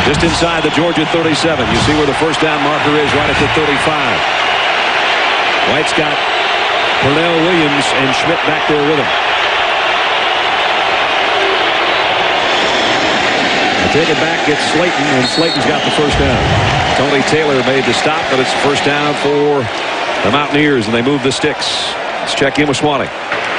Just inside the Georgia 37. You see where the first down marker is, right at the 35. White's got Pernell Williams and Schmidt back there with him. Take it back, gets Slayton, and Slayton's got the first down. Tony Taylor made the stop, but it's first down for the Mountaineers, and they move the sticks. Let's check in with Swanee.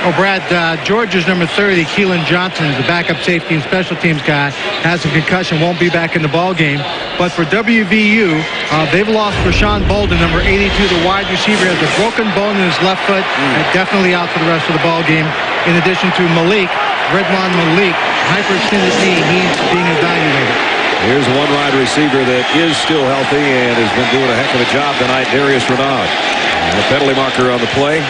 Oh, Brad, Georgia's number 30, Keelan Johnson, is the backup safety and special teams guy. Has a concussion, won't be back in the ball game. But for WVU, they've lost Rashawn Bolden, number 82, the wide receiver, has a broken bone in his left foot, and definitely out for the rest of the ball game. In addition to Redwan Malik, hyperextended knee, he's being evaluated. Here's one wide receiver that is still healthy and has been doing a heck of a job tonight, Darius Renaud. And a penalty marker on the play.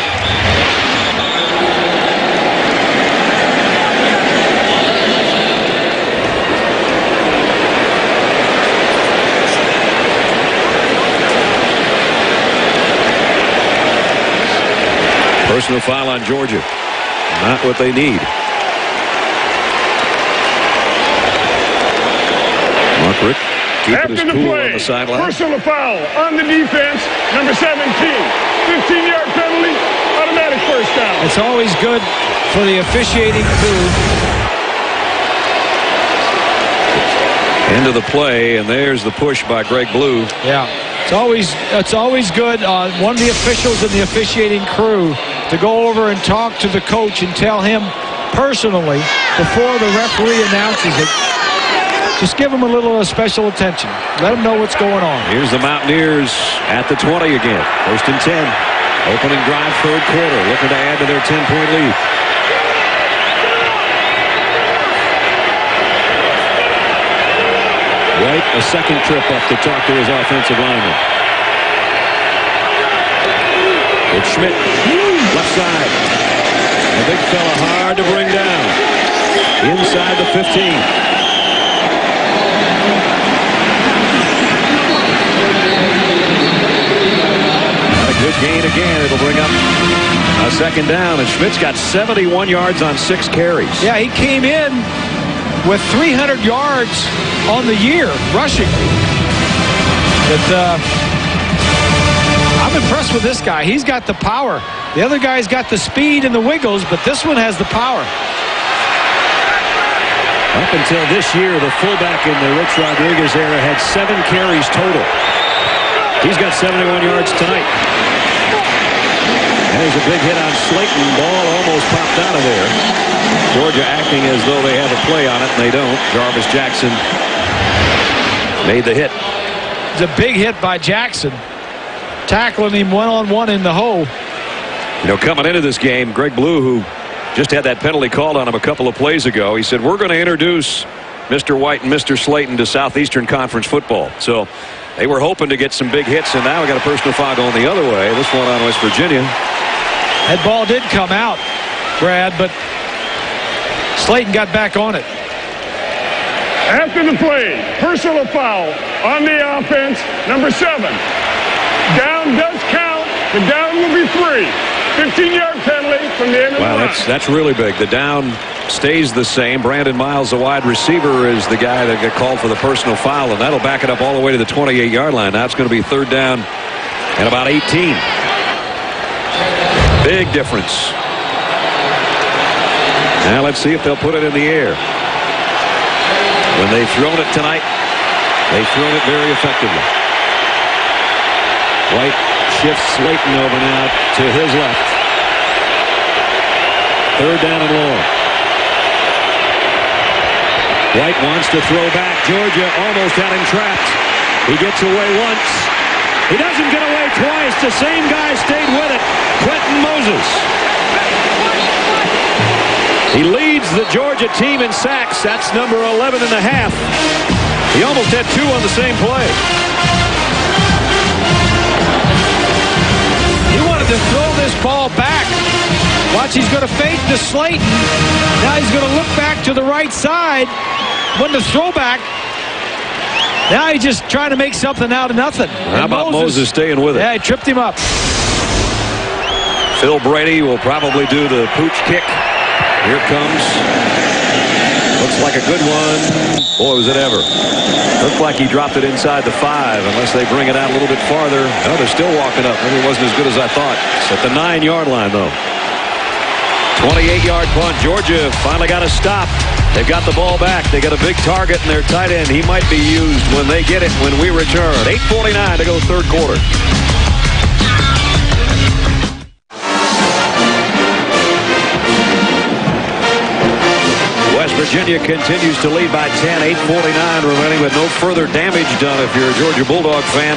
Personal foul on Georgia. Not what they need. Mark Richt keeping his cool on the sideline. Personal foul on the defense, number 17. 15-yard penalty, automatic first down. It's always good for the officiating crew. Into the play, and there's the push by Greg Blue. Yeah, it's always good one of the officials and the officiating crew to go over and talk to the coach and tell him personally before the referee announces it. Just give him a little special attention. Let him know what's going on. Here's the Mountaineers at the 20 again. 1st and 10. Opening drive, 3rd quarter. Looking to add to their 10-point lead. White, a second trip up to talk to his offensive lineman. It's Schmidt, left side. A big fella hard to bring down. Inside the 15. Good gain again. It'll bring up a 2nd down, and Schmidt's got 71 yards on 6 carries. Yeah, he came in with 300 yards on the year rushing. But I'm impressed with this guy. He's got the power. The other guy's got the speed and the wiggles, but this one has the power. Up until this year, the fullback in the Rich Rodriguez era had 7 carries total. He's got 71 yards tonight. There's a big hit on Slayton. Ball almost popped out of there. Georgia acting as though they have a play on it, and they don't. Jarvis Jackson made the hit. It's a big hit by Jackson, tackling him one-on-one in the hole. You know, coming into this game, Greg Blue, who just had that penalty called on him a couple of plays ago, he said, we're going to introduce Mr. White and Mr. Slayton to Southeastern Conference football. So they were hoping to get some big hits, and now we got a personal foul going the other way. This one on West Virginia. That ball did come out, Brad, but Slayton got back on it. After the play, personal foul on the offense, number 7. Down does count. The down will be 3. 15-yard penalty from the end of the line. Wow, that's really big. The down stays the same. Brandon Miles, the wide receiver, is the guy that got called for the personal foul, and that'll back it up all the way to the 28-yard line. Now it's going to be 3rd down and about 18. Big difference. Now let's see if they'll put it in the air. When they've thrown it tonight, they've thrown it very effectively. White shifts Slayton over now to his left. 3rd down and long. White wants to throw back. Georgia almost had him trapped. He gets away once. He doesn't get away twice. The same guy stayed with it. Quentin Moses. He leads the Georgia team in sacks. That's number 11 and a half. He almost had 2 on the same play. He wanted to throw this ball back. Watch, he's going to fake to Slayton. Now he's going to look back to the right side. When the throwback. Now he's just trying to make something out of nothing. How about Moses staying with it? Yeah, he tripped him up. Phil Brady will probably do the pooch kick. Here it comes. Looks like a good one. Boy, was it ever. Looked like he dropped it inside the 5 unless they bring it out a little bit farther. No, they're still walking up. Maybe it wasn't as good as I thought. It's at the 9-yard line, though. 28-yard punt. Georgia finally got a stop. They've got the ball back. They got a big target in their tight end. He might be used when they get it when we return. 8:49 to go 3rd quarter. West Virginia continues to lead by 10, 8:49 remaining with no further damage done if you're a Georgia Bulldog fan,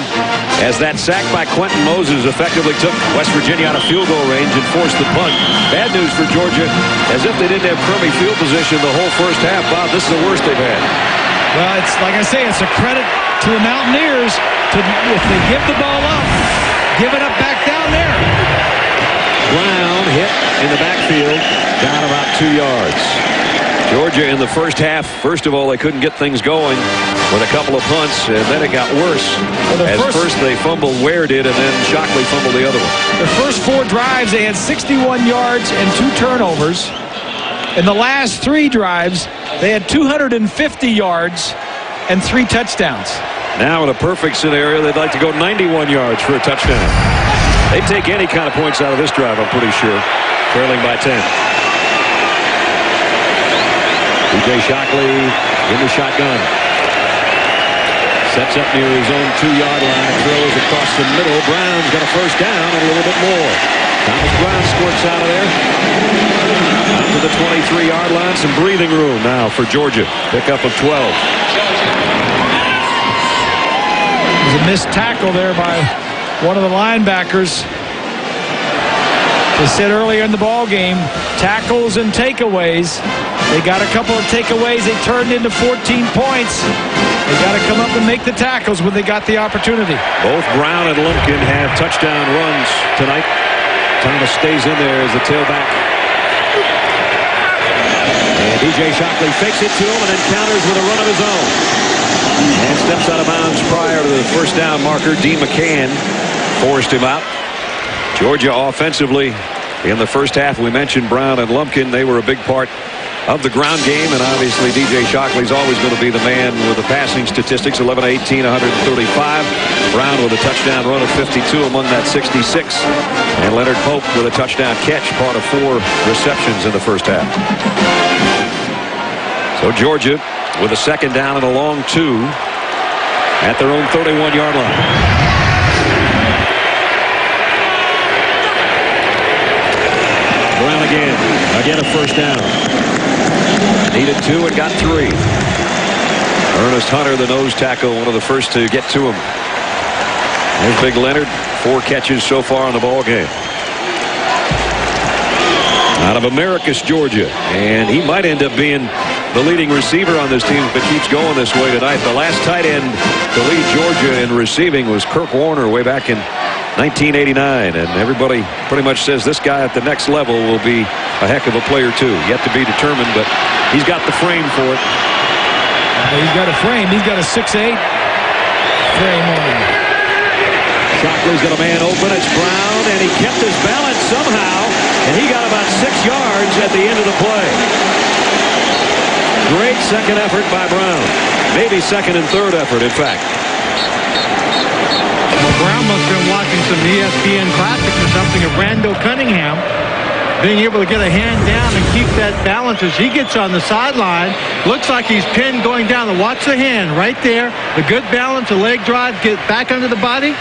as that sack by Quentin Moses effectively took West Virginia out of field goal range and forced the punt. Bad news for Georgia, as if they didn't have crummy field position the whole first half. Bob, this is the worst they've had. Well, it's like I say, it's a credit to the Mountaineers to, if they give the ball up, give it up back down there. Brown hit in the backfield, down about 2 yards. Georgia in the first half, first of all, they couldn't get things going with a couple of punts, and then it got worse. Well, first they fumbled, Ware did, and then Shockley fumbled the other one. The first 4 drives, they had 61 yards and 2 turnovers. In the last 3 drives, they had 250 yards and 3 touchdowns. Now in a perfect scenario, they'd like to go 91 yards for a touchdown. They'd take any kind of points out of this drive, I'm pretty sure, trailing by 10. DJ Shockley in the shotgun. Sets up near his own 2-yard line. Throws across the middle. Brown's got a first down and a little bit more. Thomas Brown squirts out of there. Out to the 23-yard line. Some breathing room now for Georgia. Pickup of 12. There's a missed tackle there by one of the linebackers. They said earlier in the ball game, tackles and takeaways. They got a couple of takeaways. They turned into 14 points. They got to come up and make the tackles when they got the opportunity. Both Brown and Lumpkin have touchdown runs tonight. Thomas stays in there as the tailback. And DJ Shockley fakes it to him and then counters with a run of his own. And steps out of bounds prior to the first down marker. Dean McCann forced him out. Georgia offensively in the first half, we mentioned Brown and Lumpkin. They were a big part of the ground game, and obviously DJ Shockley's always going to be the man with the passing statistics. 11-18, 135. Brown with a touchdown run of 52, among that 66. And Leonard Pope with a touchdown catch, part of 4 receptions in the first half. So Georgia with a 2nd down and a long 2 at their own 31-yard line. Brown again a first down. Needed 2 and got 3. Ernest Hunter, the nose tackle, one of the first to get to him. There's Big Leonard, 4 catches so far in the ball game. Out of Americus, Georgia, and he might end up being the leading receiver on this team if it keeps going this way tonight. The last tight end to lead Georgia in receiving was Kurt Warner way back in 1989, and everybody pretty much says this guy at the next level will be a heck of a player too. Yet to be determined, but he's got the frame for it. He's got a frame. He's got a 6'8" frame on him. Shockley's got a man open. It's Brown, and he kept his balance somehow, and he got about 6 yards at the end of the play. Great second effort by Brown. Maybe second and third effort, in fact. Well, Brown must have been watching some ESPN Classics or something of Randall Cunningham, being able to get a hand down and keep that balance as he gets on the sideline. Looks like he's pinned going down. And watch the hand right there. The good balance, the leg drive, get back under the body.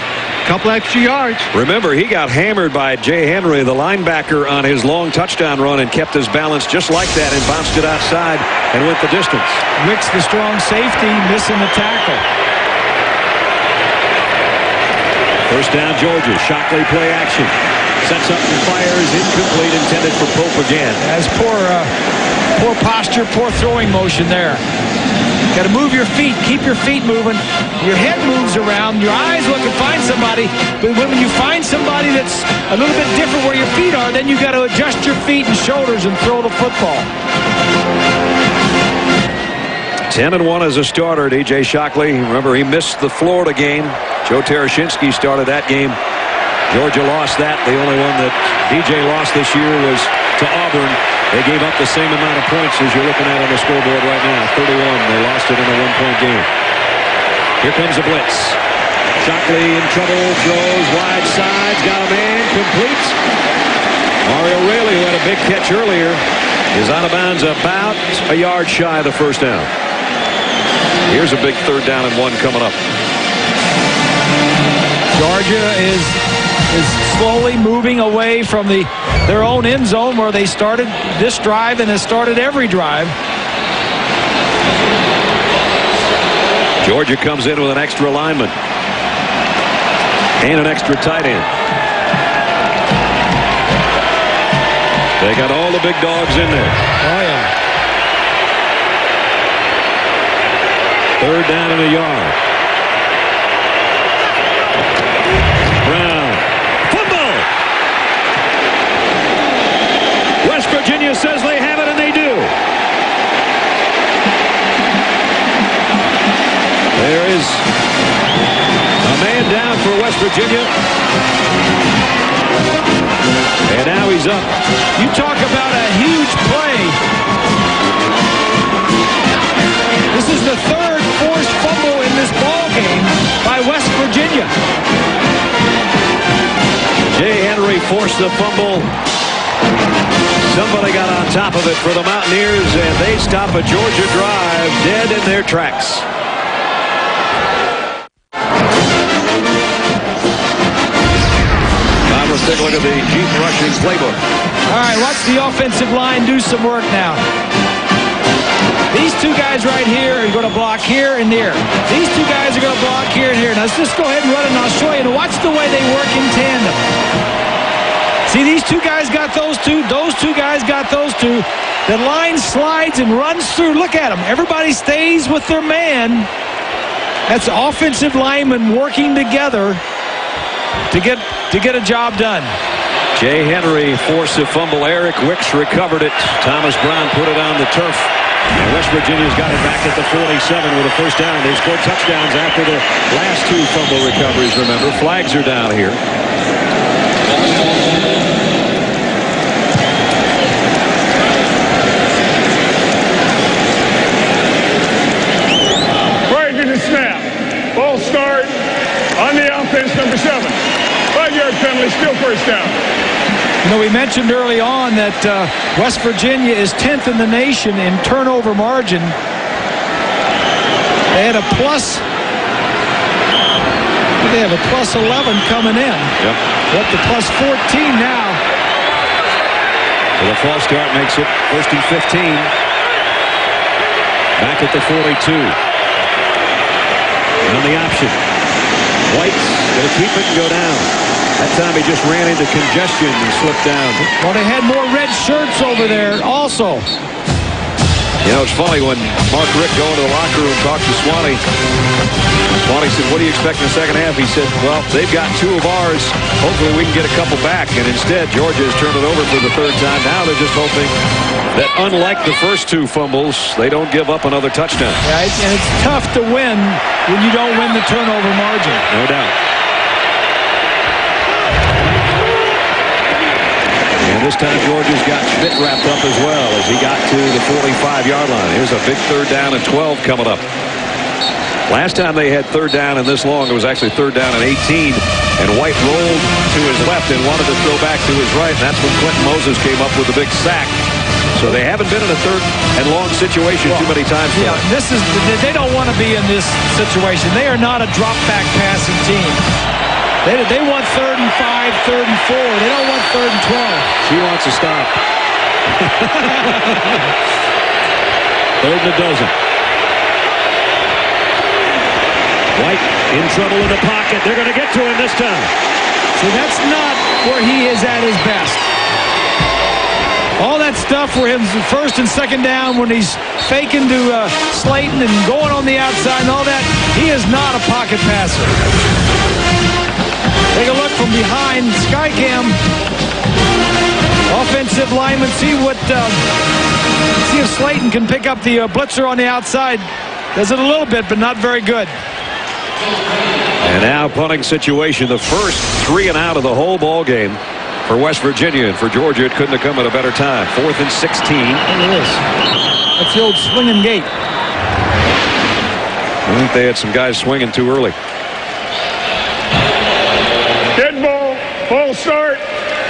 Couple extra yards. Remember, he got hammered by Jay Henry, the linebacker, on his long touchdown run and kept his balance just like that and bounced it outside and went the distance. Wicks, the strong safety, missing the tackle. First down, Georgia. Shockley play action. Sets up and fires. Incomplete, intended for Pope again. That's poor posture, poor throwing motion there. Got to move your feet. Keep your feet moving. Your head moves around. Your eyes look and find somebody. But when you find somebody that's a little bit different where your feet are, then you got to adjust your feet and shoulders and throw the football. 10-1 as a starter, DJ Shockley. Remember, he missed the Florida game. Joe Tereshinski started that game. Georgia lost that. The only one that DJ lost this year was to Auburn. They gave up the same amount of points as you're looking at on the scoreboard right now. 31. They lost it in a one-point game. Here comes a blitz. Shockley in trouble. Throws wide sides. Got a man. Complete. Mario Raley, who had a big catch earlier, is out of bounds about a yard shy of the first down. Here's a big 3rd down and 1 coming up. Georgia is slowly moving away from their own end zone where they started this drive and has started every drive. Georgia comes in with an extra lineman and an extra tight end. They got all the big dogs in there. Oh, yeah. 3rd down and a yard. Brown. Fumble! West Virginia says they have it, and they do. There is a man down for West Virginia. And now he's up. You talk about a huge play. This is the 3rd forced fumble in this ball game by West Virginia. Jay Henry forced the fumble. Somebody got on top of it for the Mountaineers, and they stop a Georgia drive dead in their tracks. Now let's take a look at the Jeep rushing playbook. All right, watch the offensive line do some work now. These 2 guys right here are going to block here and there. These 2 guys are going to block here and here. Now let's just go ahead and run it, and I'll show you. And watch the way they work in tandem. See, these 2 guys got those 2. Those 2 guys got those 2. The line slides and runs through. Look at them. Everybody stays with their man. That's offensive linemen working together to get a job done. Jay Henry forced a fumble. Eric Wicks recovered it. Thomas Brown put it on the turf. And West Virginia's got it back at the 47 with a first down. They've scored touchdowns after the last 2 fumble recoveries, remember. Flags are down here. Right to the snap. Ball start on the offense, number 7. 5-yard penalty, still first down. You know, we mentioned early on that West Virginia is 10th in the nation in turnover margin. They had a plus. They have a plus 11 coming in. Yep. They're up to plus 14 now. So the false start makes it 1st and 15. Back at the 42. On the option. White's going to keep it and go down. That time he just ran into congestion and slipped down. Well, they had more red shirts over there also. You know, it's funny when Mark Richt go into the locker room and talk to Swanee. Swanee said, what do you expect in the second half? He said, well, they've got 2 of ours. Hopefully we can get a couple back. And instead, Georgia has turned it over for the 3rd time. Now they're just hoping that unlike the first 2 fumbles, they don't give up another touchdown. Yeah, and it's tough to win when you don't win the turnover margin. No doubt. And this time Georgia's got Schmidt wrapped up as well as he got to the 45-yard line. Here's a big 3rd down and 12 coming up. Last time they had 3rd down and this long, it was actually 3rd down and 18. And White rolled to his left and wanted to throw back to his right. And that's when Quentin Moses came up with the big sack. So they haven't been in a 3rd and long situation too many times. Yeah, they don't want to be in this situation. They are not a drop back passing team. They want 3rd and 5, 3rd and 4. They don't want 3rd and 12. She wants to stop. 3rd and a dozen. White in trouble in the pocket. They're going to get to him this time. See, that's not where he is at his best. All that stuff for him, 1st and 2nd down, when he's faking to Slayton and going on the outside and all that, he is not a pocket passer. Take a look from behind Skycam. Offensive lineman, see if Slayton can pick up the blitzer on the outside. Does it a little bit, but not very good. And now punting situation, the first 3 and out of the whole ball game for West Virginia, and for Georgia it couldn't have come at a better time. 4th and 16. Look at this. That's the old swinging gate. I think they had some guys swinging too early. Dead ball, false start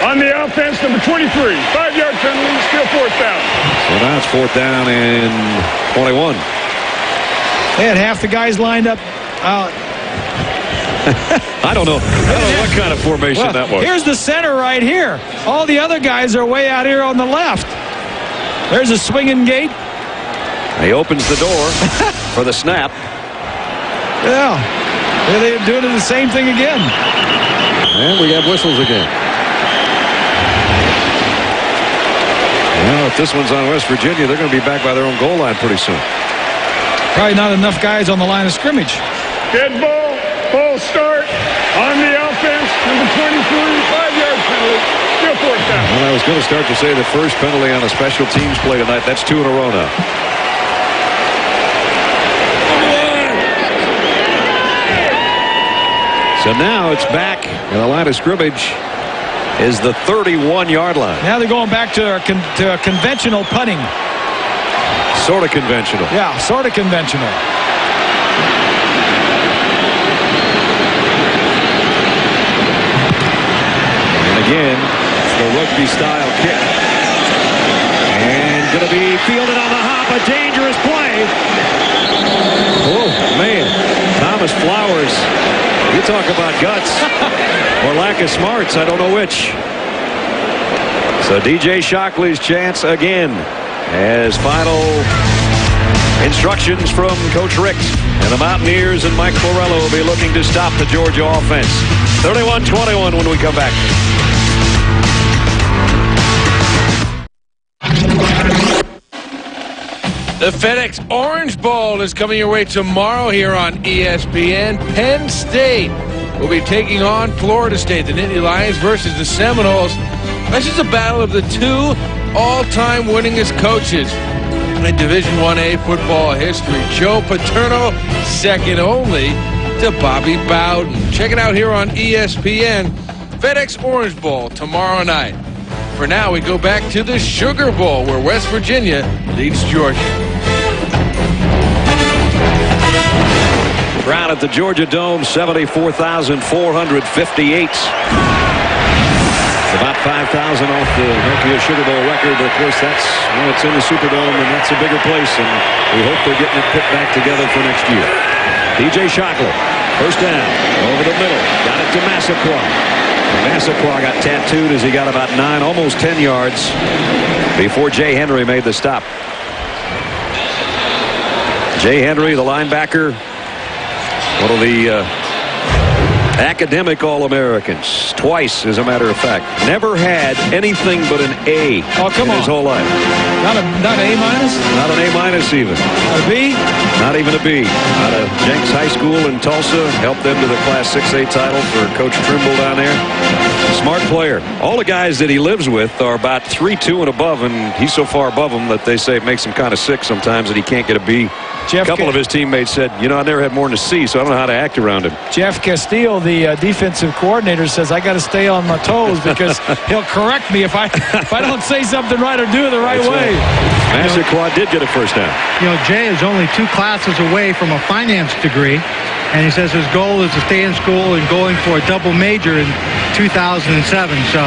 on the offense, number 23. 5-yard penalty, still 4th down. So now it's 4th down and 21. They had half the guys lined up. I don't know what kind of formation that was. Here's the center right here. All the other guys are way out here on the left. There's a swinging gate. He opens the door for the snap. Yeah. They're doing the same thing again. And we have whistles again. Well, if this one's on West Virginia, they're going to be back by their own goal line pretty soon. Probably not enough guys on the line of scrimmage. Dead ball, false start on the offense, number 23, 5-yard penalty, still 4th down. Well, I was going to start to say the first penalty on a special teams play tonight. That's 2 in a row now. So now it's back, and the line of scrimmage is the 31-yard line. Now they're going back to conventional punting. Sort of conventional. Yeah, sort of conventional. And again, the rugby-style kick. And going to be fielded on the hop. A dangerous play. Oh, man. Thomas Flowers. You talk about guts or lack of smarts. I don't know which. So DJ Shockley's chance again as final instructions from Coach Richt. And the Mountaineers and Mike Florello will be looking to stop the Georgia offense. 31-21 when we come back. The FedEx Orange Bowl is coming your way tomorrow here on ESPN. Penn State will be taking on Florida State, the Nittany Lions versus the Seminoles. This is a battle of the 2 all-time winningest coaches in Division I-A football history. Joe Paterno, second only to Bobby Bowden. Check it out here on ESPN. FedEx Orange Bowl tomorrow night. For now, we go back to the Sugar Bowl, where West Virginia leads Georgia. Crowd at the Georgia Dome, 74,458. About 5,000 off the Nokia Sugar Bowl record, but of course that's, well, it's in the Superdome, and that's a bigger place, and we hope they're getting it put back together for next year. DJ Shockley, first down, over the middle, got it to Massaquoi. Massaquoi got tattooed as he got about 9, almost 10 yards before Jay Henry made the stop. Jay Henry, the linebacker, one of the academic All-Americans, twice as a matter of fact. Never had anything but an A in his whole life. Not an A minus? Not an A minus even. A B? Not even a B. Out of Jenks High School in Tulsa. Helped them to the Class 6A title for Coach Trimble down there. Smart player. All the guys that he lives with are about 3'2" and above, and he's so far above them that they say it makes him kind of sick sometimes that he can't get a B. A couple of his teammates said, you know, I never had more than a C, so I don't know how to act around him. Jeff Castile, the defensive coordinator, says I got to stay on my toes because he'll correct me if I don't say something right or do it the right way. Massaquoi did get a first down. You know, Jay is only 2 classes away from a finance degree, and he says his goal is to stay in school and going for a double major in 2007. So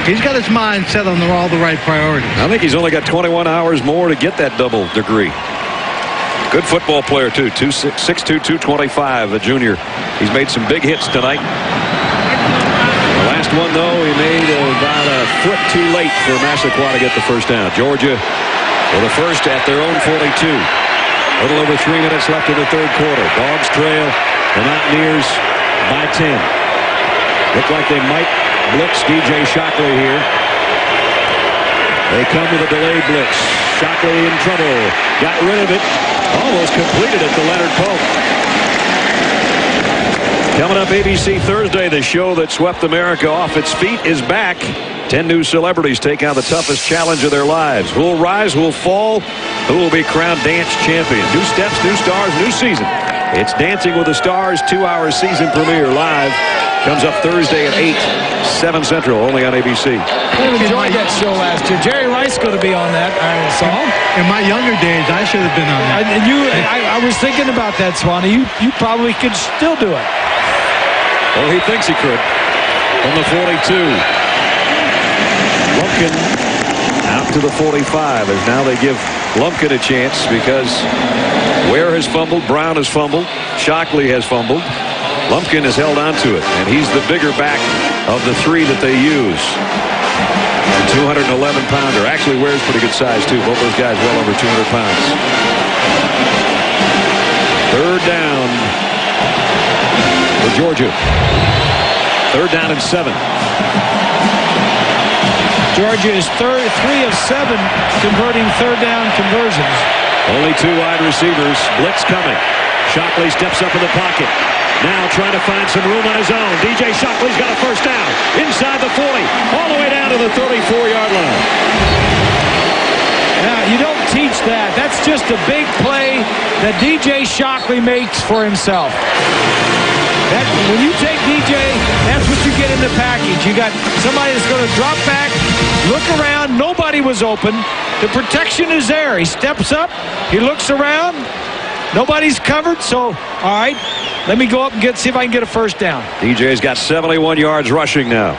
he's got his mind set on all the right priorities. I think he's only got 21 hours more to get that double degree. Good football player, too. 6'2", 225, a junior. He's made some big hits tonight. The last one, though, he made about a foot too late for Massaquoi to get the first down. Georgia with a first at their own 42. A little over 3 minutes left in the third quarter. Dogs trail the Mountaineers by 10. Look like they might blitz DJ Shockley here. They come with a delayed blitz. Shockley in trouble. Got rid of it. Almost completed it to Leonard Pope. Coming up ABC Thursday, the show that swept America off its feet is back. 10 new celebrities take on the toughest challenge of their lives. Who will rise, who will fall, who will be crowned dance champion. New steps, new stars, new season. It's Dancing with the Stars 2-hour season premiere live. Comes up Thursday at 8, 7 Central, only on ABC. I enjoyed that show last year. Jerry Rice going to be on that, I saw. In my younger days, I should have been on that. I was thinking about that, Swanee. You probably could still do it. Well, he thinks he could. From the 42. Lumpkin out to the 45 as now they give Lumpkin a chance because Ware has fumbled, Brown has fumbled, Shockley has fumbled. Lumpkin has held on to it, and he's the bigger back of the 3 that they use. A 211-pounder. Actually, Ware's pretty good size, too. Both those guys well over 200 pounds. Third down for Georgia. Third down and 7. Georgia is 3 of 7 converting third down conversions. Only 2 wide receivers. Blitz coming. Shockley steps up in the pocket. Now trying to find some room on his own. DJ Shockley's got a first down. Inside the 40. All the way down to the 34-yard line. Now, you don't teach that. That's just a big play that DJ Shockley makes for himself. When you take DJ, that's what you get in the package. You got somebody that's going to drop back, look around. Nobody was open. The protection is there. He steps up. He looks around. Nobody's covered, so, all right, let me go up and see if I can get a first down. DJ's got 71 yards rushing now.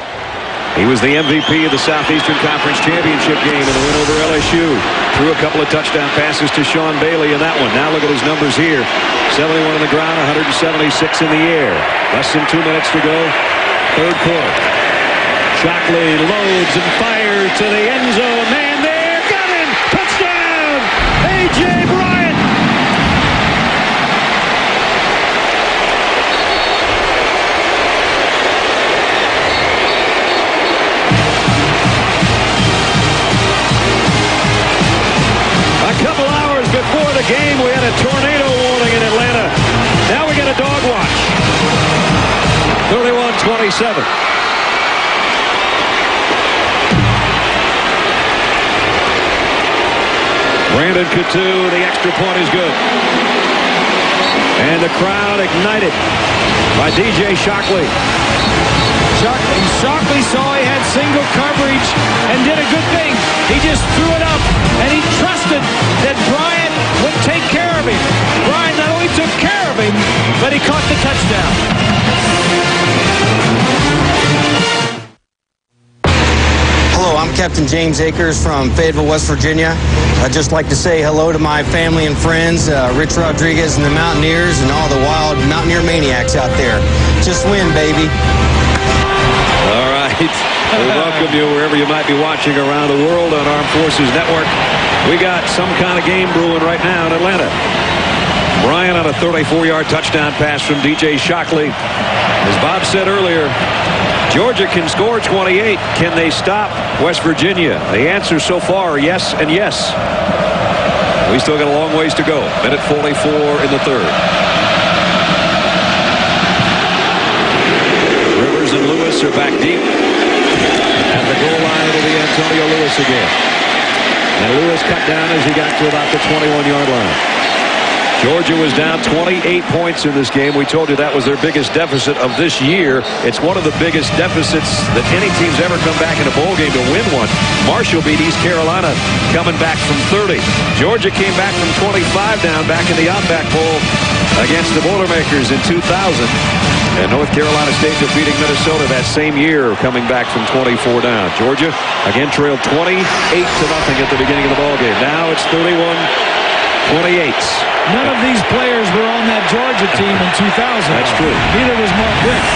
He was the MVP of the Southeastern Conference Championship game in the win over LSU. Threw a couple of touchdown passes to Sean Bailey in that one. Now look at his numbers here. 71 on the ground, 176 in the air. Less than 2 minutes to go. Third quarter. Shockley loads and fires to the end zone. Man there, got him! Touchdown! A.J. Bryant! Before the game, we had a tornado warning in Atlanta. Now we get a dog watch. 31-27. Brandon Coutu, the extra point is good. And the crowd ignited by DJ Shockley. Shockley saw he had single coverage and did a good thing. He just threw it up, and he trusted that Bryant would take care of him. Bryant not only took care of him, but he caught the touchdown. Hello, I'm Captain James Akers from Fayetteville, West Virginia. I'd just like to say hello to my family and friends, Rich Rodriguez and the Mountaineers, and all the wild Mountaineer maniacs out there. Just win, baby. All right. We welcome you wherever you might be watching around the world on Armed Forces Network. We got some kind of game brewing right now in Atlanta. Bryant on a 34-yard touchdown pass from DJ Shockley. As Bob said earlier, Georgia can score 28. Can they stop West Virginia? The answer so far, yes and yes. We still got a long ways to go. Minute 44 in the third. Rivers and Lewis are back deep. At the goal line, it'll be Antonio Lewis again. And Lewis cut down as he got to about the 21-yard line. Georgia was down 28 points in this game. We told you that was their biggest deficit of this year. It's one of the biggest deficits that any team's ever come back in a bowl game to win one. Marshall beat East Carolina coming back from 30. Georgia came back from 25 down back in the Outback Bowl against the Boilermakers in 2000. And North Carolina State defeating Minnesota that same year, coming back from 24 down. Georgia again trailed 28-0 at the beginning of the ball game. Now it's 31-28. None of these players were on that Georgia team in 2000. That's true. Neither was Mark Richt.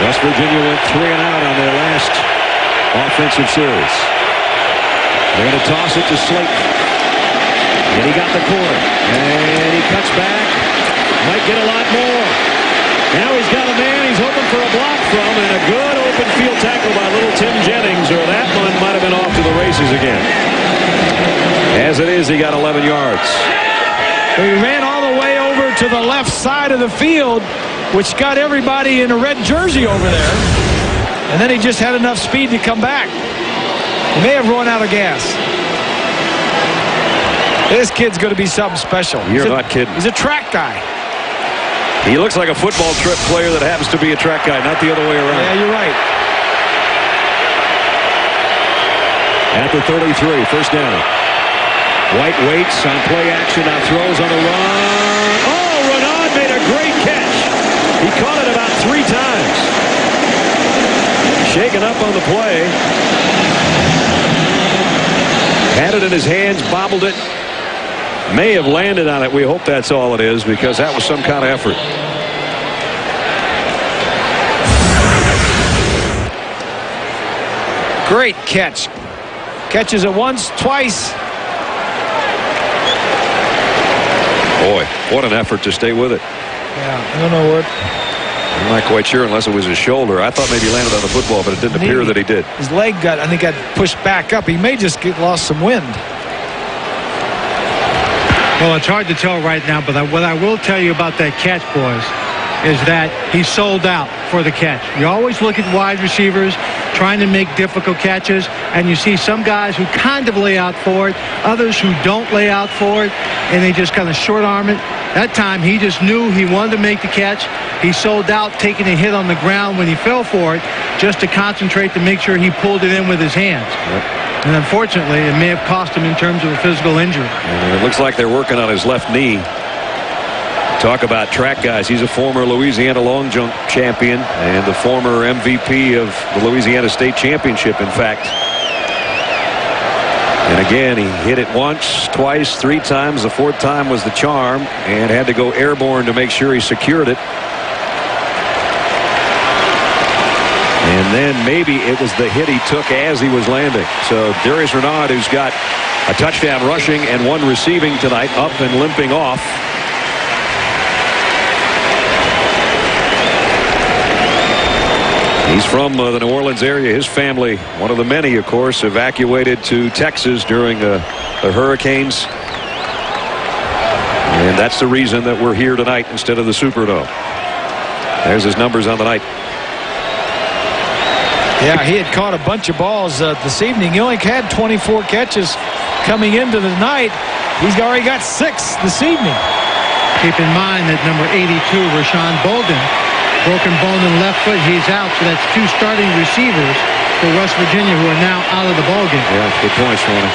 West Virginia went 3 and out on their last offensive series. They're going to toss it to Slayton. And he got the corner. And he cuts back. Might get a lot more. Now he's got a man he's hoping for a block from, and a good open field tackle by little Tim Jennings, or that one might have been off to the races again. As it is, he got 11 yards. He ran all the way over to the left side of the field, which got everybody in a red jersey over there. And then he just had enough speed to come back. He may have run out of gas. This kid's going to be something special. You're not kidding. He's a track guy. He looks like a football trip player that happens to be a track guy, not the other way around. Yeah, you're right. At the 33, first down. White waits on play action, now throws on the run. Oh, Renaud made a great catch. He caught it about 3 times. Shaken up on the play. Had it in his hands, bobbled it. May have landed on it. We hope that's all it is, because that was some kind of effort. Great catch. Catches it once, twice. Boy, what an effort to stay with it. Yeah, I don't know what. I'm not quite sure unless it was his shoulder. I thought maybe he landed on the football, but it didn't appear that he did. His leg got, I think, got pushed back up. He may just get lost some wind. Well, it's hard to tell right now, but what I will tell you about that catch, boys, is that he sold out for the catch. You always look at wide receivers trying to make difficult catches, and you see some guys who kind of lay out for it, others who don't lay out for it, and they just kind of short arm it. That time, he just knew he wanted to make the catch. He sold out, taking a hit on the ground when he fell for it, just to concentrate to make sure he pulled it in with his hands. Yep. And unfortunately, it may have cost him in terms of a physical injury. And it looks like they're working on his left knee. Talk about track guys. He's a former Louisiana long jump champion and the former MVP of the Louisiana State Championship, in fact. And again, he hit it once, twice, 3 times. The 4th time was the charm, and had to go airborne to make sure he secured it. And then maybe it was the hit he took as he was landing. So Darius Renaud, who's got a touchdown rushing and 1 receiving tonight, up and limping off. He's from the New Orleans area. His family, one of the many, of course, evacuated to Texas during the hurricanes. And that's the reason that we're here tonight instead of the Superdome. There's his numbers on the night. Yeah, he had caught a bunch of balls this evening. He only had 24 catches coming into the night. He's already got 6 this evening. Keep in mind that number 82, Rashawn Bolden, broken bone in left foot. He's out, so that's 2 starting receivers for West Virginia who are now out of the ballgame. Yeah, good point, Sean.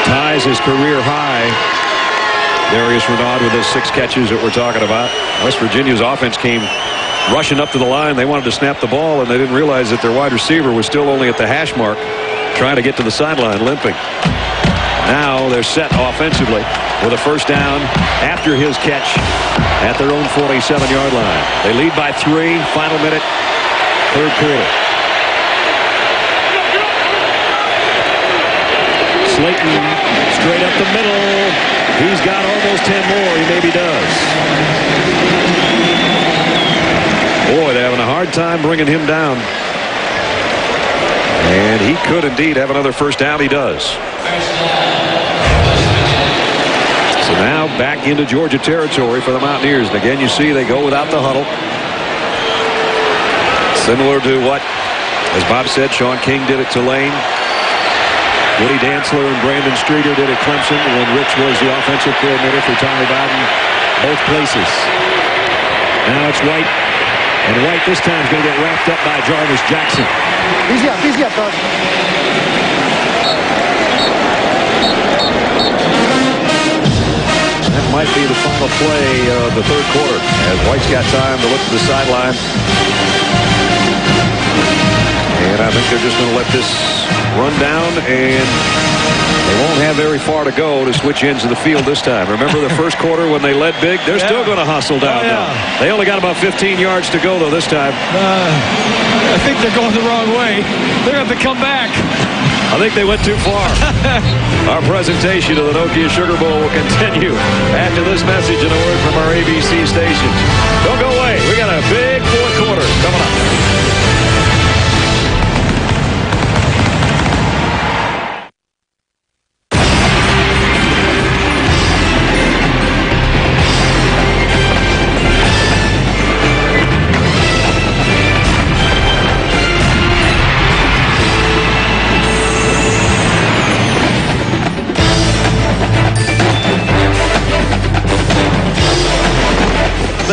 Ties his career high. Darius Renaud with his 6 catches that we're talking about. West Virginia's offense came rushing up to the line. They wanted to snap the ball, and they didn't realize that their wide receiver was still only at the hash mark, trying to get to the sideline, limping. Now they're set offensively with a first down after his catch at their own 47-yard line. They lead by 3. Final minute, third quarter. Slayton straight up the middle. He's got almost 10 more. He maybe does. Boy, they're having a hard time bringing him down. And he could indeed have another first down. He does. So now back into Georgia territory for the Mountaineers. And again, you see they go without the huddle. Similar to what, as Bob said, Sean King did at Tulane. Woody Dantzler and Brandon Streeter did at Clemson when Rich was the offensive coordinator for Tommy Bowden. Both places. Now it's White. And White this time is going to get wrapped up by Jarvis Jackson. Easy up, bro. That might be the final play of the third quarter as White's got time to look to the sideline. And I think they're just going to let this run down, and they won't have very far to go to switch ends of the field this time. Remember the first quarter when they led big? They're still going to hustle down now. They only got about 15 yards to go, though, this time. I think they're going the wrong way. They're going to have to come back. I think they went too far. Our presentation of the Nokia Sugar Bowl will continue after this message and a word from our ABC stations. Don't go away. We got a big fourth quarter coming up.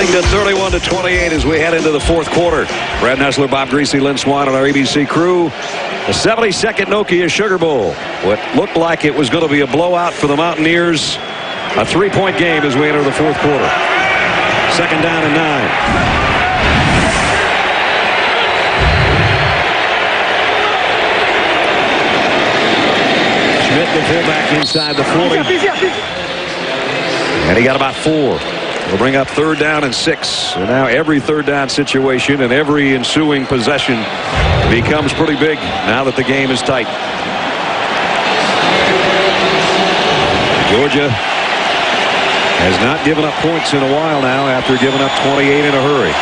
To 31-28 as we head into the fourth quarter. Brad Nessler, Bob Greasy, Lynn Swan, and our ABC crew. The 72nd Nokia Sugar Bowl. What looked like it was going to be a blowout for the Mountaineers. A 3-point game as we enter the fourth quarter. Second down and 9. Schmidt, the fullback, inside the 40. And he got about 4. We'll bring up third down and 6. And now every third down situation and every ensuing possession becomes pretty big now that the game is tight. Georgia has not given up points in a while now after giving up 28 in a hurry.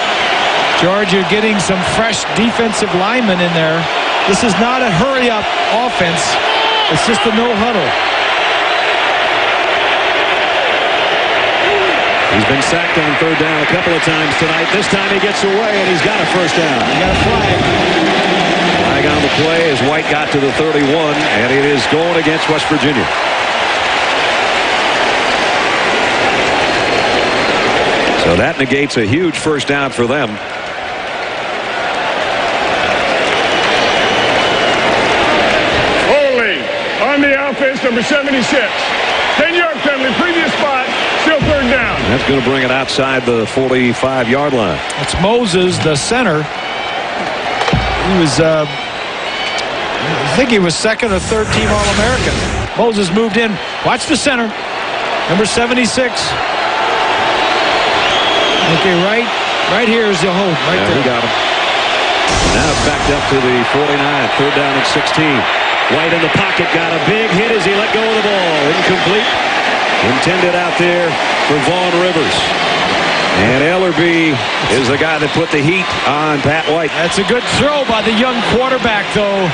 Georgia getting some fresh defensive linemen in there. This is not a hurry-up offense. It's just a no huddle. He's been sacked on third down a couple of times tonight. This time he gets away, and he's got a first down. He got a flag. Flag on the play as White got to the 31, and it is going against West Virginia. So that negates a huge first down for them. Holding on the offense, number 76. 10-yard penalty, previous spot, still third down. That's going to bring it outside the 45-yard line. It's Moses, the center. He was, I think he was second or third team All-American. Moses moved in. Watch the center. Number 76. Okay, right here is the hold. Right there. He got him. Now it's backed up to the 49. Third down and 16. White in the pocket, got a big hit as he let go of the ball. Incomplete. Intended out there for Vaughn Rivers. And Ellerbe is the guy that put the heat on Pat White. That's a good throw by the young quarterback, though.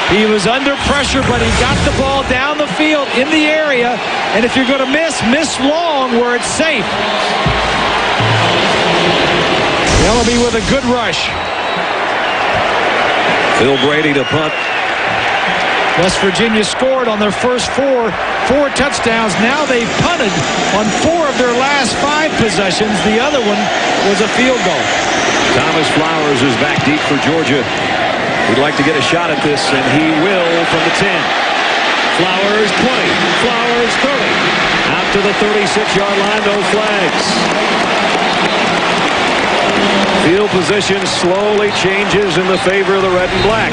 He was under pressure, but he got the ball down the field in the area. And if you're going to miss long where it's safe. Ellerbe with a good rush. Phil Brady to punt. West Virginia scored on their first four touchdowns. Now they've punted on 4 of their last 5 possessions. The other one was a field goal. Thomas Flowers is back deep for Georgia. He'd like to get a shot at this, and he will from the 10. Flowers 20. Flowers 30. Out to the 36-yard line, no flags. Field position slowly changes in the favor of the red and black.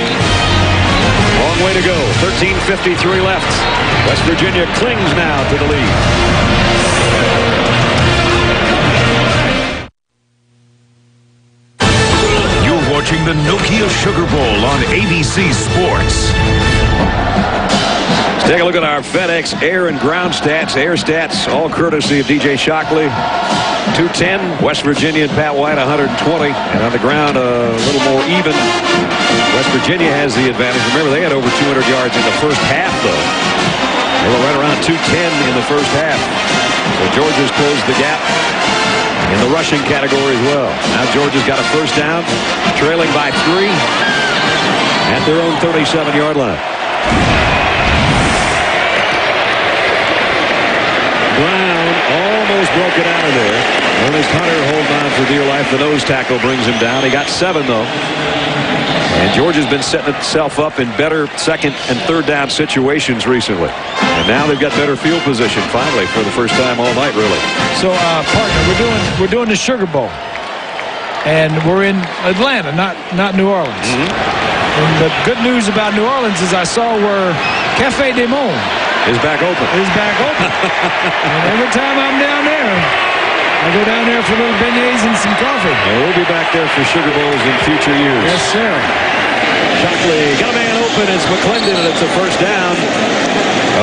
Long way to go. 13:53 left. West Virginia clings now to the lead. You're watching the Nokia Sugar Bowl on ABC Sports. Let's take a look at our FedEx air and ground stats. Air stats, all courtesy of DJ Shockley. 210. West Virginia and Pat White 120. And on the ground, a little more even. West Virginia has the advantage. Remember, they had over 200 yards in the first half, though. They were right around 210 in the first half. So Georgia's closed the gap in the rushing category as well. Now Georgia's got a first down, trailing by 3 at their own 37-yard line. Brown almost broke it out of there. Ernest Hunter holding on for dear life. The nose tackle brings him down. He got 7, though. And Georgia's been setting itself up in better second and third down situations recently. And now they've got better field position finally for the first time all night, really. So, partner, we're doing the Sugar Bowl. And we're in Atlanta, not New Orleans. And the good news about New Orleans is I saw where Cafe Des Mondes is back open. And every time I'm down there, I go down there for little beignets and some coffee. And we'll be back there for Sugar Bowls in future years. Yes, sir. Shockley got a man open. It's McClendon, and it's a first down.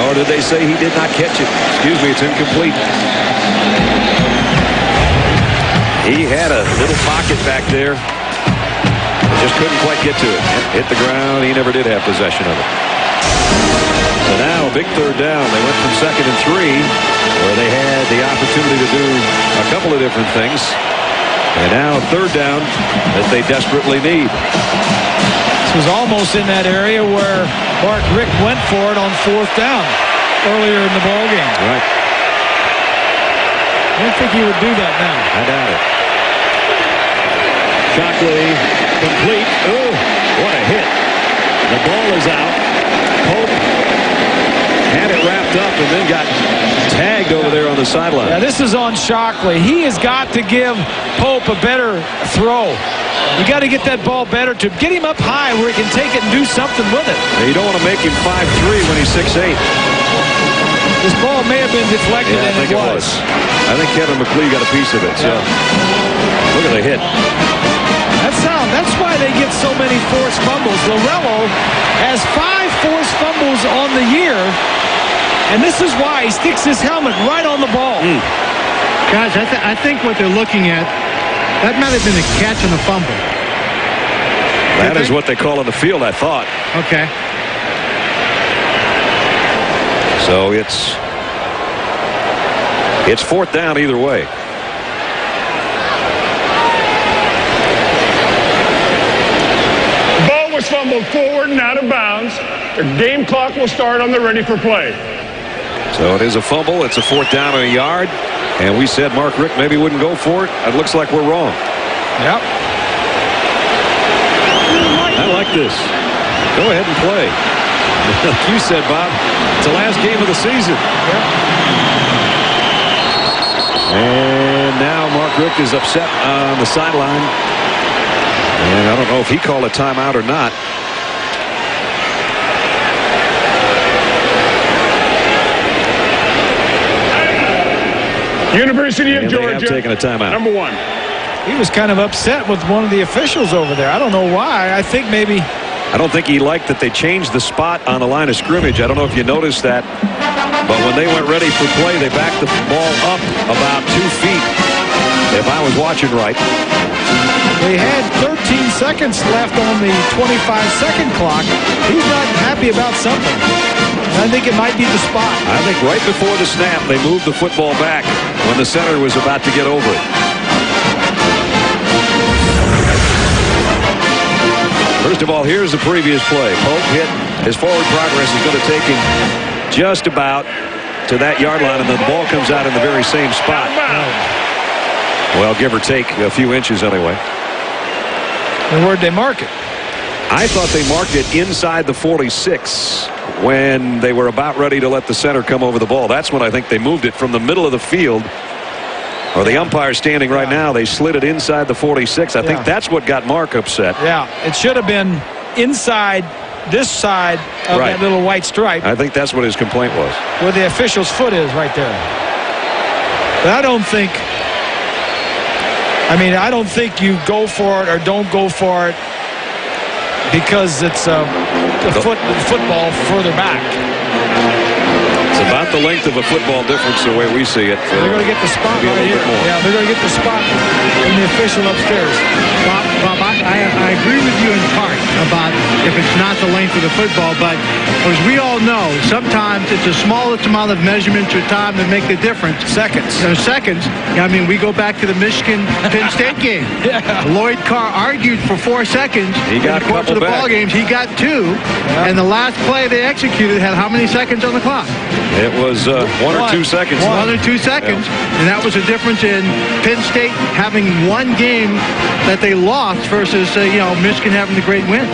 Or did they say he did not catch it? Excuse me, it's incomplete. He had a little pocket back there. Just couldn't quite get to it. Hit the ground. He never did have possession of it. So now a big third down. They went from 2nd and 3, where they had the opportunity to do a couple of different things. And now a third down that they desperately need. This was almost in that area where Mark Richt went for it on 4th down earlier in the ball game. Right. I don't think he would do that now. I doubt it. Shockley complete. Oh, what a hit. The ball is out. Pope had it wrapped up and then got tagged over there on the sideline. Yeah, this is on Shockley. He has got to give Pope a better throw. You got to get that ball better to get him up high where he can take it and do something with it. Now, you don't want to make him 5'3" when he's 6'8". This ball may have been deflected, yeah, and it was. I think Kevin McLeod got a piece of it. So look at the hit. That's why they get so many forced fumbles. Lorello has 5 forced fumbles on the year, and this is why he sticks his helmet right on the ball. Guys, I think what they're looking at, that might have been a catch and a fumble. That is what they call in the field, I thought. Okay. So it's 4th down either way. Ball was fumbled forward and out of bounds. The game clock will start on the ready for play. So it is a fumble. It's a 4th down and a yard. And we said Mark Richt maybe wouldn't go for it. It looks like we're wrong. Yep. I like this. Go ahead and play. Like you said, Bob, it's the last game of the season. Yep. And now Mark Richt is upset on the sideline. And I don't know if he called a timeout or not. University of Georgia. They have taken a timeout. Number 1. He was kind of upset with one of the officials over there. I don't know why. I think maybe. I don't think he liked that they changed the spot on the line of scrimmage. I don't know if you noticed that. But when they went ready for play, they backed the ball up about 2 feet, if I was watching right. They had 13 seconds left on the 25-second clock. He's not happy about something. I think it might be the spot. I think right before the snap, they moved the football back when the center was about to get over it. First of all, here's the previous play. Pope hit. His forward progress is going to take him just about to that yard line, and then the ball comes out in the very same spot. Well, give or take a few inches anyway. And where'd they mark it? I thought they marked it inside the 46 when they were about ready to let the center come over the ball. That's when I think they moved it from the middle of the field, or the umpire standing right now. They slid it inside the 46. I think that's what got Mark upset. Yeah, it should have been inside this side of that little white stripe. I think that's what his complaint was. Where the official's foot is right there. But I don't think you go for it or don't go for it because it's the football further back. It's about the length of a football difference the way we see it. They're going to get the spot right here. Yeah, they're going to get the spot in the official upstairs. Bob, I agree with you in part about if it's not the length of the football, but as we all know, sometimes it's the smallest amount of measurements or time that make the difference. Seconds. Seconds. I mean, we go back to the Michigan-Penn State game. Lloyd Carr argued for 4 seconds. He got in the course of the ball games. He got 2, and the last play they executed had how many seconds on the clock? It was 1 or 2 seconds. 1 or 2 seconds. Yeah. And that was the difference in Penn State having one game that they lost versus, Michigan having the great win.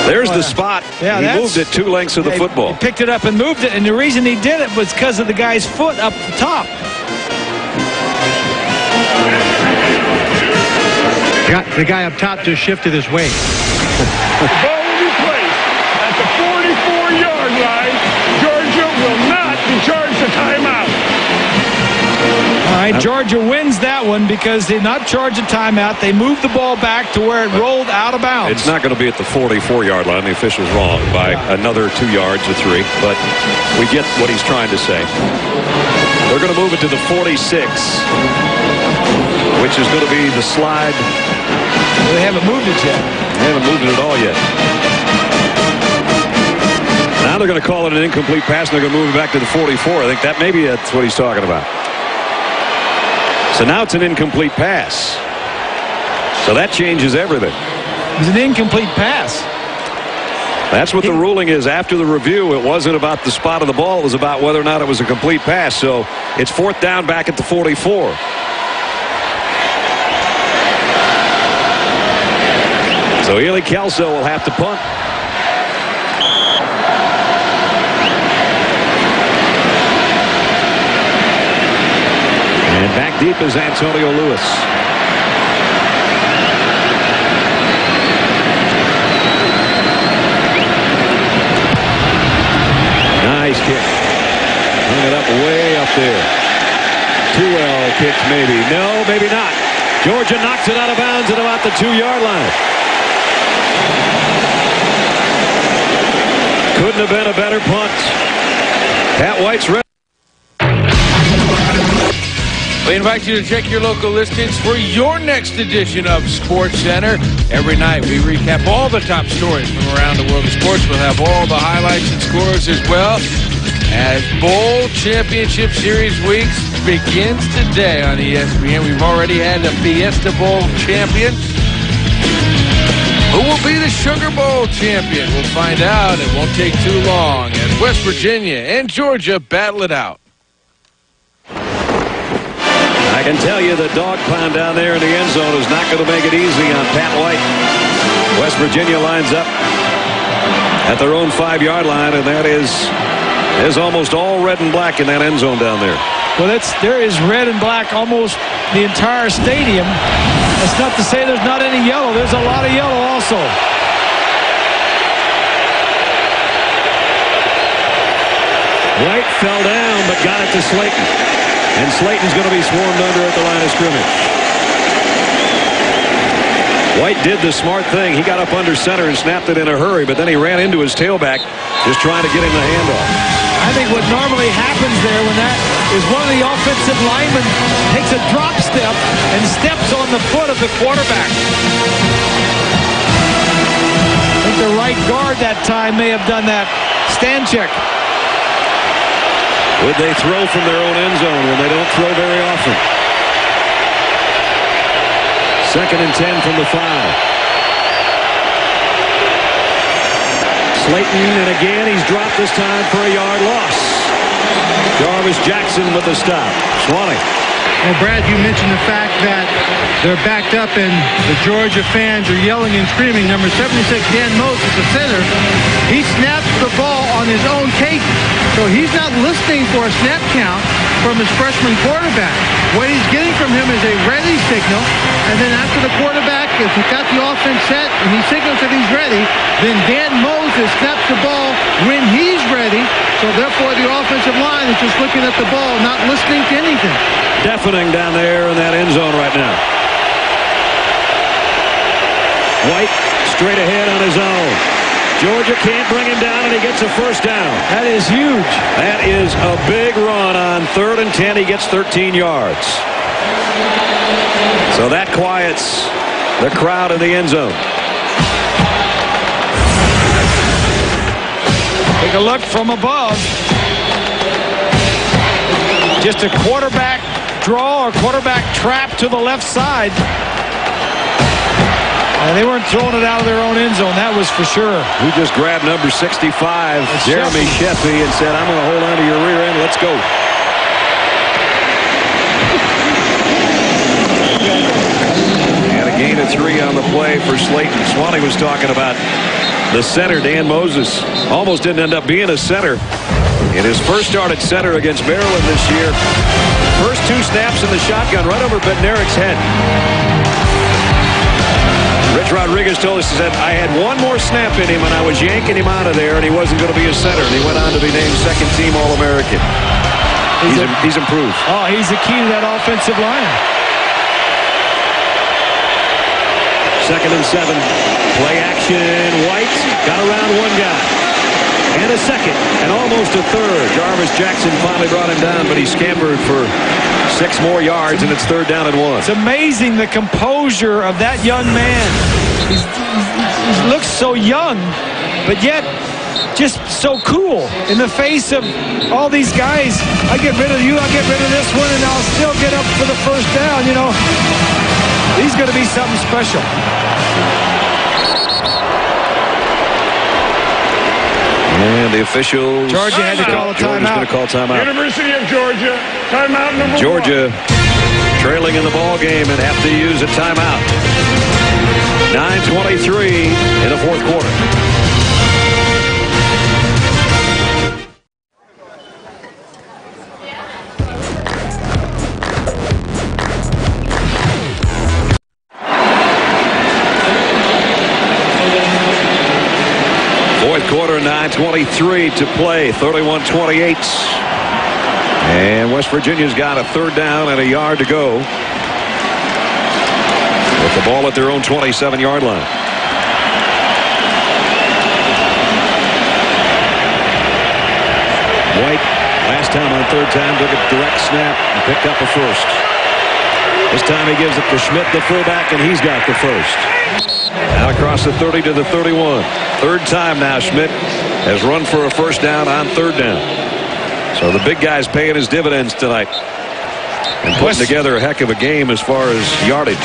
There's the spot. Yeah, he moved it 2 lengths of the football. He picked it up and moved it, and the reason he did it was because of the guy's foot up the top. The guy up top just shifted his weight. The ball will be placed at the 44-yard line. Georgia will not be charged a timeout. All right, Georgia wins that one because they not charge a timeout. They moved the ball back to where it rolled out of bounds. It's not going to be at the 44-yard line. The official's wrong by another 2 yards or 3, but we get what he's trying to say. They're going to move it to the 46, which is going to be the slide. Well, they haven't moved it yet. They haven't moved it at all yet. Now they're going to call it an incomplete pass, and they're going to move it back to the 44. I think that maybe that's what he's talking about. So now it's an incomplete pass. So that changes everything. It was an incomplete pass. That's what the ruling is after the review. It wasn't about the spot of the ball. It was about whether or not it was a complete pass. So it's 4th down back at the 44. So Ely Kelso will have to punt. And back deep is Antonio Lewis. Nice kick. Hung it up way up there. Too well kicked maybe. No, maybe not. Georgia knocks it out of bounds at about the 2-yard line. Couldn't have been a better punt. Pat White's ready. We invite you to check your local listings for your next edition of Sports Center. Every night we recap all the top stories from around the world of sports. We'll have all the highlights and scores as well. As Bowl Championship Series weeks begins today on ESPN. We've already had the Fiesta Bowl champion. Who will be the Sugar Bowl champion? We'll find out. It won't take too long as West Virginia and Georgia battle it out. I can tell you the dog pound down there in the end zone is not going to make it easy on Pat White. West Virginia lines up at their own 5-yard line, and that is almost all red and black in that end zone down there. Well, there is red and black almost the entire stadium. That's not to say there's not any yellow. There's a lot of yellow also. White fell down but got it to Slayton. And Slayton's going to be swarmed under at the line of scrimmage. White did the smart thing. He got up under center and snapped it in a hurry, but then he ran into his tailback just trying to get him the handoff. I think what normally happens there when that is one of the offensive linemen takes a drop step and steps on the foot of the quarterback. I think the right guard that time may have done that. Stanchek. Would they throw from their own end zone when they don't throw very often? 2nd and 10 from the 5. Slayton, and again he's dropped this time for a yard loss. Jarvis Jackson with the stop. Swanee. Well, Brad, you mentioned the fact that they're backed up and the Georgia fans are yelling and screaming. Number 76, Dan Moses, the center, he snaps the ball on his own cadence. So he's not listening for a snap count. from his freshman quarterback. What he's getting from him is a ready signal, and then after the quarterback, if he got the offense set and he signals that he's ready, then Dan Moses snaps the ball when he's ready. So therefore, the offensive line is just looking at the ball, not listening to anything. Deafening down there in that end zone right now. White straight ahead on his own. Georgia can't bring him down, and he gets a first down. That is huge. That is a big run on 3rd and 10. He gets 13 yards. So that quiets the crowd in the end zone. Take a look from above. Just a quarterback draw or quarterback trap to the left side. And they weren't throwing it out of their own end zone, that was for sure. He just grabbed number 65, Jeremy Sheffy, and said, I'm going to hold on to your rear end. Let's go. And a gain of 3 on the play for Slayton. Swanee was talking about the center, Dan Moses. Almost didn't end up being a center in his first start at center against Maryland this year. First 2 snaps in the shotgun right over Bednarik's head. Rich Rodriguez told us, he said, I had one more snap in him and I was yanking him out of there and he wasn't going to be a center. And he went on to be named second-team All-American. He's improved. Oh, he's the key to that offensive line. 2nd and 7. Play action. White got around one guy. And a second. And almost a third. Jarvis Jackson finally brought him down, but he scampered for 6 more yards, and it's 3rd down and 1. It's amazing the composure of that young man. He looks so young, but yet just so cool in the face of all these guys. I get rid of you, I'll get rid of this one, and I'll still get up for the first down. You know, he's going to be something special. And the officials. Georgia had to call a timeout. Georgia's going to call timeout. University of Georgia, timeout number 1. Georgia trailing in the ball game and have to use a timeout. 9:23 in the 4th quarter. Quarter, 9:23 to play, 31-28. And West Virginia's got a 3rd down and a yard to go with the ball at their own 27-yard line. White, last time on 3rd time, took a direct snap and picked up a first. This time he gives it to Schmidt, the fullback, and he's got the first. Out across the 30 to the 31. 3rd time now Schmidt has run for a first down on 3rd down. So the big guy's paying his dividends tonight and putting together a heck of a game as far as yardage.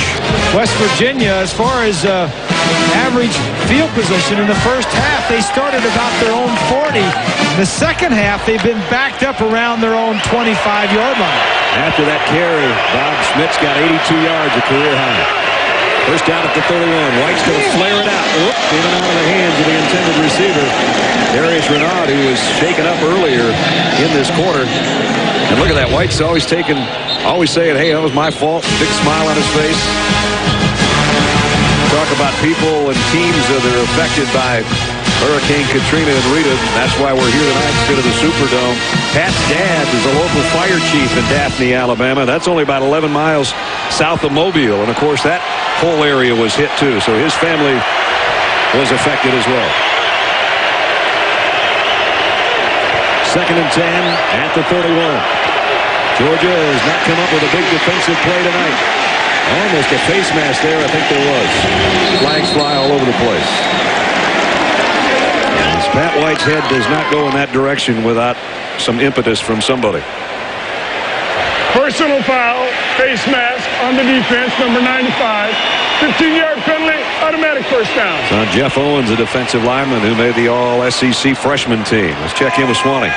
West Virginia, as far as average field position in the first half, they started about their own 40. In the second half, they've been backed up around their own 25-yard line. After that carry, Bob Schmidt's got 82 yards, a career high. First down at the 31. White's going to flare it out. Oop, even out of the hands of the intended receiver, Darius Renard, who was shaken up earlier in this quarter. And look at that. White's always saying, hey, that was my fault. Big smile on his face. Talk about people and teams that are affected by Hurricane Katrina and Rita. That's why we're here tonight instead of the Superdome. Pat's dad is a local fire chief in Daphne, Alabama. That's only about 11 miles south of Mobile. And, of course, that whole area was hit, too. So his family was affected as well. 2nd and 10 at the 31. Georgia has not come up with a big defensive play tonight. Almost a face mask there, I think there was. Flags fly all over the place. As Pat White's head does not go in that direction without some impetus from somebody. Personal foul, face mask on the defense, number 95. 15-yard penalty, automatic first down. So Jeff Owens, a defensive lineman who made the All-SEC freshman team. Let's check in with Swanee.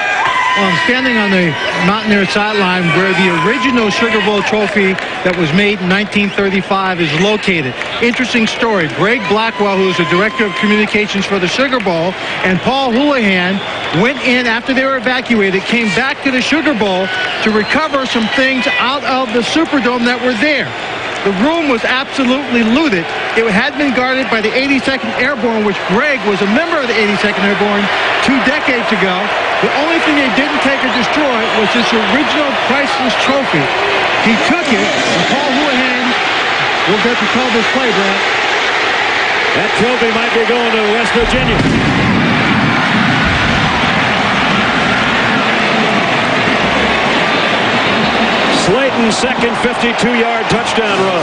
Well, I'm standing on the Mountaineer sideline where the original Sugar Bowl trophy that was made in 1935 is located. Interesting story. Greg Blackwell, who is the director of communications for the Sugar Bowl, and Paul Houlihan went in after they were evacuated, came back to the Sugar Bowl to recover some things out of the Superdome that were there. The room was absolutely looted. It had been guarded by the 82nd Airborne, which Greg was a member of the 82nd Airborne 2 decades ago. The only thing they didn't take or destroy was this original priceless trophy. He took it, and Paul Houlihan will get to call this play, Brad. That trophy might be going to West Virginia. Slayton's second 52-yard touchdown run.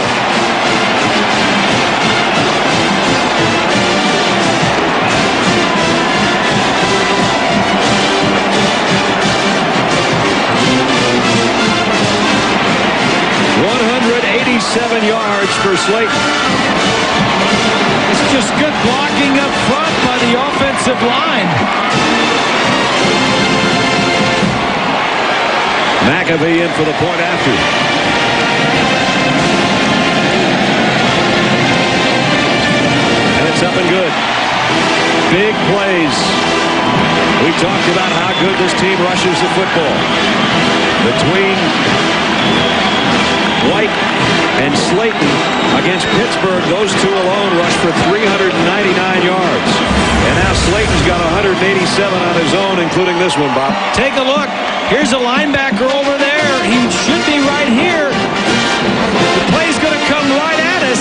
.187 yards for Slayton. It's just good blocking up front by the offensive line. McAfee in for the point after. And it's up and good. Big plays. We talked about how good this team rushes the football. Between White and Slayton against Pittsburgh, those two alone rushed for 399 yards. And now Slayton's got 187 on his own, including this one, Bob. Take a look. Here's a linebacker over there. He should be right here. The play's going to come right at us.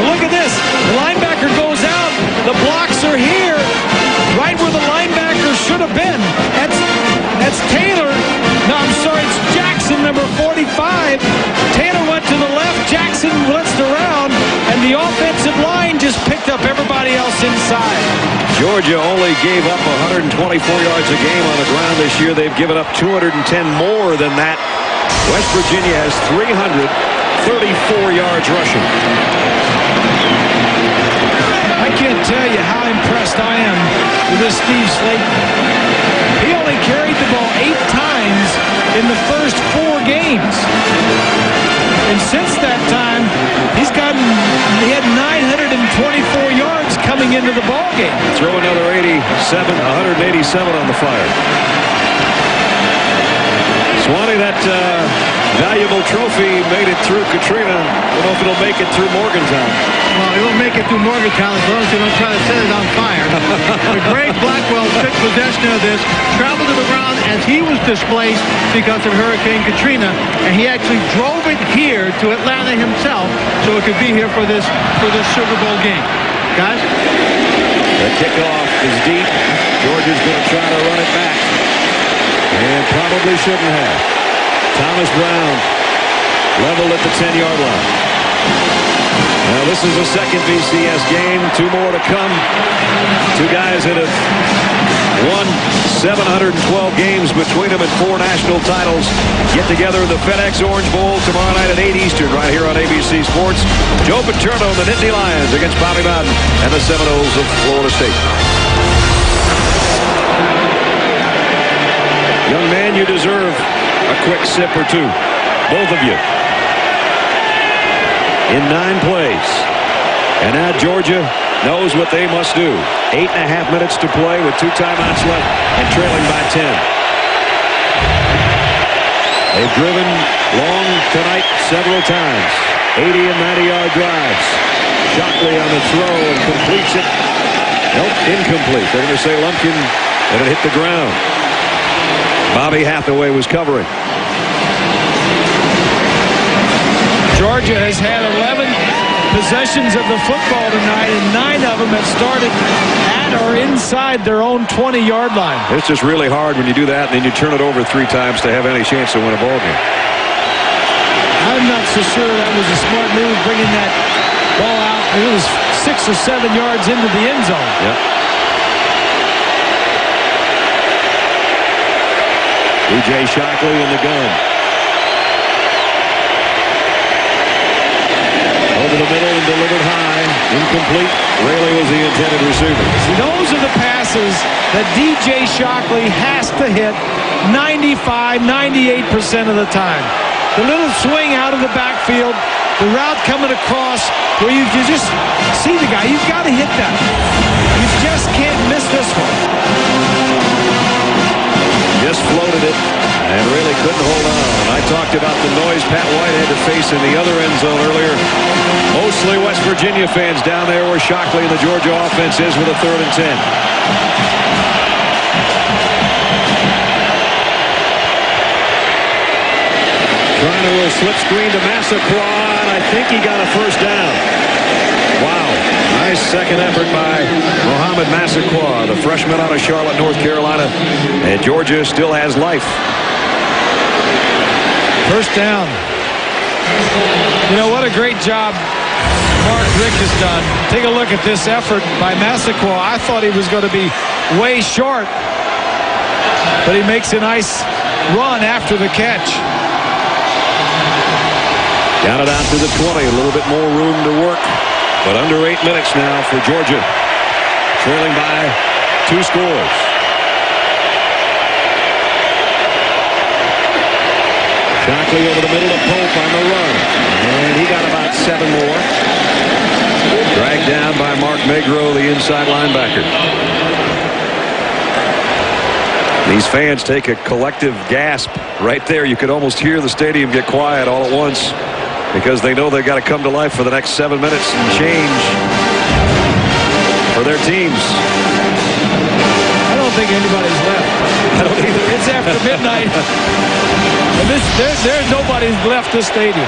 Look at this. The linebacker goes out. The blocks are here, right where the linebacker should have been. That's Taylor. No, I'm sorry. It's Jackson, number 45. Taylor went to the left. Jackson blitzed around, and the offensive line just picked up everybody else inside. Georgia only gave up 124 yards a game on the ground this year. They've given up 210 more than that. West Virginia has 334 yards rushing. I can't tell you how impressed I am with this Steve Slayton. He only carried the ball 8 times in the first 4 games. And since that time, he had 924 yards coming into the ball game. Throw another 187 on the fire. Swanee, that valuable trophy made it through Katrina. I don't know if it'll make it through Morgantown. Well, it won't make it through Morgantown as long as they don't try to set it on fire. But Greg Blackwell took possession of this, traveled to the ground as he was displaced because of Hurricane Katrina, and he actually drove it here to Atlanta himself so it could be here for this Sugar Bowl game. Guys? The kickoff is deep. Georgia's going to try to run it back. And probably shouldn't have. Thomas Brown leveled at the 10-yard line. Now this is the second BCS game. 2 more to come. 2 guys that have won 712 games between them and 4 national titles. Get together in the FedEx Orange Bowl tomorrow night at 8 Eastern right here on ABC Sports. Joe Paterno and the Nittany Lions against Bobby Bowden and the Seminoles of Florida State. Young man, you deserve a quick sip or 2. Both of you. In 9 plays. And now Georgia knows what they must do. 8.5 minutes to play with 2 timeouts left and trailing by 10. They've driven long tonight several times. 80 and 90-yard drives. Shockley on the throw and completes it. Nope, incomplete. They're going to say Lumpkin and it hit the ground. Bobby Hathaway was covering. Georgia has had 11 possessions of the football tonight, and 9 of them have started at or inside their own 20-yard line. It's just really hard when you do that, and then you turn it over 3 times to have any chance to win a ball game. I'm not so sure that was a smart move, bringing that ball out. It was 6 or 7 yards into the end zone. Yep. DJ Shockley in the gun. Over the middle and delivered high. Incomplete. Raley was the intended receiver. See, those are the passes that DJ Shockley has to hit 95, 98% of the time. The little swing out of the backfield, the route coming across where you just see the guy. You've got to hit that. You just can't miss this one. just floated it and really couldn't hold on. I talked about the noise Pat White had to face in the other end zone earlier. Mostly West Virginia fans down there where Shockley and the Georgia offense is with a 3rd and 10. Trying to slip screen to Massaquoi, and I think he got a first down. Wow. Nice second effort by Mohamed Massaquoi, the freshman out of Charlotte, North Carolina. And Georgia still has life. First down. You know, what a great job Mark Richt has done. Take a look at this effort by Massaquoi. I thought he was going to be way short, but he makes a nice run after the catch. Got it out to the 20. A little bit more room to work. But under 8 minutes now for Georgia. Trailing by 2 scores. Shockley over the middle to Pope on the run. And he got about 7 more. Dragged down by Mark Magro, the inside linebacker. These fans take a collective gasp right there. You could almost hear the stadium get quiet all at once, because they know they've got to come to life for the next 7 minutes and change for their teams. I don't think anybody's left. I don't either. It's after midnight. And there's nobody's left this stadium.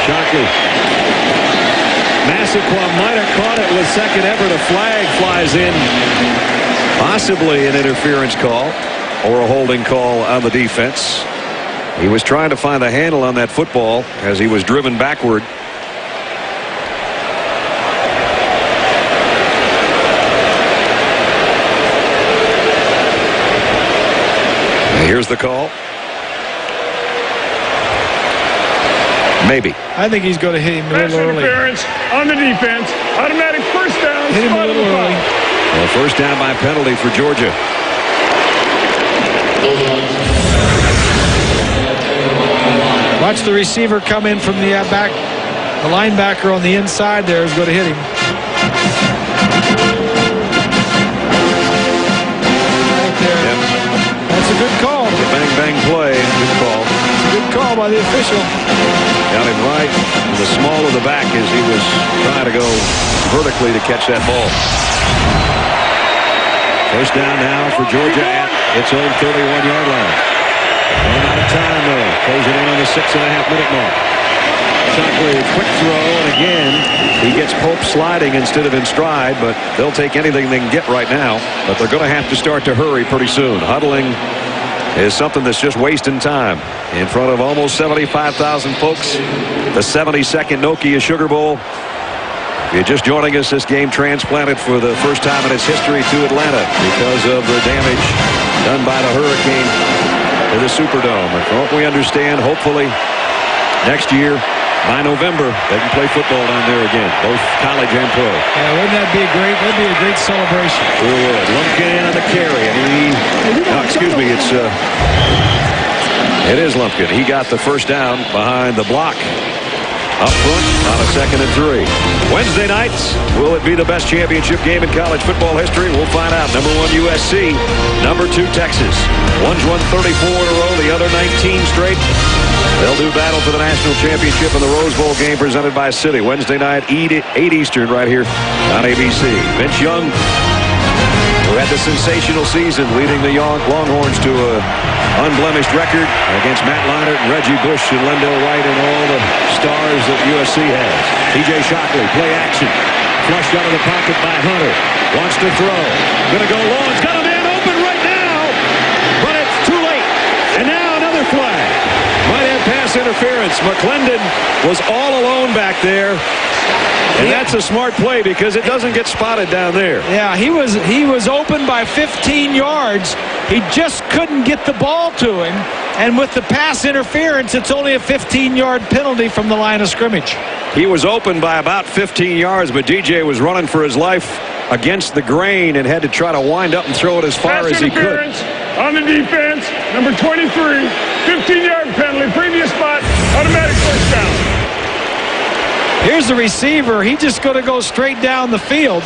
Shockley. Massaquoi might have caught it with second effort. A flag flies in. Possibly an interference call or a holding call on the defense. He was trying to find a handle on that football as he was driven backward. Here's the call. Maybe. I think he's going to hit him a little early. Interference on the defense. Automatic first down. Hit him a little early. Well, first down by penalty for Georgia. Watch the receiver come in from the back. The linebacker on the inside there is going to hit him. Right there. Yep. That's a good call. The bang play. Good call. Good call by the official. Got him right in the small of the back as he was trying to go vertically to catch that ball. First down now for Georgia at its own 31-yard line. Running out of time, though. Closing in on the 6.5-minute mark. Shockley, quick throw, and again, he gets Pope sliding instead of in stride, but they'll take anything they can get right now. But they're going to have to start to hurry pretty soon. Huddling is something that's just wasting time. In front of almost 75,000 folks, the 72nd Nokia Sugar Bowl. If you're just joining us, this game transplanted for the first time in its history to Atlanta because of the damage done by the hurricane to the Superdome. And from what we understand, hopefully next year, by November, they can play football down there again, both college and pro. Yeah, wouldn't that be a great? That'd be a great celebration. Sure would. Lumpkin in on the carry, and it is Lumpkin. He got the first down behind the block. Up front on a 2nd and 3. Wednesday nights, will it be the best championship game in college football history? We'll find out. Number 1 USC, number 2 Texas. One's won 34 in a row, the other 19 straight. They'll do battle for the national championship in the Rose Bowl game presented by Citi. Wednesday night, 8 Eastern right here on ABC. Vince Young, who had the sensational season leading the Longhorns to an unblemished record against Matt Leinart and Reggie Bush and Lendell Wright and all the stars that USC has. T.J. Shockley, play action. Flushed out of the pocket by Hunter. Wants to throw. Gonna go long. It's got a man open right now. But it's too late. And now another flag. Might have pass interference. McClendon was all alone back there. And that's a smart play because it doesn't get spotted down there. Yeah, he was open by 15 yards. He just couldn't get the ball to him. And with the pass interference, it's only a 15-yard penalty from the line of scrimmage. He was open by about 15 yards, but DJ was running for his life against the grain and had to try to wind up and throw it as far as he could. On the defense, number 23, 15-yard penalty, previous spot, automatic first down. Here's the receiver. He's just going to go straight down the field.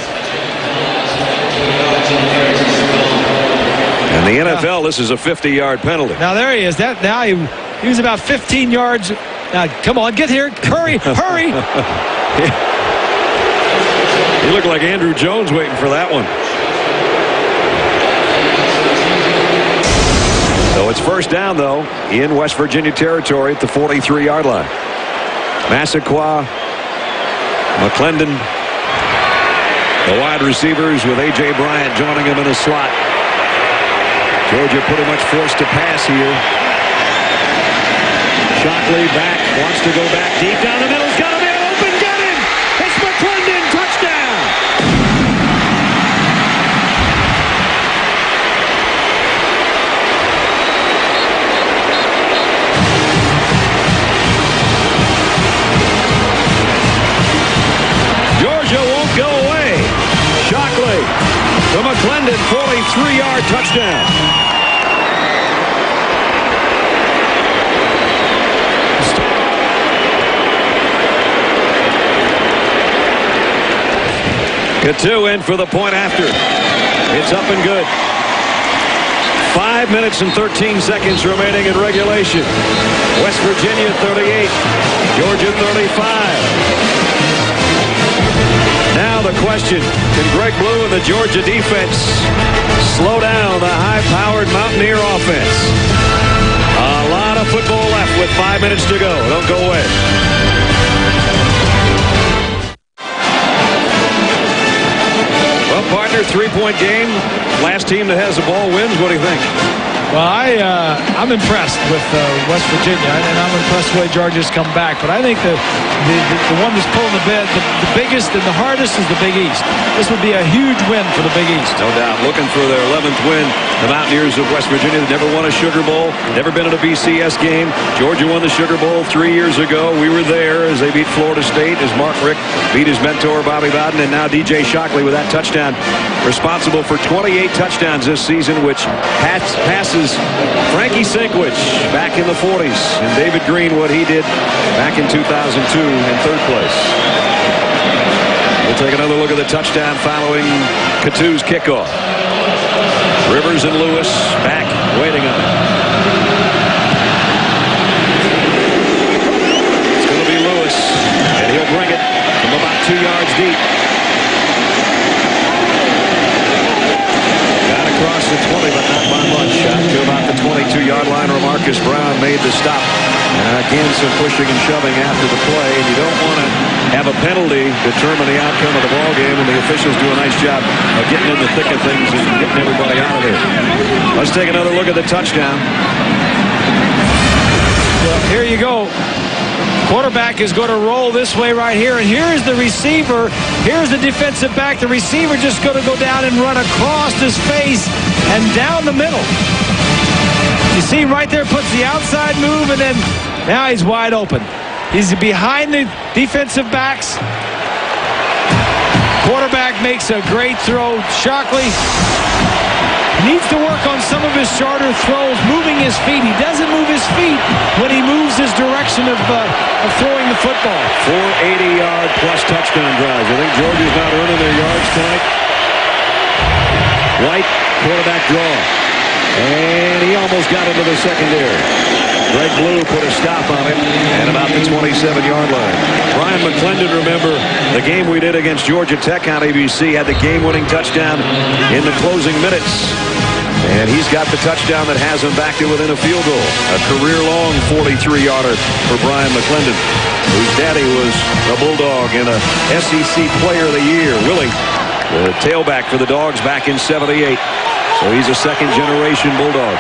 In the NFL, this is a 50-yard penalty. Now there he is. Now he was about 15 yards. Now come on, get here. Hurry, hurry. He looked like Andrew Jones waiting for that one. So it's first down, though, in West Virginia territory at the 43-yard line. Massaquoi, McClendon, the wide receivers with A.J. Bryant joining him in the slot. Georgia pretty much forced to pass here. Shockley back, wants to go back deep down the middle. He's got a man open, got him! It's McClendon, touchdown! Georgia won't go away. Shockley to McClendon, 43-yard touchdown. Coutu in for the point after. It's up and good. 5 minutes and 13 seconds remaining in regulation. West Virginia 38, Georgia 35. Now the question, can Greg Blue and the Georgia defense slow down the high-powered Mountaineer offense? A lot of football left with 5 minutes to go. Don't go away. Well, partner, three-point game. Last team that has the ball wins. What do you think? Well, I'm impressed with West Virginia, and I'm impressed the way Georgia's come back. But I think the one that's pulling the biggest and the hardest is the Big East. This would be a huge win for the Big East. No doubt. Looking for their 11th win. The Mountaineers of West Virginia that never won a Sugar Bowl, never been in a BCS game. Georgia won the Sugar Bowl 3 years ago. We were there as they beat Florida State, as Mark Richt beat his mentor, Bobby Bowden, and now DJ Shockley with that touchdown. Responsible for 28 touchdowns this season, which passes Frankie Sinkwich back in the 40s, and David Green what he did back in 2002 in third place. We'll take another look at the touchdown following Coutu's kickoff. Rivers and Lewis back waiting on it. It's going to be Lewis, and he'll bring it from about 2 yards deep. Across the 20, but not by much. Out to about the 22-yard line. Marcus Brown made the stop. Again, some pushing and shoving after the play. And you don't want to have a penalty determine the outcome of the ball game, and the officials do a nice job of getting in the thick of things and getting everybody out of there. Let's take another look at the touchdown. Well, here you go. Quarterback is going to roll this way right here, and here's the receiver. Here's the defensive back. The receiver just going to go down and run across his face and down the middle. You see right there, puts the outside move, and then now he's wide open. He's behind the defensive backs. Quarterback makes a great throw. Shockley needs to work on some of his shorter throws, moving his feet. He doesn't move his feet when he moves his direction of throwing the football. 4 80-yard plus touchdown drives. I think Georgia's not earning their yards tonight. White, quarterback draw. And he almost got into the secondary. Greg Blue put a stop on it at about the 27-yard line. Brian McClendon, remember, the game we did against Georgia Tech on ABC had the game-winning touchdown in the closing minutes. And he's got the touchdown that has him back to within a field goal. A career-long 43-yarder for Brian McClendon, whose daddy was a Bulldog and a SEC Player of the Year. Willie, the tailback for the Dogs back in '78. So he's a second-generation Bulldog.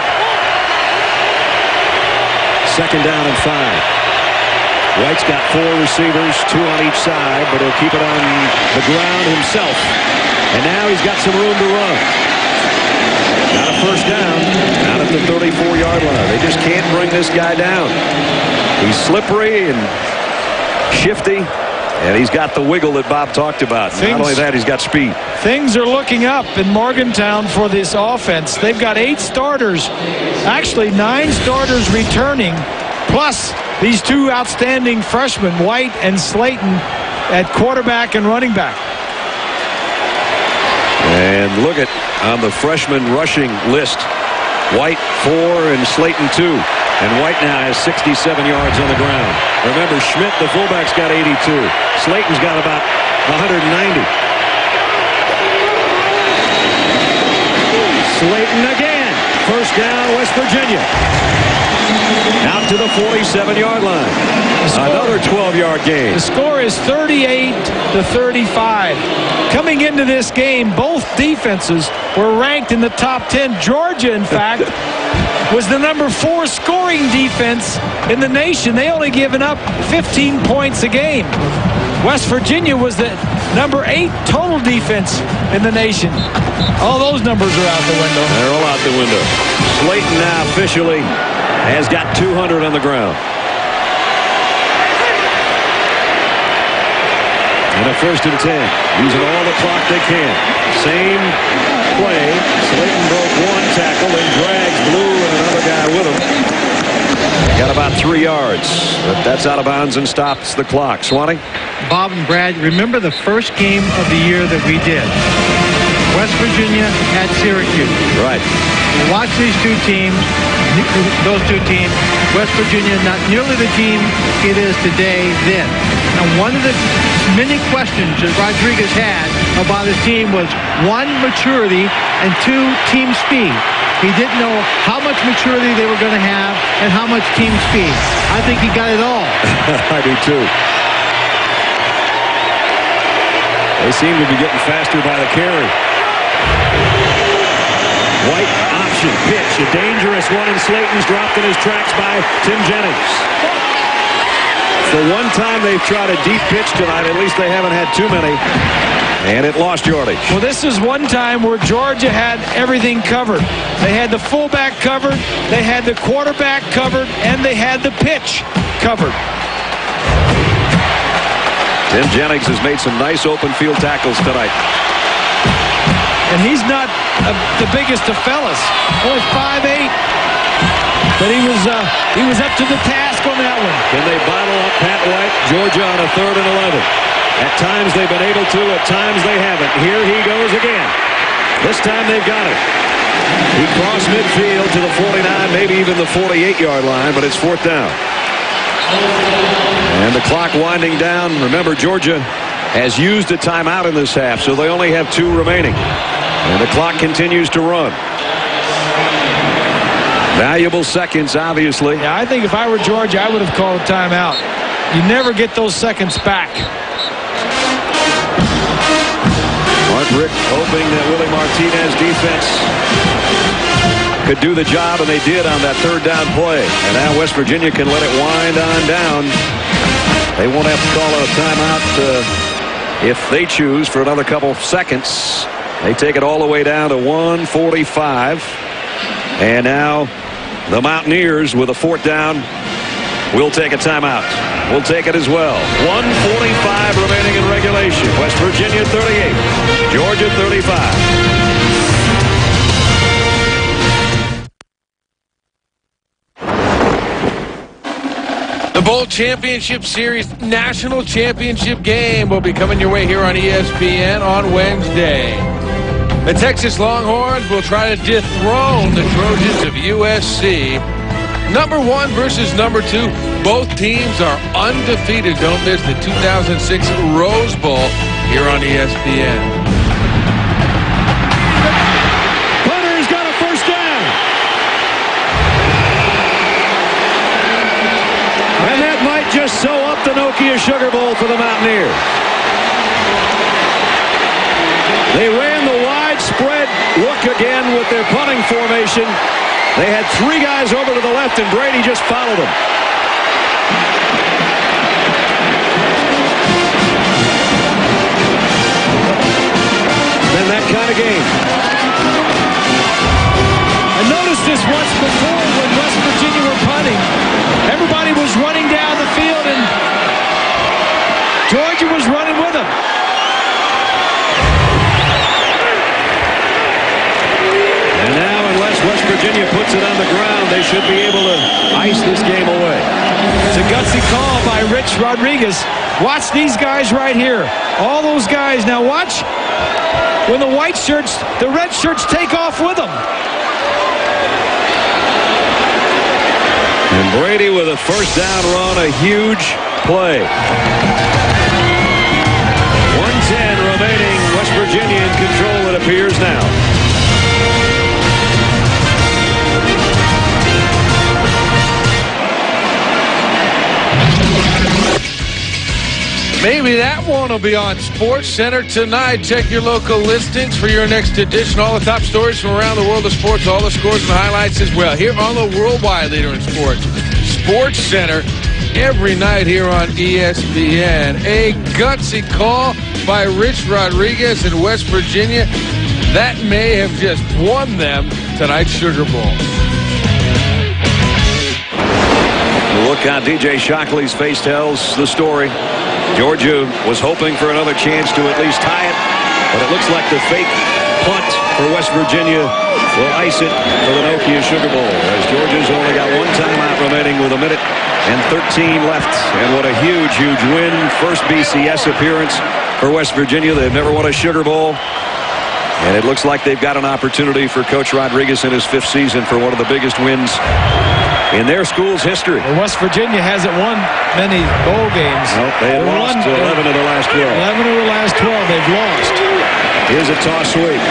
Second down and 5. White's got 4 receivers, 2 on each side, but he'll keep it on the ground himself. And now he's got some room to run. Got a first down out at the 34-yard line. They just can't bring this guy down. He's slippery and shifty, and he's got the wiggle that Bob talked about. Not only that, he's got speed. Things are looking up in Morgantown for this offense. They've got 8 starters, actually 9 starters returning, plus these 2 outstanding freshmen, White and Slayton. at quarterback and running back. And look at on the freshman rushing list. White 4 and Slayton 2. And White now has 67 yards on the ground. Remember, Schmidt, the fullback's got 82. Slayton's got about 190. Slayton again. First down, West Virginia. Out to the 47-yard line. Another 12-yard gain. The score is 38-35. Coming into this game, both defenses were ranked in the top 10. Georgia, in fact, was the number 4 scoring defense in the nation. They only given up 15 points a game. West Virginia was the number 8 total defense in the nation. All those numbers are out the window. They're all out the window. Slayton now officially has got 200 on the ground. And a 1st and 10. Using all the clock they can. Same play. Slayton broke 1 tackle and drags Blue and another guy with him. Got about 3 yards. But that's out of bounds and stops the clock. Swanee? Bob and Brad, remember the first game of the year that we did? West Virginia at Syracuse. Right. Watch these two teams, those two teams. West Virginia, not nearly the team it is today then. And one of the many questions that Rodriguez had about his team was 1, maturity, and 2, team speed. He didn't know how much maturity they were going to have and how much team speed. I think he got it all. I do too. They seem to be getting faster by the carry. White option pitch, a dangerous one, and Slayton's dropped in his tracks by Tim Jennings. For one time they've tried a deep pitch tonight. At least they haven't had too many. And it lost yardage. Well, this is one time where Georgia had everything covered. They had the fullback covered, they had the quarterback covered, and they had the pitch covered. Tim Jennings has made some nice open field tackles tonight. And he's not the biggest of fellas. Only 5'8". But he was up to the task on that one. Can they bottle up Pat White? Georgia on a 3rd and 11. At times they've been able to, at times they haven't. Here he goes again. This time they've got it. He crossed midfield to the 49, maybe even the 48-yard line, but it's 4th down. And the clock winding down. Remember, Georgia has used a timeout in this half, so they only have 2 remaining. And the clock continues to run. Valuable seconds, obviously. Yeah, I think if I were Georgia, I would have called a timeout. You never get those seconds back. Mark Richt hoping that Willie Martinez defense could do the job, and they did on that 3rd down play. And now West Virginia can let it wind on down. They won't have to call a timeout if they choose for another couple seconds. They take it all the way down to 1:45. And now the Mountaineers with a 4th down will take a timeout. We'll take it as well. 1:45 remaining in regulation. West Virginia 38. Georgia 35. The Bowl Championship Series National Championship game will be coming your way here on ESPN on Wednesday. The Texas Longhorns will try to dethrone the Trojans of USC. Number 1 versus number 2. Both teams are undefeated. Don't miss the 2006 Rose Bowl here on ESPN. Punter's got a 1st down. And that might just sew up the Nokia Sugar Bowl for the Mountaineers. They ran the widespread look again with their punting formation. They had 3 guys over to the left, and Brady just followed them. Then that kind of game. I noticed this once before when West Virginia were punting. Everybody was running down the field, and Georgia was running with them. And now, unless West Virginia Virginia puts it on the ground, they should be able to ice this game away. It's a gutsy call by Rich Rodriguez. Watch these guys right here. All those guys. Now watch when the white shirts, the red shirts take off with them. And Brady with a first down run, a huge play. 1:10 remaining. West Virginia in control, it appears now. Maybe that one will be on SportsCenter tonight. Check your local listings for your next edition. All the top stories from around the world of sports, all the scores and highlights as well. Here on the worldwide leader in sports, SportsCenter, every night here on ESPN. A gutsy call by Rich Rodriguez in West Virginia. That may have just won them tonight's Sugar Bowl. Look how DJ Shockley's face tells the story. Georgia was hoping for another chance to at least tie it, but it looks like the fake punt for West Virginia will ice it for the Nokia Sugar Bowl, as Georgia's only got one timeout remaining with 1:13 left. And what a huge, huge win. First BCS appearance for West Virginia. They've never won a Sugar Bowl. And it looks like they've got an opportunity for Coach Rodriguez in his 5th season for one of the biggest wins in their school's history. Well, West Virginia hasn't won many bowl games. Nope, they have lost 11 of the last 12. 11 of the last 12 they've lost. Here's a toss sweep.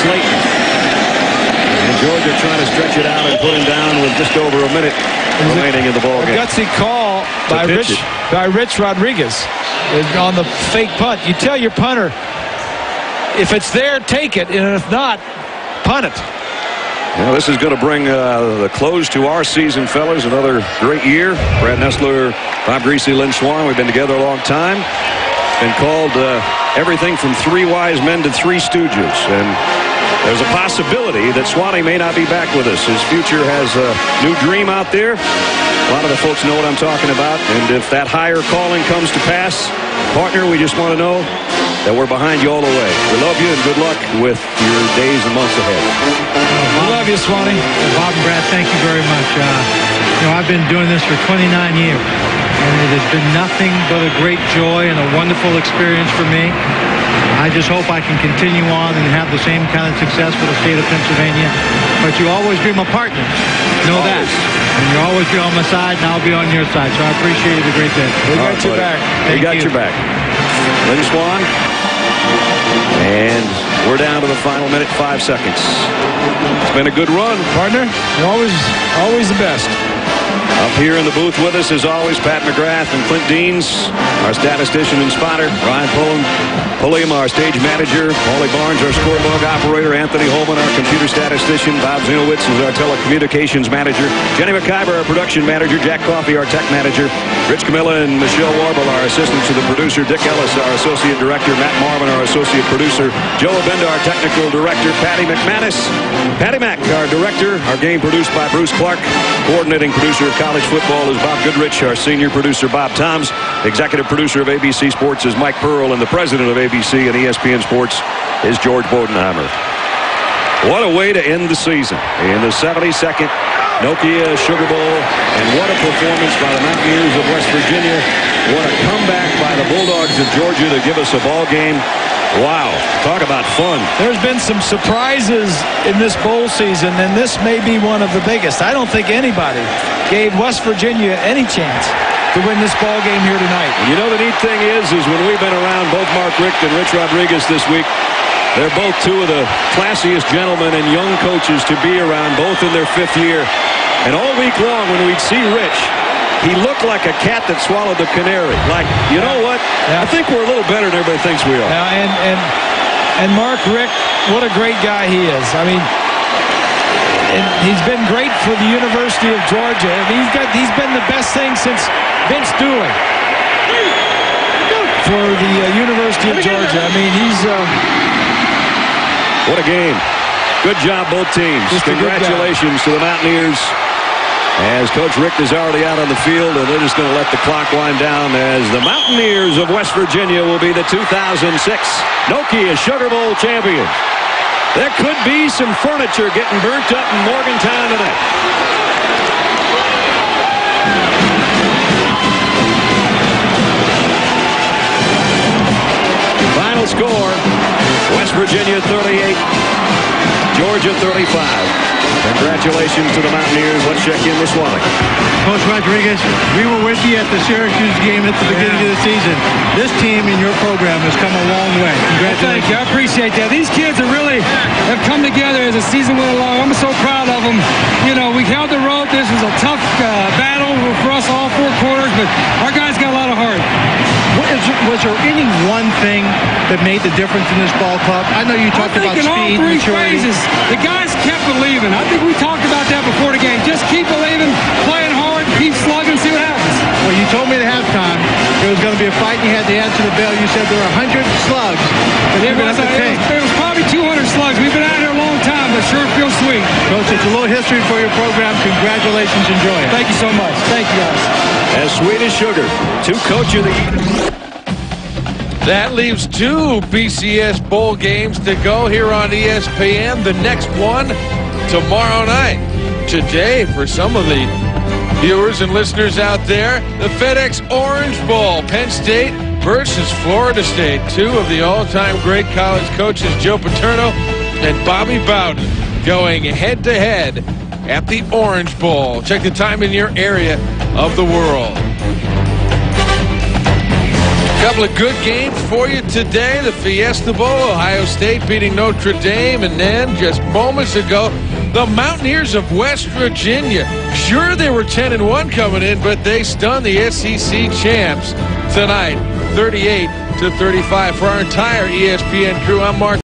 Slayton. And Georgia trying to stretch it out and put him down with just over a minute remaining in the ball game. A gutsy call by Rich Rodriguez on the fake punt. You tell your punter, if it's there, take it, and if not, punt it. Well, this is going to bring the close to our season, fellas. Another great year. Brad Nessler, Bob Greasy, Lynn Swan. We've been together a long time. Been called everything from 3 wise men to 3 stooges. And there's a possibility that Swanee may not be back with us. His future has a new dream out there. A lot of the folks know what I'm talking about. And if that higher calling comes to pass, partner, we just want to know that we're behind you all the way. We love you and good luck with your days and months ahead. We love you, Swanee. Bob and Brad, thank you very much. I've been doing this for 29 years, and it has been nothing but a great joy and a wonderful experience for me. I just hope I can continue on and have the same kind of success for the state of Pennsylvania. But you'll always be my partner. Know that. And you'll always be on my side, and I'll be on your side. So I appreciate it a great day. We got your back. We got your back. Lynn Swan. And we're down to the final minute, 5 seconds. It's been a good run, partner. You're always the best. Up here in the booth with us, as always, Pat McGrath and Clint Deans, our statistician and spotter. Ryan Pulliam, our stage manager. Paulie Barnes, our scorebook operator. Anthony Holman, our computer statistician. Bob Zinowitz is our telecommunications manager. Jenny McIver, our production manager. Jack Coffey, our tech manager. Rich Camilla and Michelle Warble, our assistants to the producer. Dick Ellis, our associate director. Matt Marvin, our associate producer. Joe Abenda, our technical director. Patty McManus. Patty Mack, our director. Our game produced by Bruce Clark. Coordinating producer of college football is Bob Goodrich. Our senior producer, Bob Toms. Executive producer of ABC Sports is Mike Pearl. And the president of ABC and ESPN Sports is George Bodenheimer. What a way to end the season in the 72nd Nokia Sugar Bowl. And what a performance by the Mountaineers of West Virginia. What a comeback by the Bulldogs of Georgia to give us a ball game. Wow, talk about fun. There's been some surprises in this bowl season, and this may be one of the biggest. I don't think anybody gave West Virginia any chance to win this ball game here tonight. You know, the neat thing is when we've been around both Mark Richt and Rich Rodriguez this week, they're both 2 of the classiest gentlemen and young coaches to be around, both in their 5th year. And all week long when we'd see Rich, he looked like a cat that swallowed the canary. Like, you know what? I think we're a little better than everybody thinks we are. And Mark Richt, what a great guy he is. I mean, and he's been great for the University of Georgia. I mean, he's been the best thing since Vince Dooley for the University of Georgia. I mean, he's what a game. Good job, both teams. Congratulations to the Mountaineers, as Coach Richt is already out on the field, and they're just going to let the clock wind down as the Mountaineers of West Virginia will be the 2006 Nokia Sugar Bowl champions. There could be some furniture getting burnt up in Morgantown tonight. Final score, West Virginia 38, Georgia 35. Congratulations to the Mountaineers. Let's check in with Swally. Coach Rodriguez, we were with you at the Syracuse game at the beginning of the season. This team in your program has come a long way. Congratulations. Thank you. I appreciate that. These kids have come together as the season went along. I'm so proud of them. You know, we held the road. This was a tough battle for us all 4 quarters, but our guys got a lot of heart. Was there any one thing that made the difference in this ball club? I know you talked about speed, all 3 maturity. phases, the guys kept believing. I think we talked about that before the game. Just keep believing, playing hard, keep slugging, see what happens. Well, you told me at halftime there was going to be a fight and you had to answer the bell. You said there were 100 slugs that you're going to have to take. There was probably 200 slugs. We've been out here a long time, but sure feels sweet. Coach, it's a little history for your program. Congratulations. Enjoy it. Thank you so much. Thank you, guys. As sweet as sugar, 2 Coach of the Year. That leaves 2 BCS Bowl games to go here on ESPN. The next one tomorrow night. Today, for some of the viewers and listeners out there, the FedEx Orange Bowl. Penn State versus Florida State. 2 of the all-time great college coaches, Joe Paterno and Bobby Bowden, going head-to-head at the Orange Bowl. Check the time in your area of the world. Couple of good games for you today. The Fiesta Bowl, Ohio State beating Notre Dame, and then just moments ago, the Mountaineers of West Virginia. Sure, they were 10-1 coming in, but they stunned the SEC champs tonight, 38-35. For our entire ESPN crew, I'm Mark.